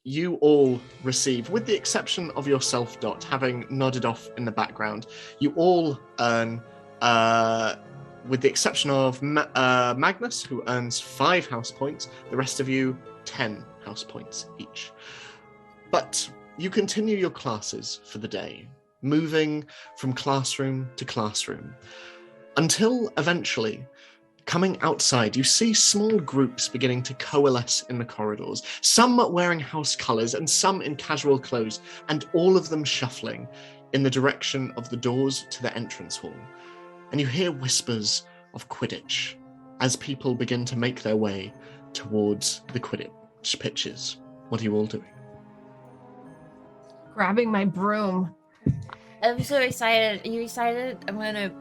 you all receive, with the exception of yourself, Dot, having nodded off in the background, you all earn, with the exception of Magnus, who earns 5 house points, the rest of you 10 house points each. But you continue your classes for the day, moving from classroom to classroom, until eventually, coming outside, you see small groups beginning to coalesce in the corridors, some wearing house colours and some in casual clothes, and all of them shuffling in the direction of the doors to the entrance hall. And you hear whispers of Quidditch as people begin to make their way towards the Quidditch pitches. What are you all doing? Grabbing my broom. I'm so excited. Are you excited? I'm gonna...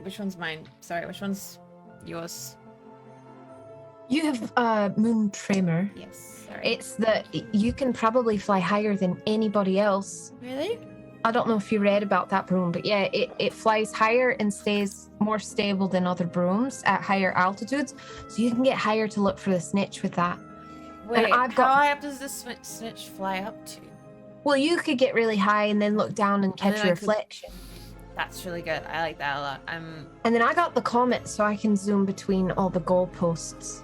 Which one's mine? Sorry, which one's yours? You have Moon Tremor. Yes, sorry. It's that you can probably fly higher than anybody else. Really? I don't know if you read about that broom, but yeah, it flies higher and stays more stable than other brooms at higher altitudes. So you can get higher to look for the snitch with that. Wait, I've how got- high up does this snitch fly up to? Well, you could get really high and then look down and catch then a I could- reflection. That's really good. I like that a lot. And then I got the comet so I can zoom between all the goalposts.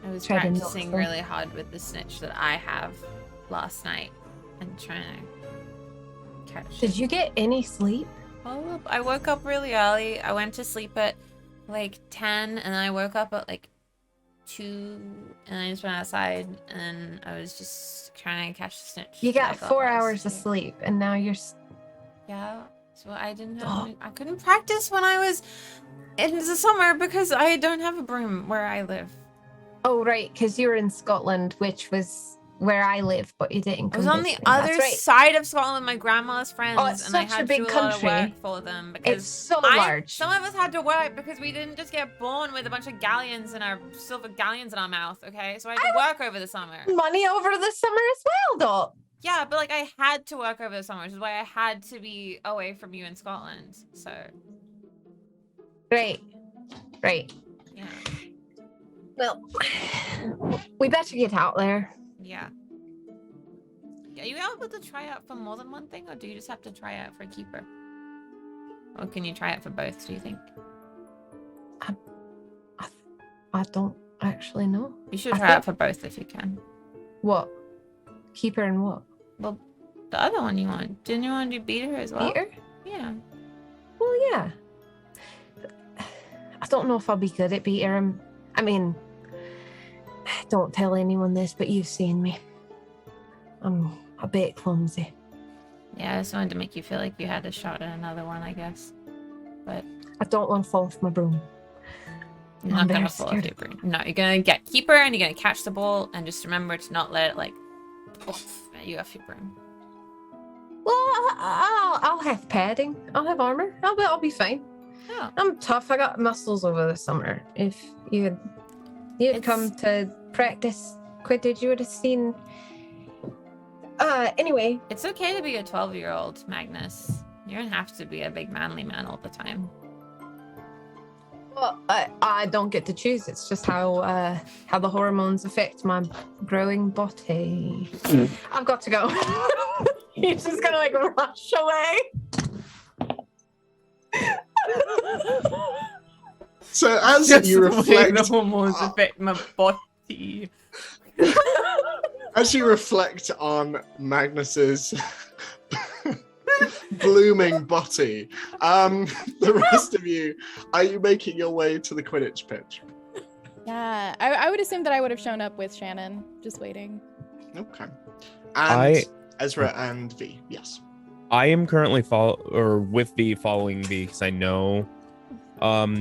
I was Try to knock practicing them. really hard with the snitch that I have last night and trying to catch Did it. you get any sleep? Well, I woke up really early. I went to sleep at like 10 and then I woke up at like 2 and I just went outside and I was just trying to catch the snitch. You that I got thought 4 I was hours of asleep. sleep, and now you're. Yeah. So I didn't have Oh. I couldn't practice when I was in the summer because I don't have a broom where I live. Oh, right, because you were in Scotland, which was where I live, but you didn't I come was on the visit me. That's other right. side of Scotland with my grandma's friends, it's and I such a had big to do a lot of country. work for them because It's so large. some of us had to work because we didn't just get born with a bunch of galleons in our silver galleons in our mouth. Okay, so I had to work over the summer. Money over the summer as well, though. Yeah, but like I had to work over the summer, which is why I had to be away from you in Scotland. So Right. yeah, Well, we better get out there. yeah. Are you able to try out for more than one thing, or do you just have to try out for a keeper? Or can you try out for both? Do you think? I don't actually know. You should I try think- out for both if you can. What? Keeper and what? Well, the other one you want. Didn't you want to do beater as well? Peter? Yeah. Well, yeah. I don't know if I'll be good at beater. I mean, don't tell anyone this, but you've seen me. I'm a bit clumsy. Yeah, I just wanted to make you feel like you had a shot at another one, I guess. But I don't want to fall off my broom. you're I'm not gonna very fall off scared. your broom. No, you're gonna get keeper and you're gonna catch the ball and just remember to not let it like poof at you off your broom. Well, I'll have padding. I'll have armor. I'll be fine. Oh. I'm tough. I got muscles over the summer. If you'd It's- come to practice Quidditch, you would have seen. Anyway, It's okay to be a 12-year-old, Magnus. You don't have to be a big manly man all the time. well, I don't get to choose. It's just how the hormones affect my growing body. I've got to go. He's just gonna like rush away. So as Just you the way reflect, the hormones affect my body. as you reflect on Magnus's blooming body, the rest of you, are you making your way to the Quidditch pitch? Yeah, I would assume that I would have shown up with Shannon, just waiting. Okay. And Ezra and V, yes. I am currently with V following V because I know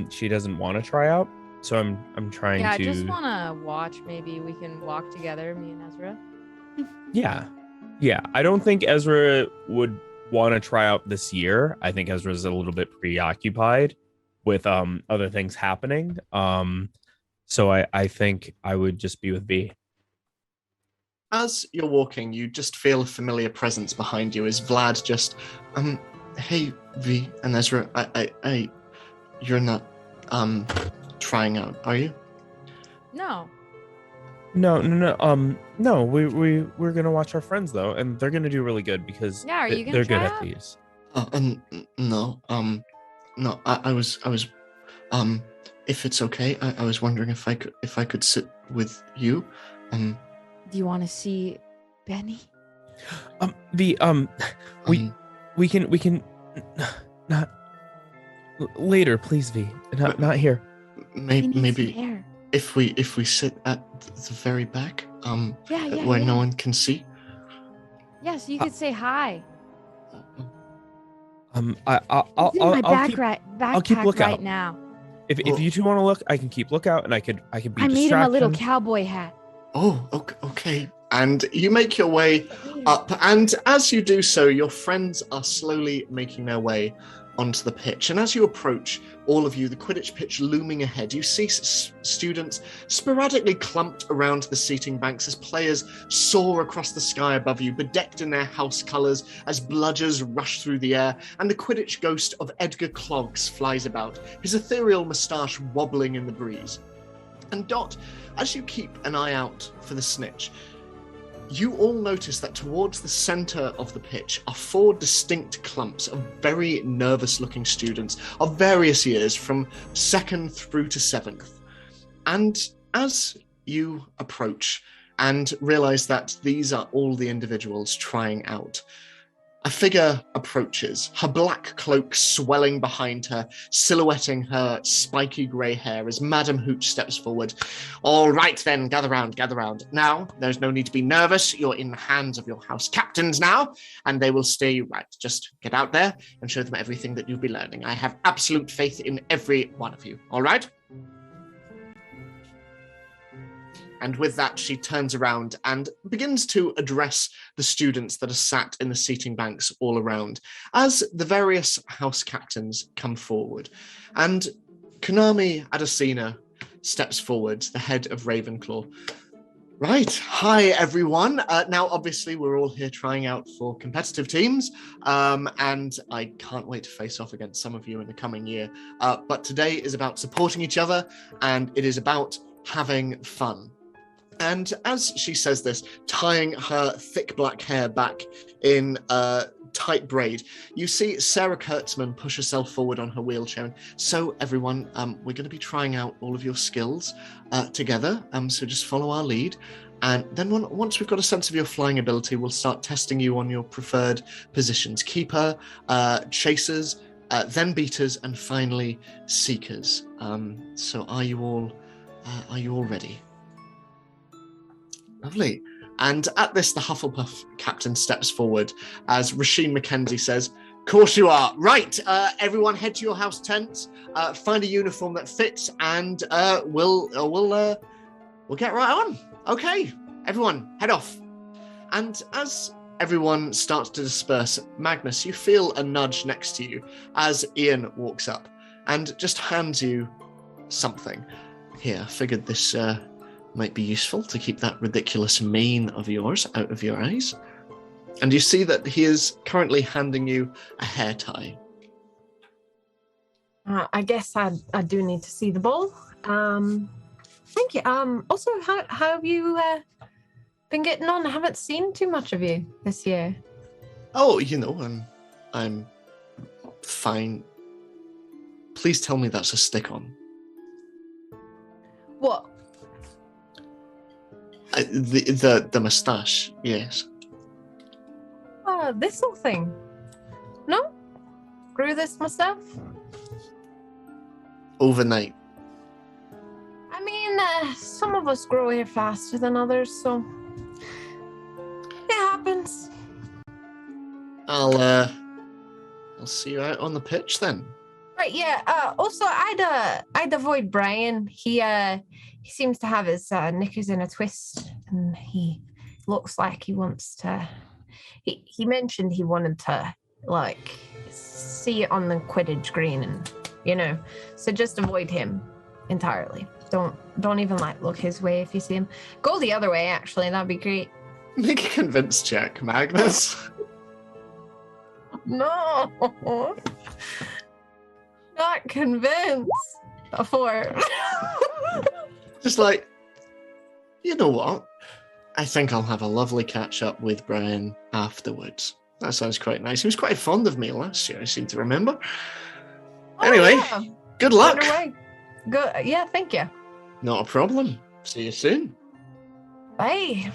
she doesn't want to try out. So I'm trying Yeah, I to just want to watch. Maybe we can walk together, me and Ezra. Yeah. I don't think Ezra would want to try out this year. I think Ezra's a little bit preoccupied with other things happening. So I think I would just be with V. As you're walking, you just feel a familiar presence behind you as Vlad just, hey, V and Ezra, you're not, trying out, are you? No. No. No. We're gonna watch our friends though, and they're gonna do really good because Yeah, are you gonna they're good try at out? these. No, I was, if it's okay, I was wondering if I could sit with you, Do you want to see Benny? We can not later, please, V. Not here. maybe There. if we sit at the very back, Yeah. where no one can see. Yeah, so you could say hi. I'll It's in my I'll keep backpack lookout. right now. If you two want to look, I can keep lookout, and I could be. I made him a little distraction. cowboy hat. Oh, okay. And you make your way up, and as you do so, your friends are slowly making their way onto the pitch. And as you approach, all of you, the Quidditch pitch looming ahead, you see students sporadically clumped around the seating banks as players soar across the sky above you, bedecked in their house colours as bludgers rush through the air, and the Quidditch ghost of Edgar Clogs flies about, his ethereal moustache wobbling in the breeze. And Dot, as you keep an eye out for the snitch, you all notice that towards the centre of the pitch are 4 distinct clumps of very nervous-looking students of various years, from 2nd through to 7th. And as you approach and realise that these are all the individuals trying out, a figure approaches, her black cloak swelling behind her, silhouetting her spiky grey hair as Madam Hooch steps forward. All right then, gather round, gather round. Now, there's no need to be nervous. You're in the hands of your house captains now, and they will steer you right. Just get out there and show them everything that you'll be learning. I have absolute faith in every one of you, all right? And with that, she turns around and begins to address the students that are sat in the seating banks all around, as the various house captains come forward. And Konami Adesina steps forward, the head of Ravenclaw. Right, hi everyone. Now, obviously, we're all here trying out for competitive teams, and I can't wait to face off against some of you in the coming year. But today is about supporting each other, and it is about having fun. And as she says this, tying her thick black hair back in a tight braid, you see Sarah Kurtzman push herself forward on her wheelchair. So everyone, we're going to be trying out all of your skills together. So just follow our lead. And then once we've got a sense of your flying ability, we'll start testing you on your preferred positions. Keeper, chasers, then beaters, and finally seekers. So are you all ready? Lovely. And at this, the Hufflepuff captain steps forward as Rasheen Mackenzie says, "Course you are. Right, everyone head to your house tents, find a uniform that fits, and we'll get right on. Okay, everyone, head off." And as everyone starts to disperse, Magnus, you feel a nudge next to you as Ian walks up and just hands you something. Here, figured this might be useful to keep that ridiculous mane of yours out of your eyes. And you see that he is currently handing you a hair tie. I guess I do need to see the ball. Thank you. Also, how have you been getting on? I haven't seen too much of you this year. Oh, I'm fine. Please tell me that's a stick-on. What? The moustache, yes. This whole thing. No? Grew this myself? Overnight. I mean, some of us grow hair faster than others, so it happens. I'll see you out on the pitch then. Right, yeah. Also, I'd avoid Brian. He seems to have his knickers in a twist, and he looks like he wants to. He mentioned he wanted to see it on the Quidditch green, and so just avoid him entirely. Don't even look his way if you see him. Go the other way, actually. That'd be great. Make a convince check, Magnus. No. Not convinced. A 4. Just you know what? I think I'll have a lovely catch up with Brian afterwards. That sounds quite nice. He was quite fond of me last year, I seem to remember. Anyway, yeah. Good luck. Good. Yeah, thank you. Not a problem. See you soon. Bye.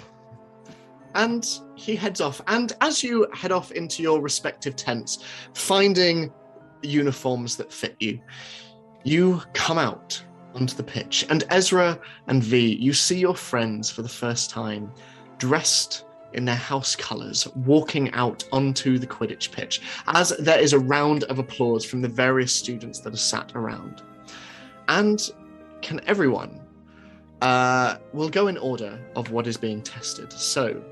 And he heads off. And as you head off into your respective tents, finding uniforms that fit you, you come out onto the pitch. And Ezra and V, you see your friends for the first time, dressed in their house colours, walking out onto the Quidditch pitch, as there is a round of applause from the various students that are sat around. And can everyone, we'll go in order of what is being tested. So,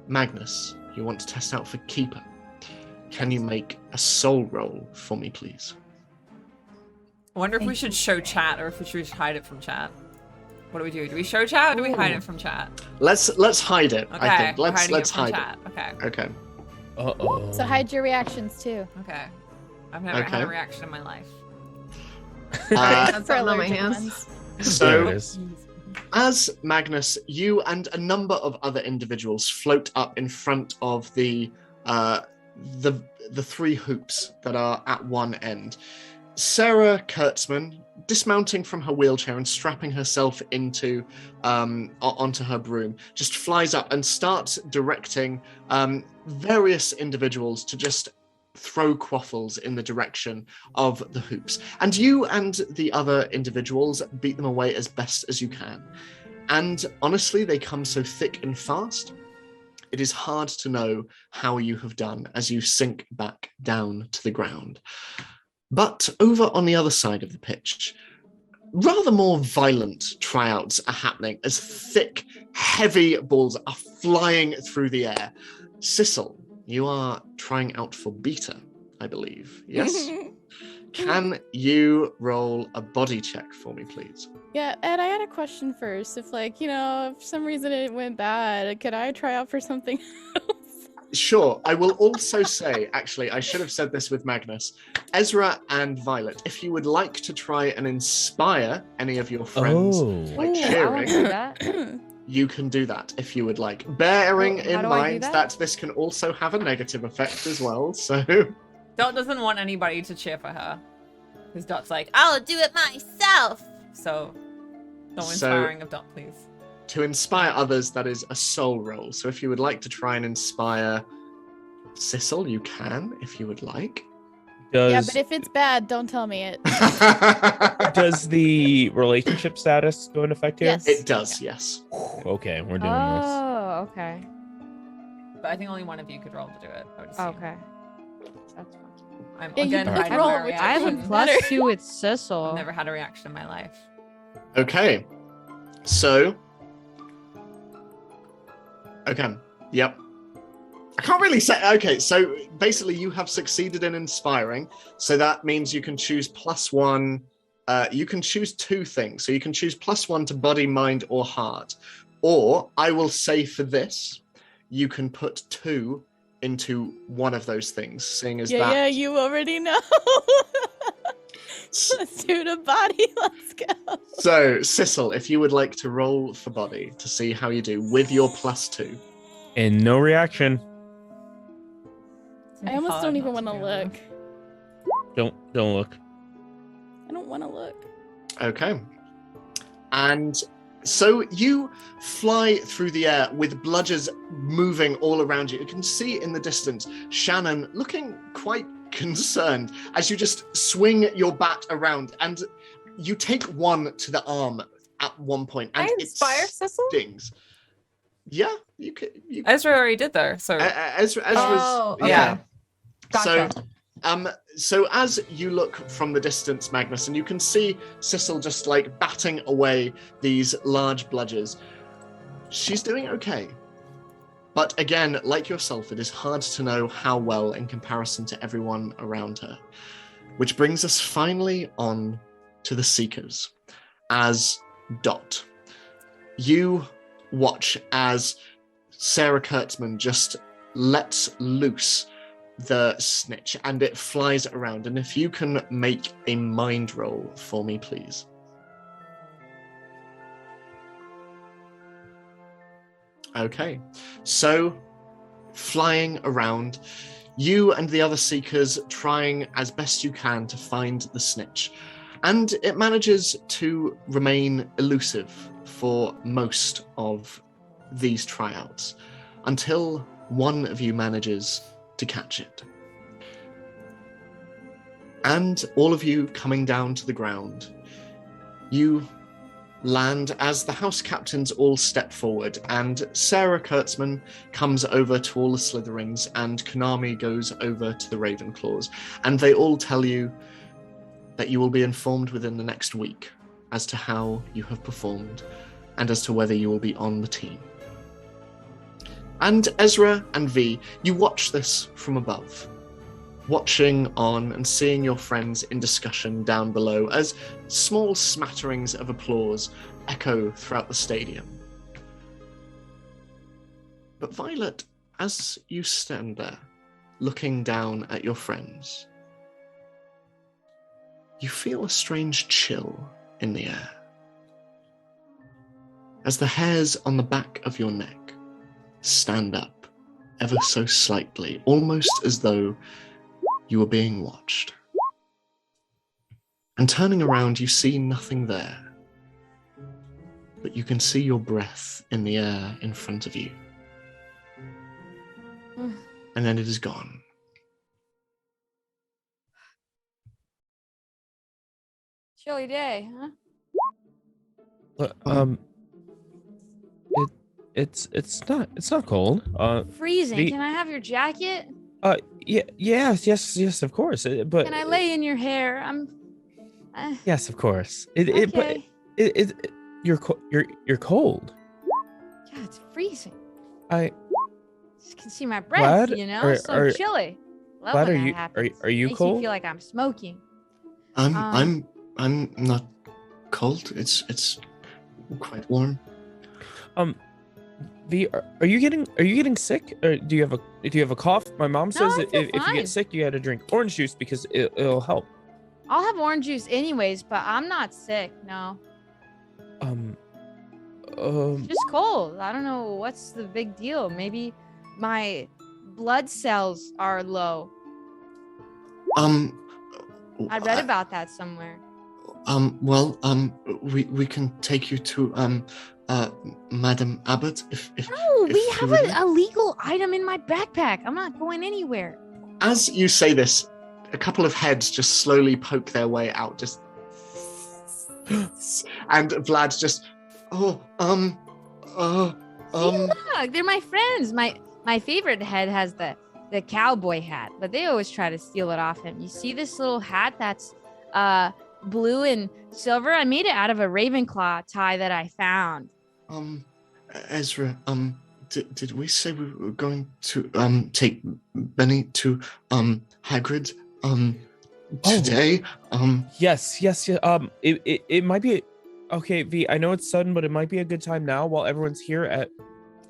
Magnus, you want to test out for Keeper. can you make a soul roll for me, please? I wonder if we should show chat or if we should hide it from chat. What do we do? Do we show chat or do we hide it from chat? Let's hide it. Okay, I think let's from hide chat. it. Okay. Okay. Uh-oh. So hide your reactions too. Okay. I've never had a reaction in my life. That's all on my hands. There So, it is. as Magnus, you and a number of other individuals float up in front of the three hoops that are at one end. Sarah Kurtzman, dismounting from her wheelchair and strapping herself onto her broom, just flies up and starts directing various individuals to just throw quaffles in the direction of the hoops. And you and the other individuals beat them away as best as you can. And honestly, they come so thick and fast, it is hard to know how you have done as you sink back down to the ground. But over on the other side of the pitch, rather more violent tryouts are happening as thick, heavy balls are flying through the air. Sissel, you are trying out for beta, I believe. Yes? Can you roll a body check for me, please? Yeah, Ed, I had a question first. If if some reason it went bad, could I try out for something else? Sure. I will also say, actually, I should have said this with Magnus. Ezra and Violet, if you would like to try and inspire any of your friends, like Ooh, I cheering, want to do that. you can do that if you would like. Bearing How in do I do mind that? that this can also have a negative effect as well, so... Dot doesn't want anybody to cheer for her. Because Dot's like, I'll do it myself! So, no inspiring of Dot, please. To inspire others, that is a soul roll. So if you would like to try and inspire Sissel, you can, if you would like. Yeah, but if it's bad, don't tell me it. Does the relationship status go into effect here? Yes. It does, yes. Okay, we're doing Oh, okay. But I think only one of you could roll to do it. I would assume. Okay. That's fine. I'm Yeah, you again both hiding roll, my which I have a reaction. plus Better. 2 with Sissel. I've never had a reaction in my life. Okay. So... Okay. Yep. I can't really say... Okay, so basically you have succeeded in inspiring. So that means you can choose +1... you can choose 2 things. So you can choose +1 to body, mind, or heart. Or, I will say for this, you can put 2 into one of those things, seeing as that... Yeah, you already know. Let's do the body. Let's go. So, Sissel, if you would like to roll for body to see how you do with your +2. And no reaction. I almost don't even want to look. Don't look. I don't want to look. Okay. And so you fly through the air with bludgers moving all around you. You can see in the distance Shannon looking quite concerned as you just swing your bat around, and you take one to the arm at one point, and I inspire it Sissel? stings. Yeah, you could. Ezra already did though, so Ezra's, okay. yeah. Gotcha. So as you look from the distance, Magnus, and you can see Sissel just like batting away these large bludgers. She's doing okay. But again, like yourself, it is hard to know how well in comparison to everyone around her. Which brings us finally on to the Seekers. As Dot, you watch as Sarah Kurtzman just lets loose the snitch and it flies around. And if you can make a mind roll for me, please. Okay, so flying around, you and the other Seekers trying as best you can to find the snitch. And it manages to remain elusive for most of these tryouts until one of you manages to catch it. And all of you coming down to the ground, you land as the house captains all step forward, and Sarah Kurtzman comes over to all the Slytherins, and Konami goes over to the Ravenclaws, and they all tell you that you will be informed within the next week as to how you have performed and as to whether you will be on the team. And Ezra and V, you watch this from above, watching on and seeing your friends in discussion down below as small smatterings of applause echo throughout the stadium. But Violet, as you stand there, looking down at your friends, you feel a strange chill in the air. As the hairs on the back of your neck stand up ever so slightly, almost as though you were being watched. And turning around, you see nothing there, but you can see your breath in the air in front of you. And then it is gone. Chilly day, huh? It's not cold. Freezing. Can I have your jacket? Yes, of course. But Can I lay in your hair? yes, of course. Okay. You're cold. Yeah, it's freezing. I Just can see my breath. Vlad, so chilly. Love Vlad, when are that you happens. are you Makes cold? me feel like I'm smoking. I'm not cold. It's quite warm. V, are you getting sick? Or do you have a cough? My mom says I that feel if you fine. get sick, you got to drink orange juice because it'll help. I'll have orange juice anyways, but I'm not sick. No, it's just cold. I don't know what's the big deal. Maybe my blood cells are low. I read about that somewhere. We can take you to Madam Abbott if No, we if have you would like. a legal item in my backpack. I'm not going anywhere. As you say this, a couple of heads just slowly poke their way out, just and Vlad just Look, they're my friends. My favorite head has the cowboy hat, but they always try to steal it off him. You see this little hat that's blue and silver? I made it out of a Ravenclaw tie that I found. Ezra, did we say we were going to take Benny to Hagrid today? Yes. It might be okay, V. I know it's sudden, but it might be a good time now while everyone's here at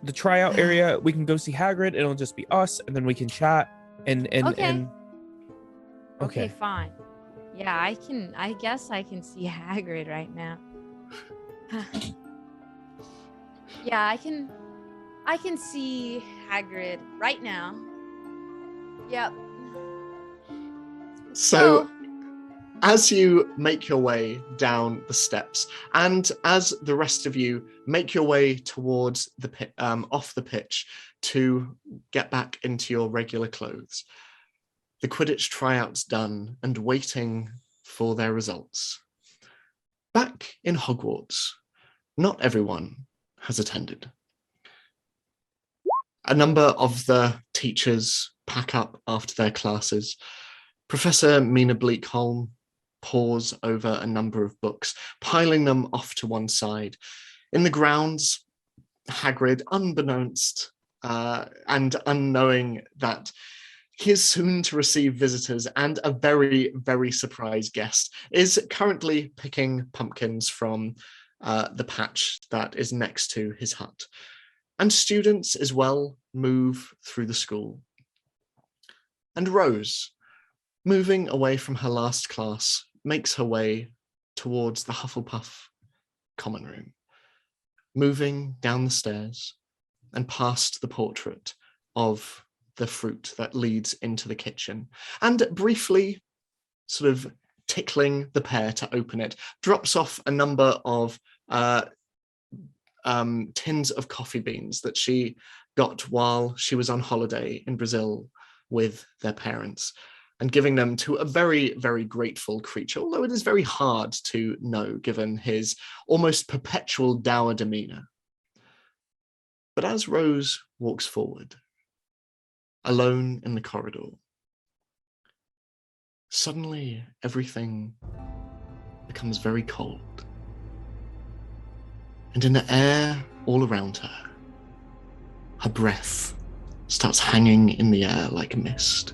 the tryout area. We can go see Hagrid. It'll just be us, and then we can chat and Okay, fine. Yeah, I guess I can see Hagrid right now. Yeah, I can see Hagrid right now. Yep. So, as you make your way down the steps, and as the rest of you make your way towards the off the pitch to get back into your regular clothes, the Quidditch tryouts done and waiting for their results. Back in Hogwarts, not everyone has attended. A number of the teachers pack up after their classes. Professor Mina Bleakholm pores over a number of books, piling them off to one side. In the grounds, Hagrid, unbeknownst and unknowing that he is soon to receive visitors and a very, very surprised guest, is currently picking pumpkins from the patch that is next to his hut. And students as well move through the school. And Rose, moving away from her last class, makes her way towards the Hufflepuff common room, moving down the stairs and past the portrait of the fruit that leads into the kitchen, and briefly sort of tickling the pair to open it, drops off a number of tins of coffee beans that she got while she was on holiday in Brazil with their parents, and giving them to a very, very grateful creature, although it is very hard to know given his almost perpetual dour demeanor. But as Rose walks forward, alone in the corridor, suddenly everything becomes very cold. And in the air all around her, her breath starts hanging in the air like a mist.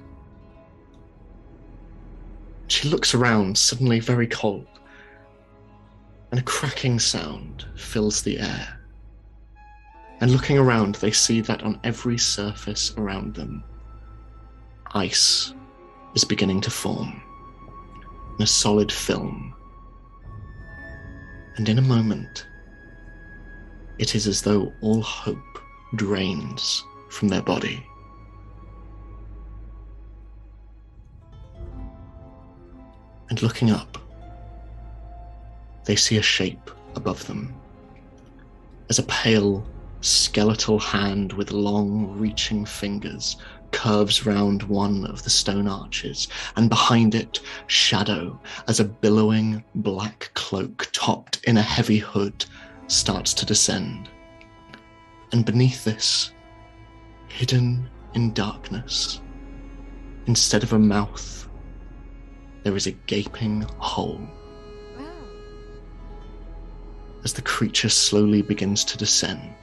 She looks around, suddenly very cold, and a cracking sound fills the air. And looking around, they see that on every surface around them, ice is beginning to form in a solid film. And in a moment, it is as though all hope drains from their body. And looking up, they see a shape above them, as a pale, skeletal hand with long, reaching fingers curves round one of the stone arches, and behind it, shadow, as a billowing black cloak topped in a heavy hood starts to descend. And beneath this, hidden in darkness, instead of a mouth, there is a gaping hole. As the creature slowly begins to descend,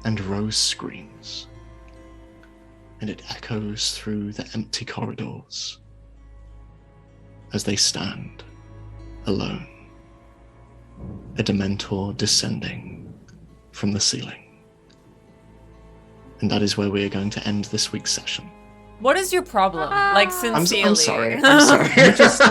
and Rose screams, and it echoes through the empty corridors as they stand alone, a Dementor descending from the ceiling. And that is where we are going to end this week's session. What is your problem? Like, sincerely. I'm sorry.